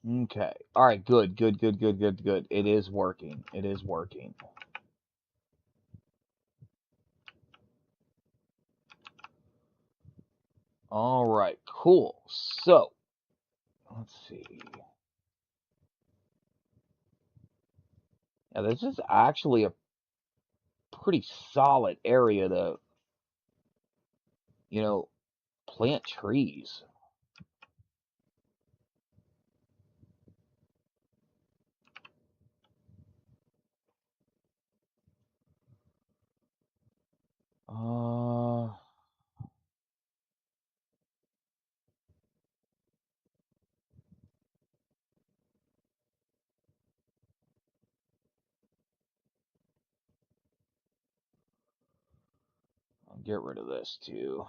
Okay. All right, good, good, good, good, good, good. It is working. It is working. All right, cool. So, let's see. Yeah, this is actually a pretty solid area to, you know, plant trees. Uh, I'll get rid of this too.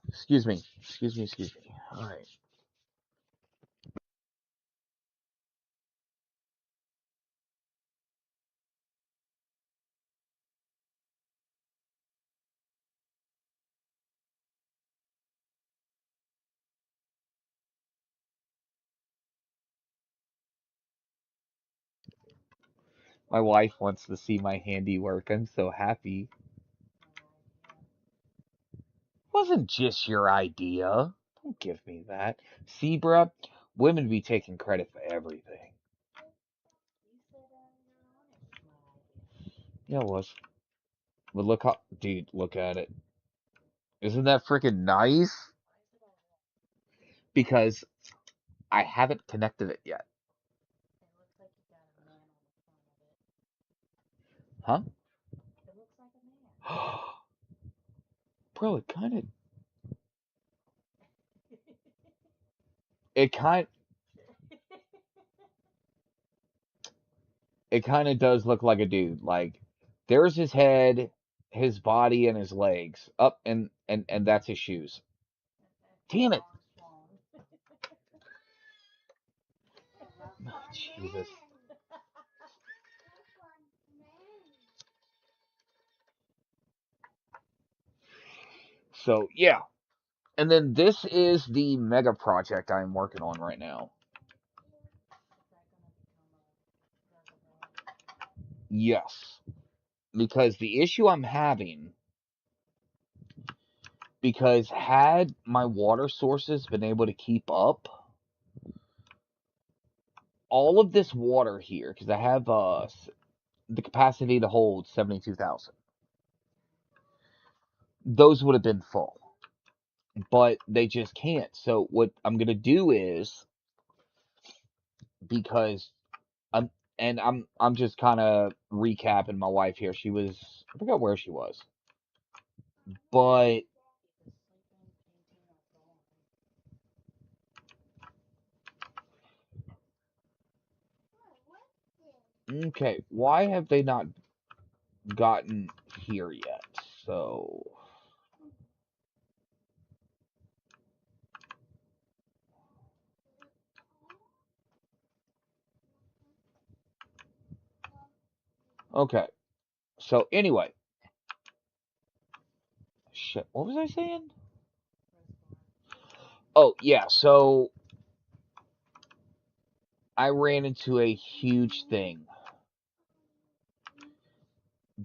Excuse me. Excuse me. Excuse me. All right. My wife wants to see my handiwork. I'm so happy. Wasn't just your idea. Don't give me that. See, bruh, women be taking credit for everything. Yeah, it was. But look how, dude, look at it. Isn't that freaking nice? Because I haven't connected it yet. Huh? Bro, it kind, it kind of does look like a dude. Like, there's his head, his body, and his legs. Up, and that's his shoes. Damn it. Jesus. So, yeah. And then this is the mega project I'm working on right now. Yes. Because the issue I'm having, because had my water sources been able to keep up, all of this water here, because I have the capacity to hold 72,000, those would have been full. But they just can't. So what I'm gonna do is, because I'm I'm just kind of recapping my wife here. She was, I forgot where she was, but okay, why have they not gotten here yet? So okay, so anyway, shit, what was I saying? Oh yeah, so I ran into a huge thing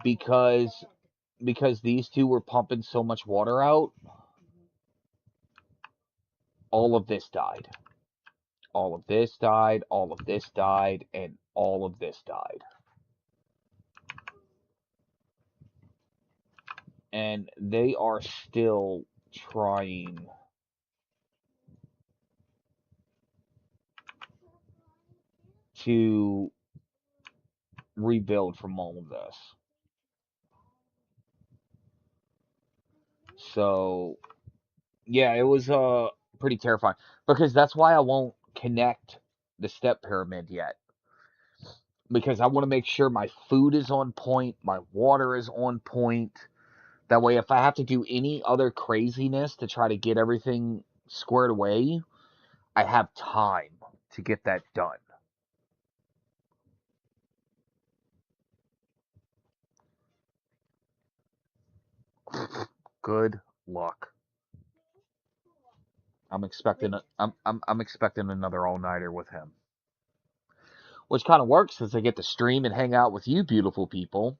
because these two were pumping so much water out, all of this died. All of this died, all of this died, and all of this died. and they are still trying to rebuild from all of this. So, yeah, it was pretty terrifying because that's why I won't connect the step pyramid yet, because I want to make sure my food is on point, my water is on point. That way, if I have to do any other craziness to try to get everything squared away, I have time to get that done. Good luck. I'm expecting another all nighter with him, which kind of works since I get to stream and hang out with you beautiful people,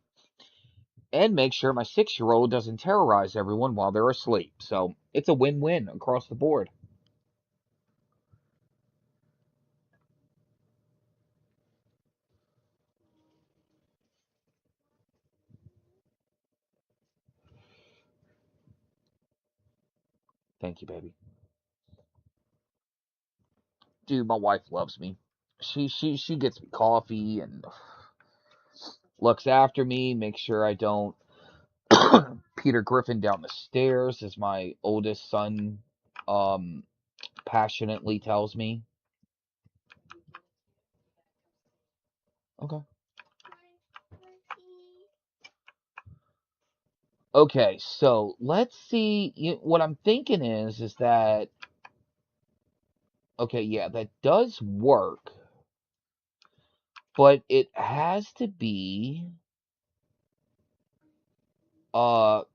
and make sure my 6-year-old doesn't terrorize everyone while they're asleep. So it's a win-win across the board. Thank you, baby. Dude, my wife loves me. She gets me coffee and looks after me, makes sure I don't Peter Griffin down the stairs, as my oldest son um passionately tells me. Okay. Okay, so let's see. What I'm thinking is that okay, yeah, that does work, but it has to be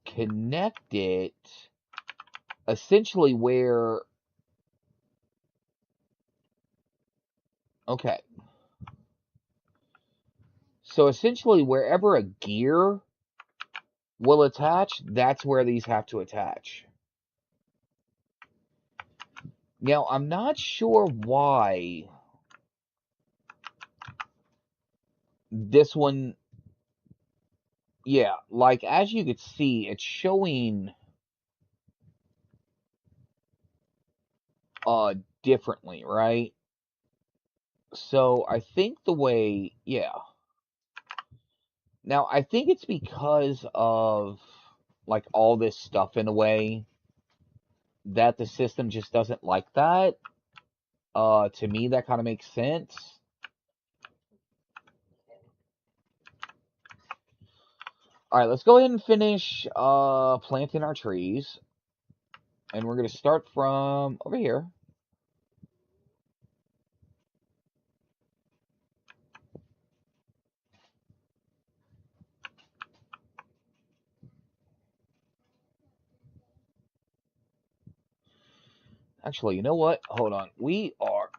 connected essentially where okay. So essentially wherever a gear will attach, that's where these have to attach. Now, I'm not sure why this one, yeah, like as you could see, it's showing differently, right? So I think the way, yeah. Now, I think it's because of like all this stuff in a way that the system just doesn't like that. To me, that kind of makes sense. All right, let's go ahead and finish planting our trees, and we're gonna start from over here. Actually, you know what? Hold on. We are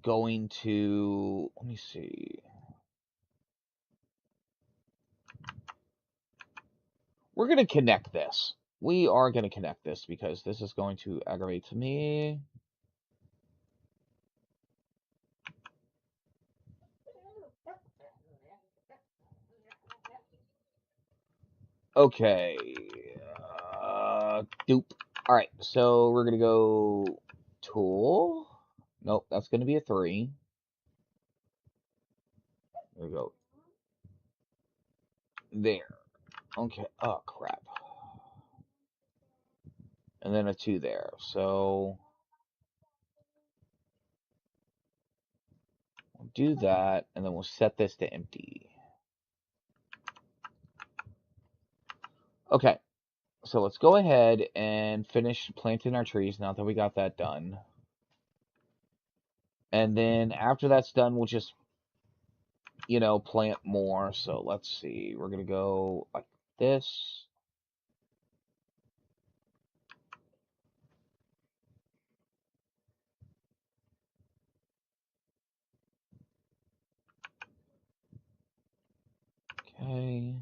going to, let me see. We're going to connect this. We are going to connect this because this is going to aggravate me. Okay. Doop. All right. So we're going to go tool. Nope. That's going to be a 3. There we go. There. Okay. Oh, crap. And then a 2 there. So we'll do that. And then we'll set this to empty. Okay. So let's go ahead and finish planting our trees now that we got that done. And then after that's done, we'll just, plant more. So let's see. We're going to go like this. Okay.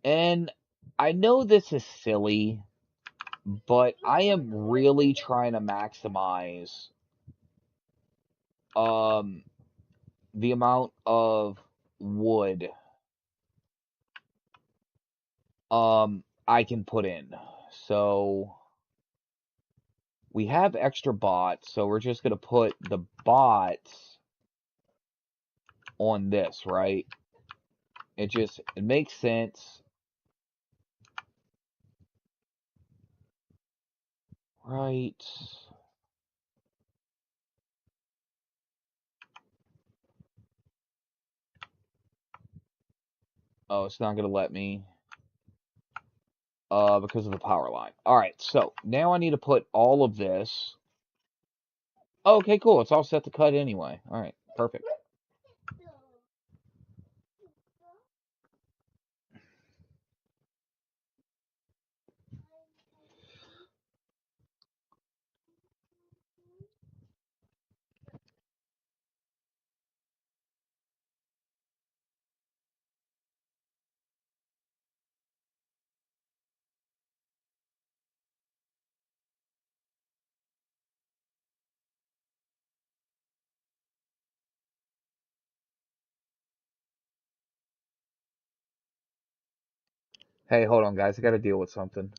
And I know this is silly, but I am really trying to maximize um the amount of wood I can put in. So we have extra bots, so we're just gonna put the bots on this, right? It makes sense, right? Oh, it's not gonna let me because of the power line. All right, so now I need to put all of this. Okay, cool. It's all set to cut anyway. All right, perfect. Hey, hold on, guys. I got to deal with something.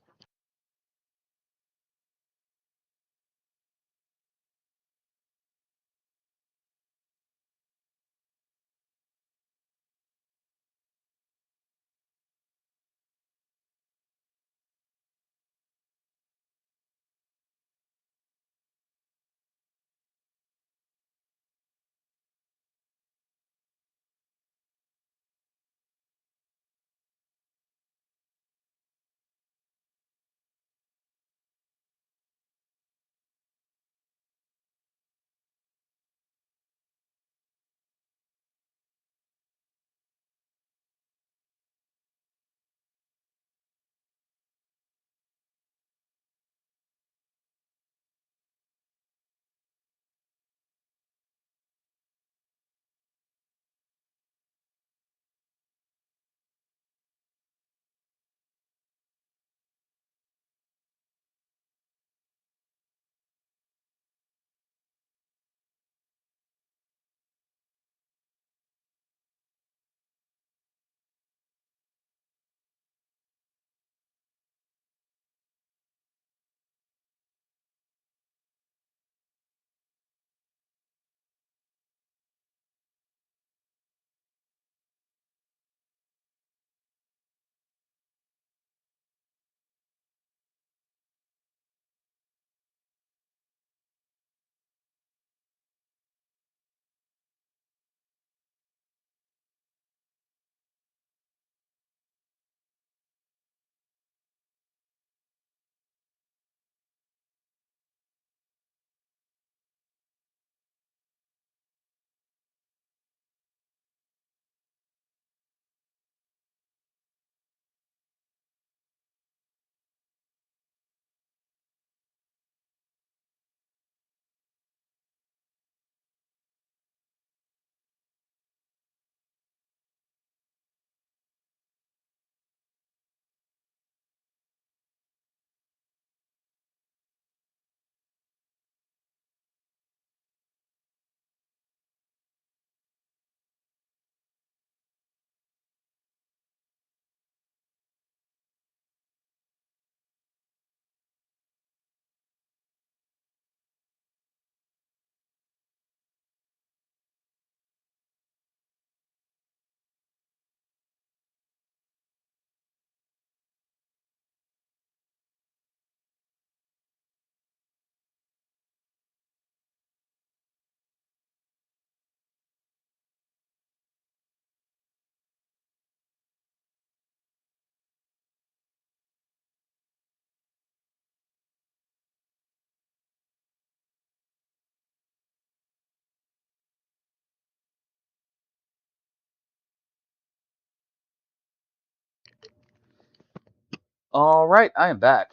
All right, I am back.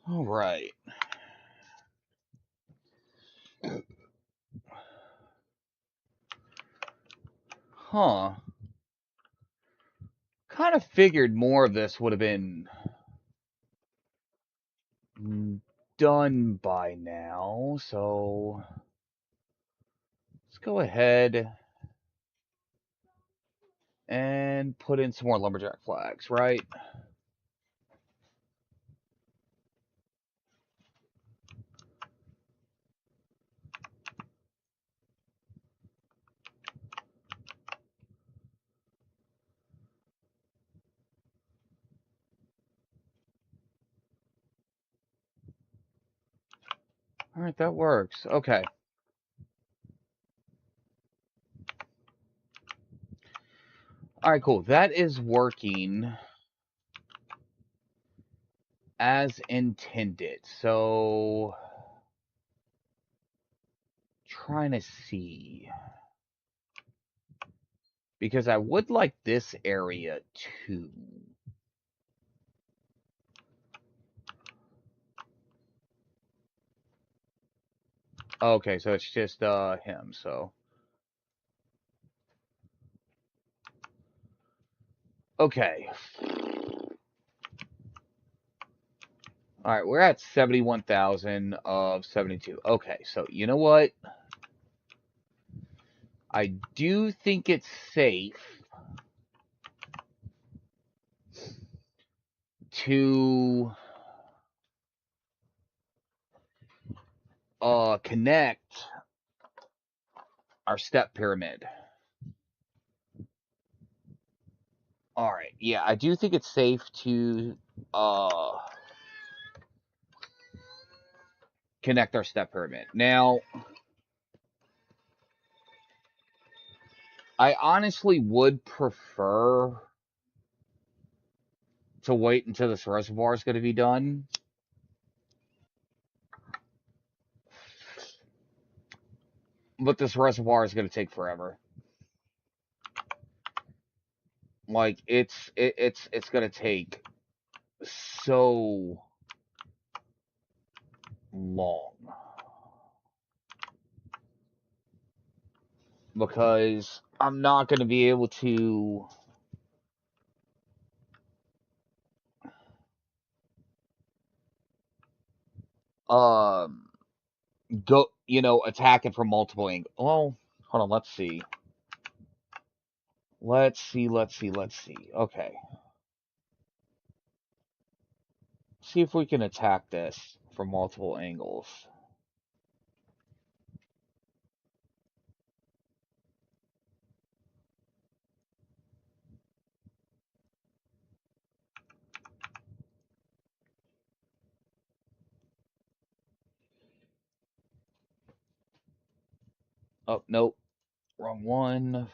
All right. Huh. Kind of figured more of this would have been done by now, so let's go ahead and put in some more lumberjack flags, right? All right, that works. Okay. All right, cool. That is working as intended. So, trying to see. Because I would like this area too. Okay, so it's just him, so. Okay. All right, we're at 71,000 of 72. Okay, so you know what? I do think it's safe to connect our step pyramid. All right, yeah, I do think it's safe to connect our step pyramid. Now, I honestly would prefer to wait until this reservoir is going to be done. But this reservoir is going to take forever. Like it's going to take so long because I'm not going to be able to um go, attack it from multiple angles. Well, hold on, let's see. Let's see. Okay. See if we can attack this from multiple angles. Oh, nope. Wrong one.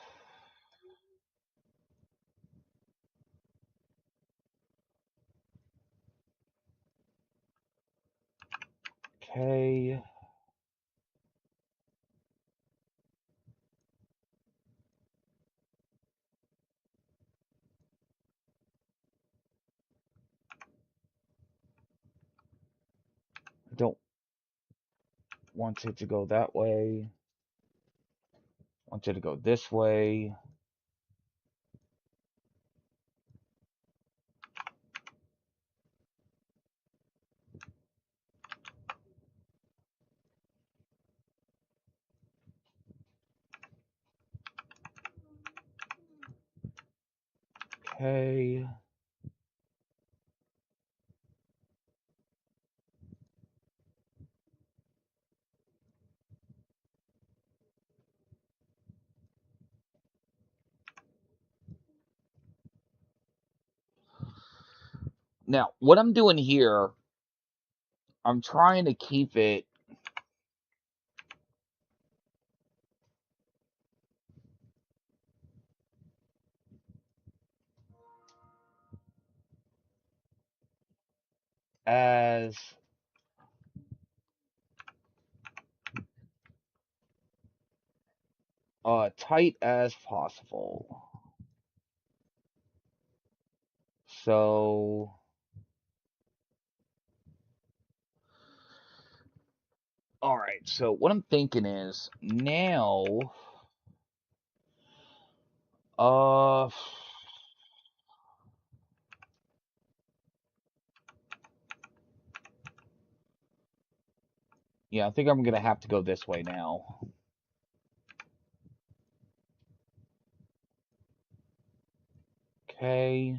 Okay. I don't want it to go that way. I want it to go this way. Okay. Now, what I'm doing here, I'm trying to keep it as tight as possible. So, all right. So what I'm thinking is now, uh, Yeah, I think I'm gonna have to go this way now. Okay.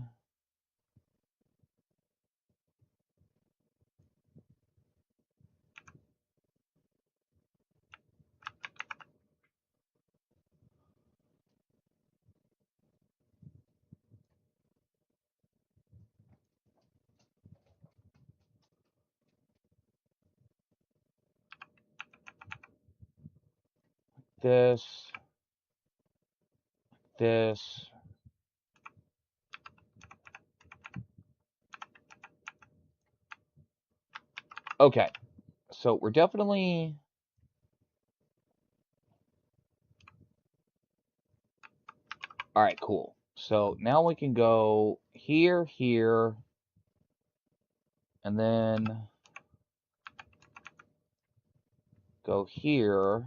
This, this. Okay. So we're definitely... All right, cool. So now we can go here, here, and then go here,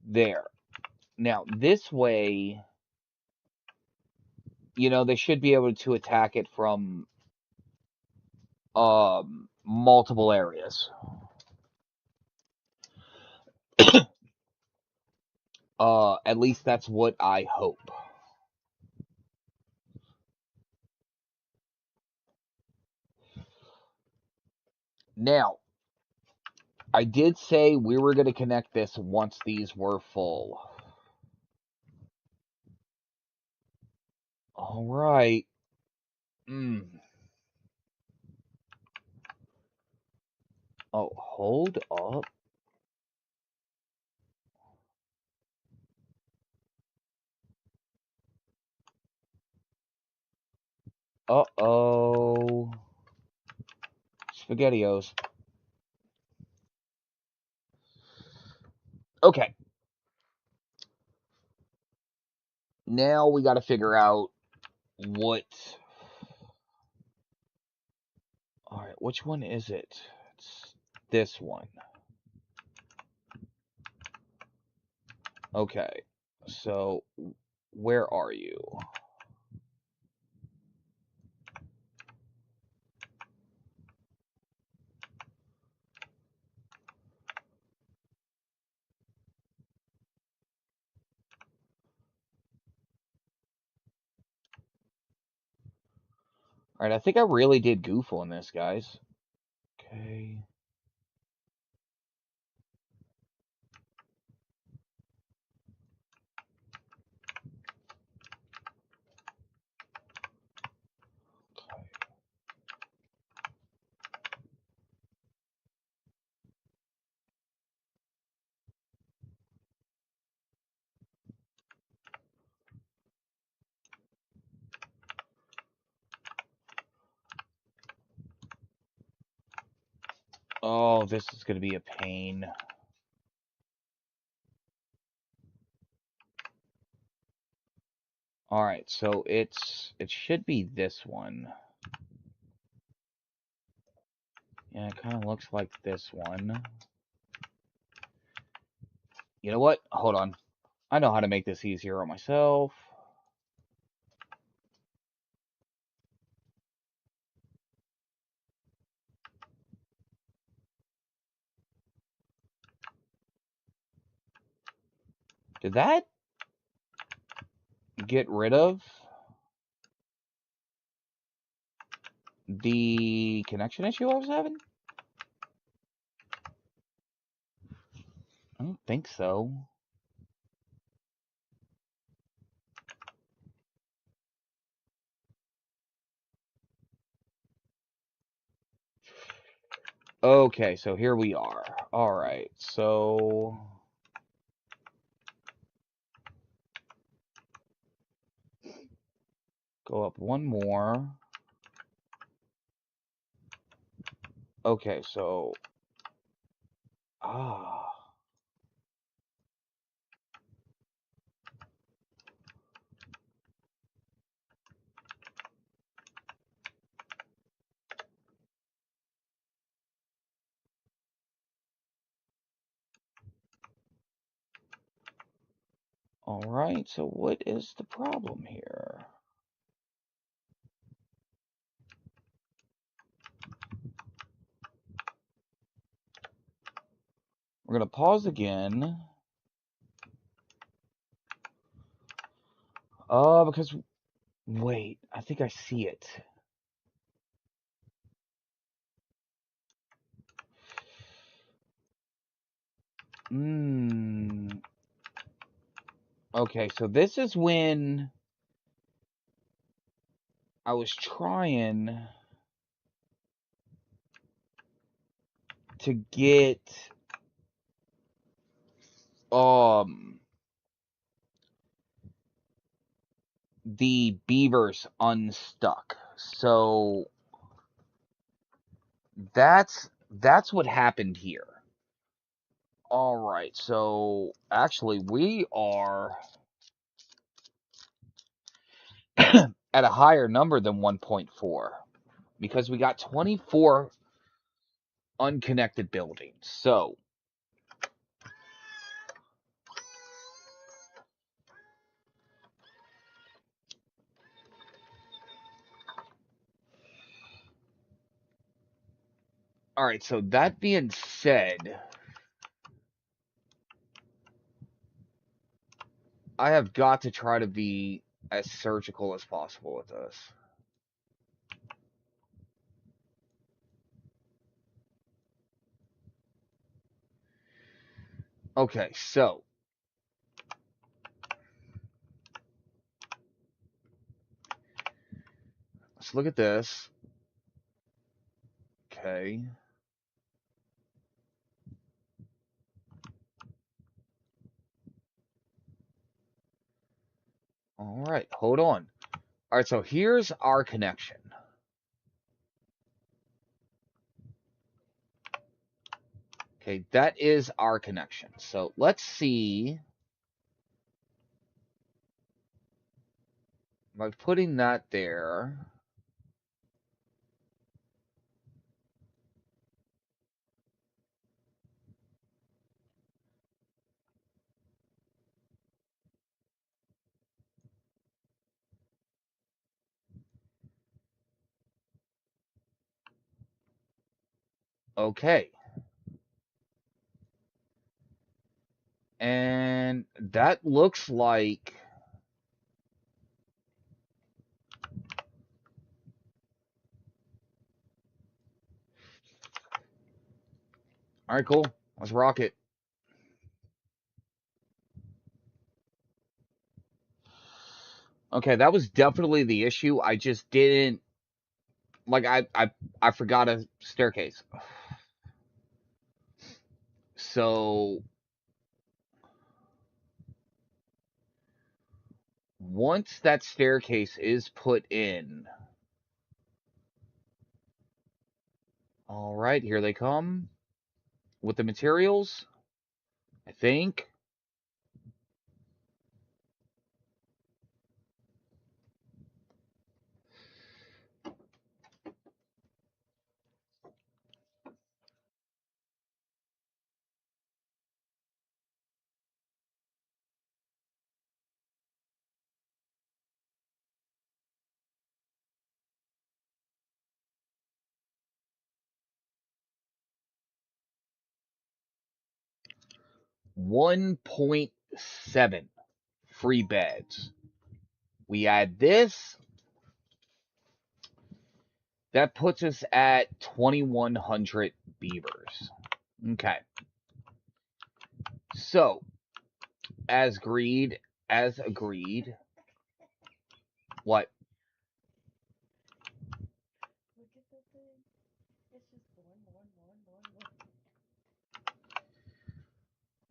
there. Now, this way, they should be able to attack it from multiple areas. At least that's what I hope. Now, I did say we were going to connect this once these were full. All right. Oh, hold up. Uh-oh. SpaghettiOs. Okay. Now we got to figure out what... All right, which one is it? It's this one. Okay. So, where are you? All right, I think I really did goof on this, guys. Okay. Oh, this is going to be a pain. All right, so it should be this one. Yeah, it kind of looks like this one. You know what? Hold on. I know how to make this easier on myself. Did that get rid of the connection issue I was having? I don't think so. Okay, so here we are. All right, so go up one more. Okay, so ah, all right. So what is the problem here? We're going to pause again. Because, wait, I think I see it. Okay, so this is when I was trying to get the beavers unstuck. So that's what happened here. All right, so actually we are at a higher number than 1.4 because we got 24 unconnected buildings. So all right, so that being said, I have got to try to be as surgical as possible with this. Okay, so let's look at this. Okay. All right, hold on. All right, so here's our connection. Okay, that is our connection. So let's see by putting that there. Okay. And that looks like all right, cool. Let's rock it. Okay, that was definitely the issue. I just didn't like I forgot a staircase. So once that staircase is put in, all right, here they come with the materials, I think. $1.7 free beds. We add this, that puts us at 2,100 beavers. Okay. So, as agreed, what?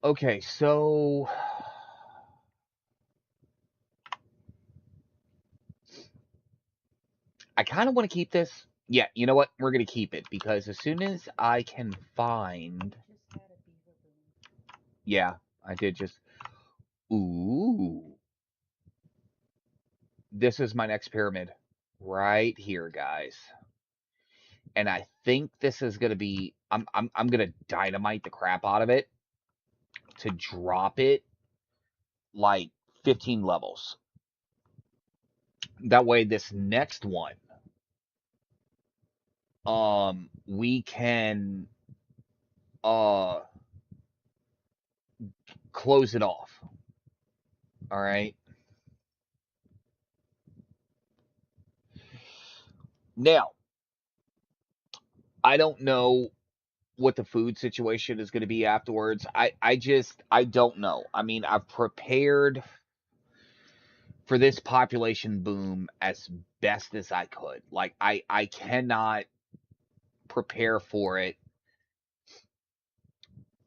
Okay, so I kind of want to keep this. Yeah, you know what? We're going to keep it because as soon as I can find. Yeah, I did just. Ooh. This is my next pyramid. Right here, guys. And I think this is going to be. I'm going to dynamite the crap out of it to drop it like 15 levels. That way, this next one, we can, uh, close it off. All right. Now, I don't know what the food situation is going to be afterwards. I don't know. I mean, I've prepared for this population boom as best as I could. Like I cannot prepare for it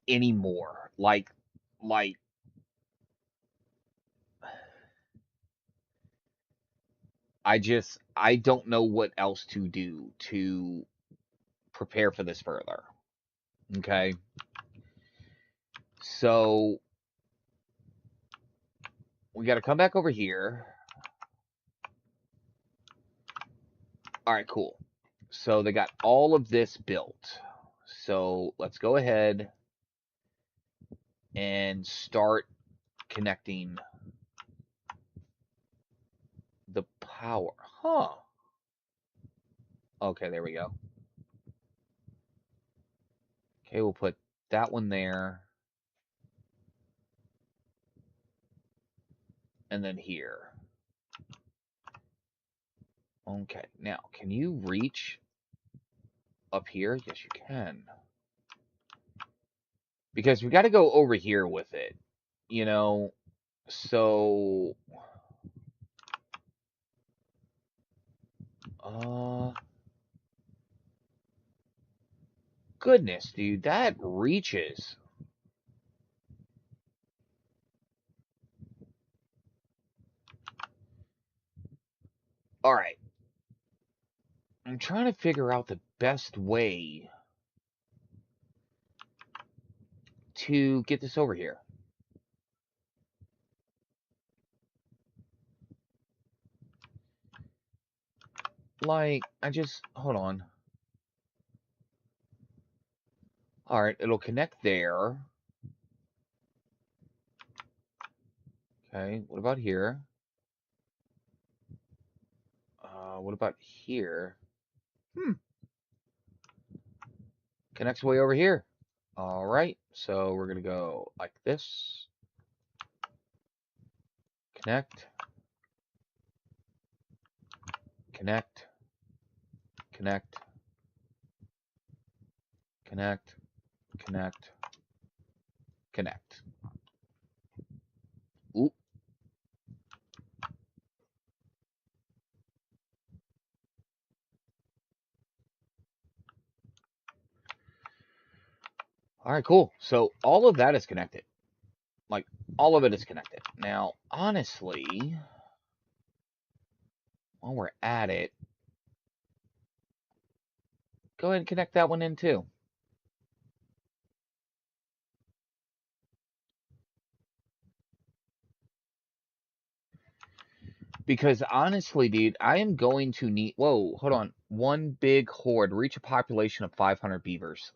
anymore. Like I don't know what else to do to prepare for this further. Okay? So, we got to come back over here. All right, cool. So, they got all of this built. So, let's go ahead and start connecting the power. Huh. Okay, there we go. Okay, we'll put that one there. And then here. Okay, now, can you reach up here? Yes, you can. Because we got to go over here with it, you know? So, uh, goodness, dude, that reaches. All right, I'm trying to figure out the best way to get this over here. Like, hold on. All right, it'll connect there. Okay, what about here? What about here? Hmm, connects way over here. All right, so we're gonna go like this. Connect, connect, connect, connect, connect, connect. Oop. All right, cool. So all of that is connected. Like, all of it is connected. Now, honestly, while we're at it, go ahead and connect that one in too. Because honestly, dude, I am going to need. Whoa, hold on. One big horde. Reach a population of 500 beavers.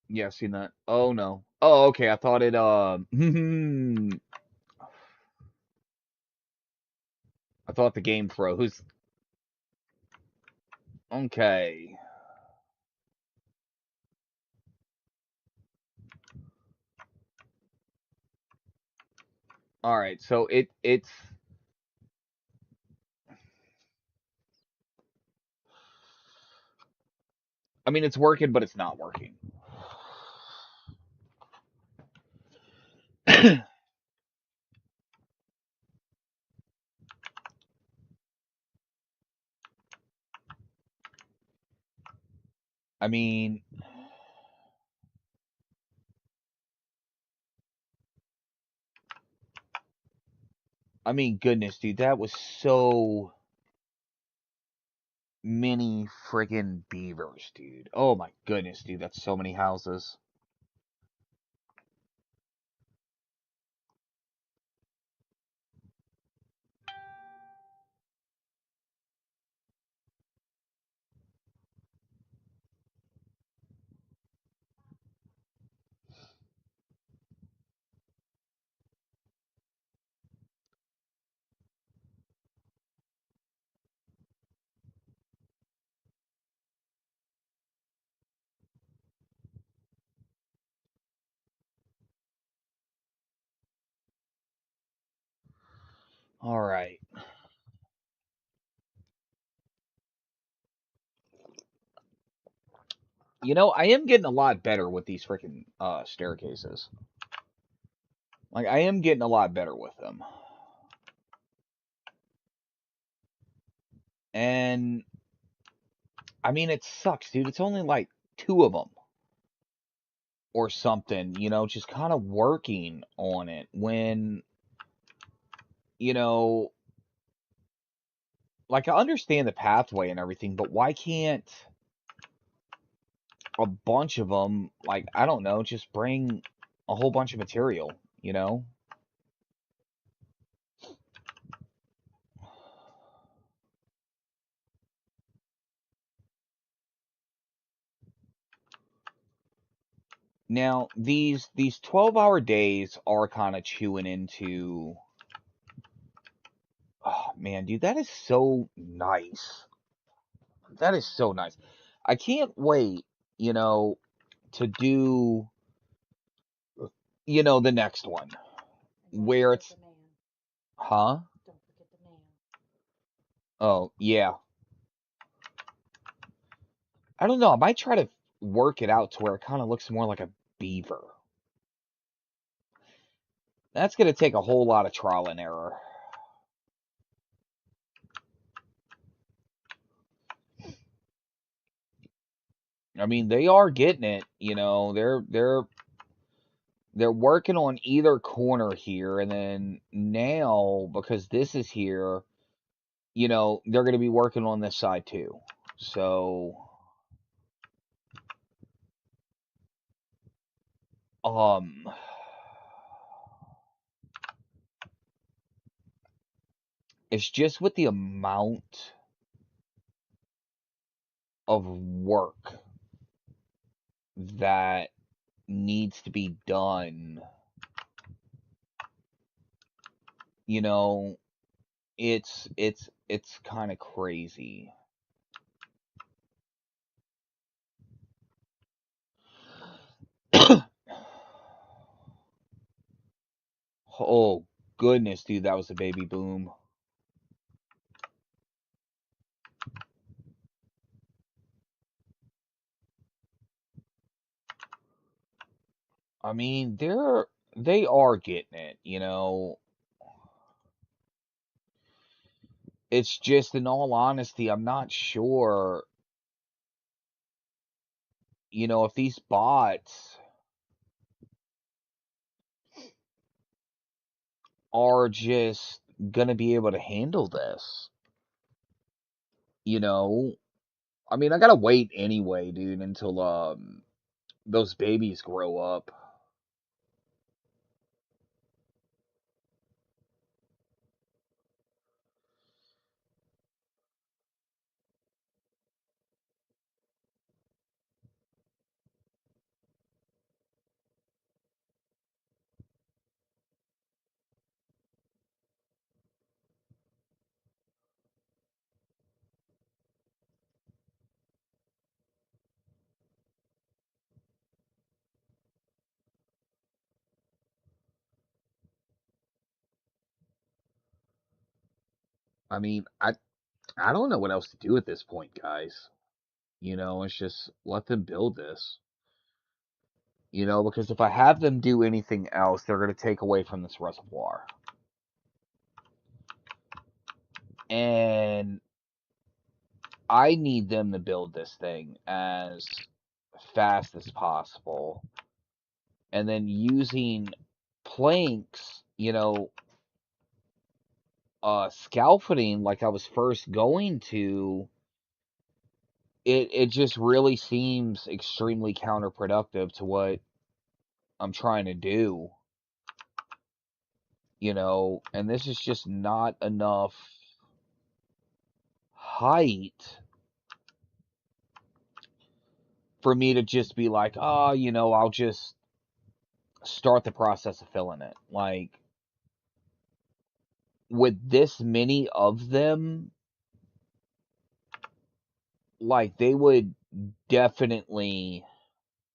Yeah, seen that. Oh no. Oh, okay. I thought it. I thought the game froze. Okay. All right. So it's. I mean, it's working, but it's not working. I mean, goodness, dude, that was so many friggin' beavers, dude. Oh my goodness, dude, that's so many houses. All right. I am getting a lot better with these freaking staircases. Like, I am getting a lot better with them. And, I mean, it sucks, dude. It's only like two of them or something, just kind of working on it when, you know, like, I understand the pathway and everything, but why can't a bunch of them, like, I don't know, just bring a whole bunch of material, you know? Now, these 12-hour days are kind of chewing into. Oh man, dude, that is so nice. That is so nice. I can't wait, you know, to do, the next one where it's, huh? Oh, yeah. I don't know. I might try to work it out to where it kind of looks more like a beaver. That's going to take a whole lot of trial and error. I mean, they are getting it, they're working on either corner here, and then now because this is here, they're going to be working on this side too. So, um, it's just with the amount of work that needs to be done, you know, it's kind of crazy. Oh goodness, dude, that was a baby boom. I mean, they are getting it. It's just, in all honesty, I'm not sure, if these bots are just gonna be able to handle this. You know, I mean, I gotta wait anyway, dude, until those babies grow up. I mean, I don't know what else to do at this point, guys. It's just let them build this. Because if I have them do anything else, they're gonna take away from this reservoir. And I need them to build this thing as fast as possible. And then using planks, scaffolding like I was first going to, it just really seems extremely counterproductive to what I'm trying to do, and this is just not enough height for me to just be like, oh, I'll just start the process of filling it. Like, with this many of them, like, they would definitely,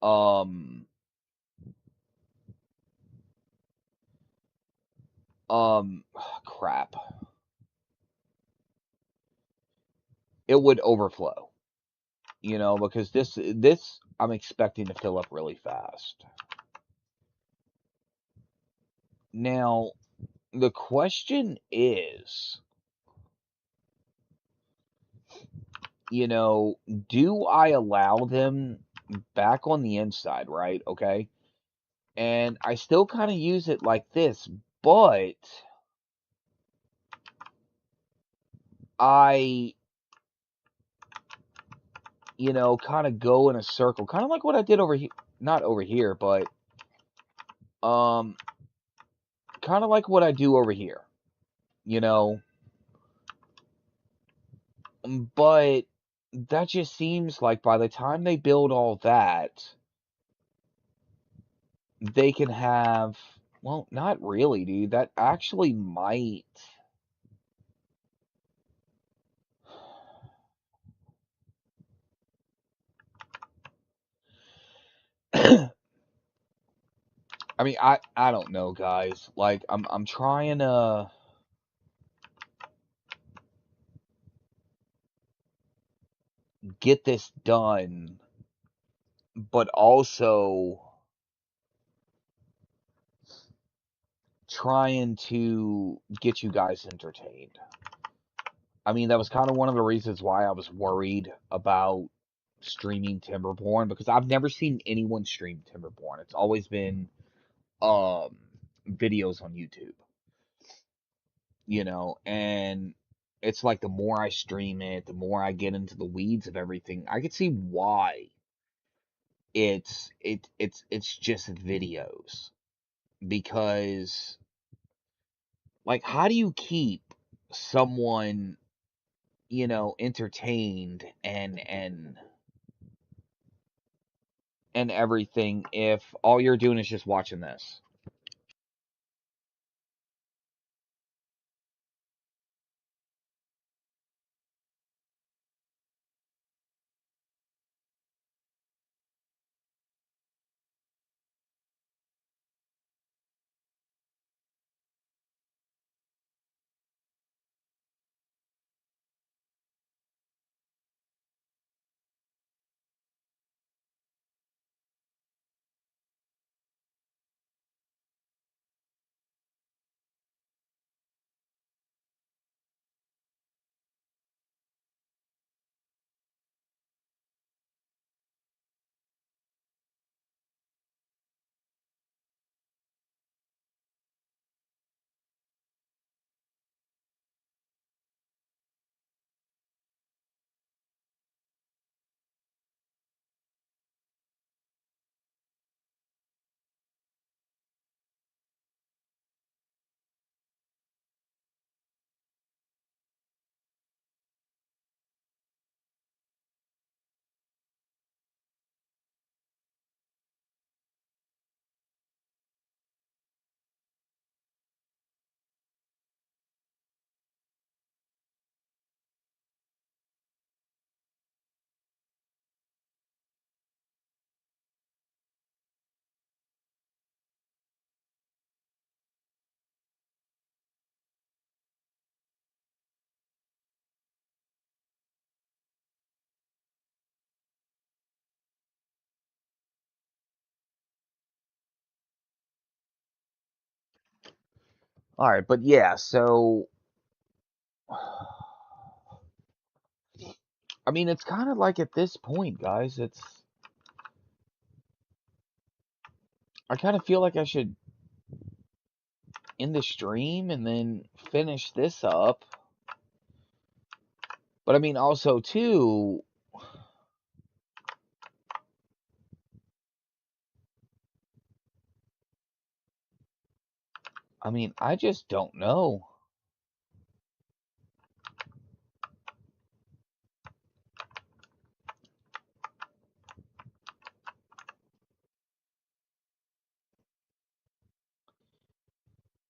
um, crap. It would overflow, because this I'm expecting to fill up really fast. Now, the question is, do I allow them back on the inside, right? Okay. And I still kind of use it like this, but I, kind of go in a circle, kind of like what I did over here, not over here, but um, kind of like what I do over here, you know. But that just seems like by the time they build all that, they can have, well, not really, dude. That actually might. I mean, I don't know, guys. Like, I'm trying to get this done, but also trying to get you guys entertained. I mean, that was kind of one of the reasons why I was worried about streaming Timberborn, because I've never seen anyone stream Timberborn. It's always been um videos on YouTube, and it's like the more I stream it, the more I get into the weeds of everything. I can see why it's just videos, because like, how do you keep someone, entertained and everything if all you're doing is just watching this? All right, but yeah, so I mean, it's kind of like at this point, guys, I kind of feel like I should end the stream and then finish this up. But I mean, also too, I mean, I just don't know.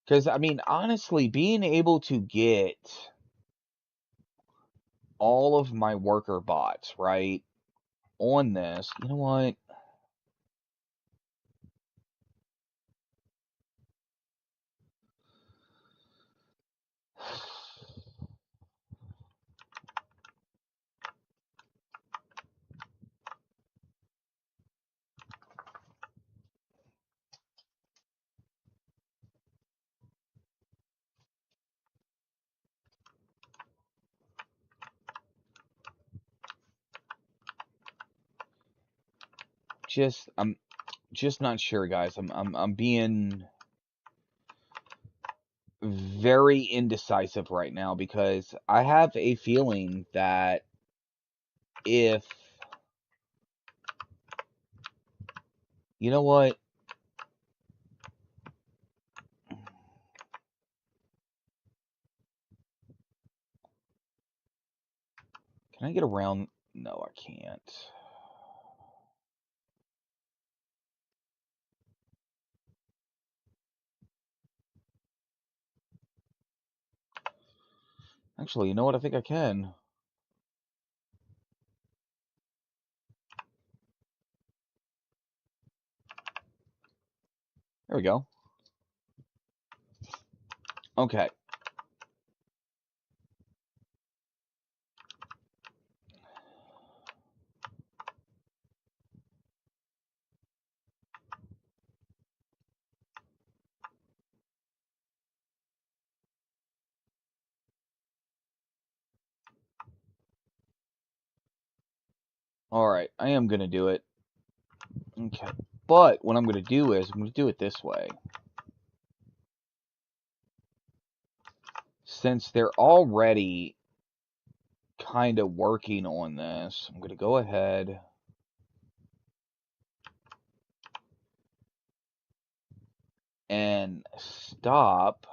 Because, I mean, honestly, being able to get all of my worker bots, right, on this, you know what? I'm just not sure, guys. I'm being very indecisive right now because I have a feeling that if, you know what? Can I get around? No, I can't. Actually, you know what? I think I can. There we go. Okay. Alright, I am going to do it. Okay. But what I'm going to do is, I'm going to do it this way. Since they're already kind of working on this, I'm going to go ahead and stop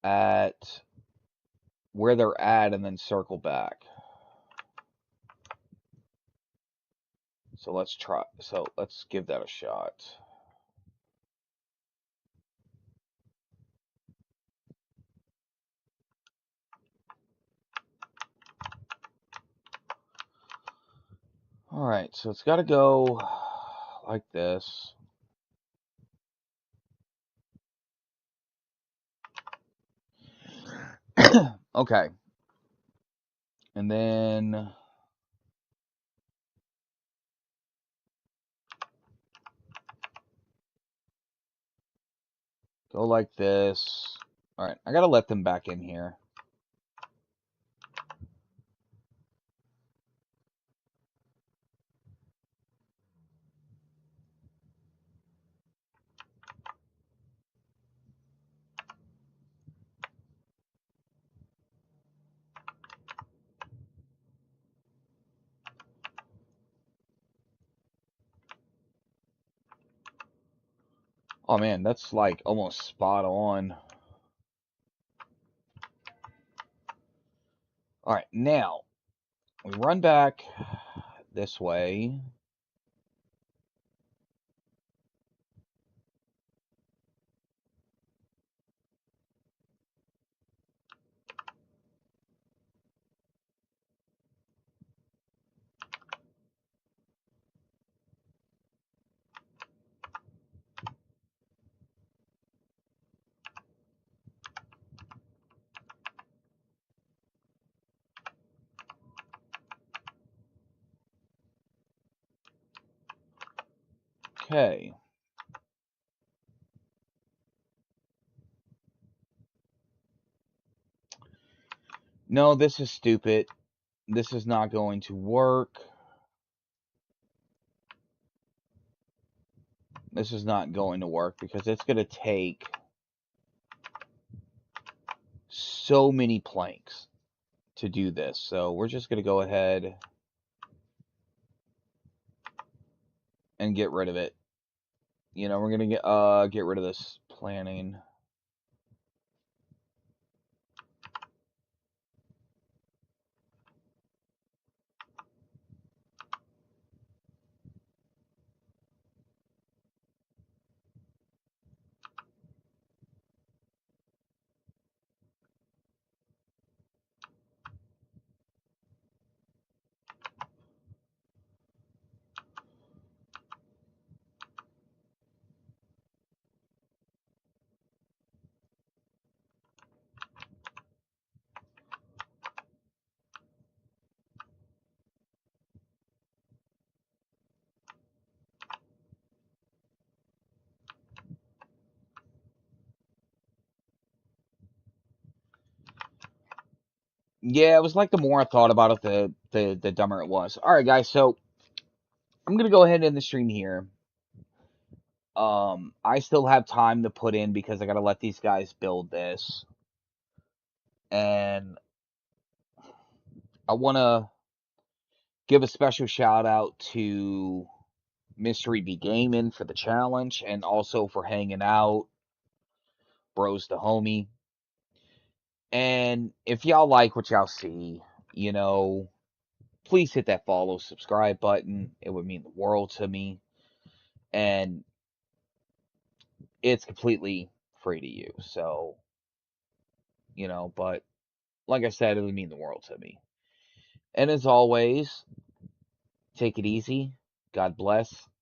at where they're at and then circle back. So let's try. So let's give that a shot. All right, so it's got to go like this. Okay. And then go like this. All right, I got to let them back in here. Oh man, that's like almost spot on. All right, now we run back this way. Okay. No, this is stupid. This is not going to work. This is not going to work because it's going to take so many planks to do this. So we're just going to go ahead and get rid of it. You know, we're going to get rid of this planning. Yeah, it was like the more I thought about it, the dumber it was. All right, guys, so I'm gonna go ahead and end the stream here. I still have time to put in because I gotta let these guys build this, and I wanna give a special shout out to Mystery B Gaming for the challenge and also for hanging out, bros the homie. And if y'all like what y'all see, you know, please hit that follow, subscribe button. It would mean the world to me. And it's completely free to use. So, but like I said, it would mean the world to me. And as always, take it easy. God bless. And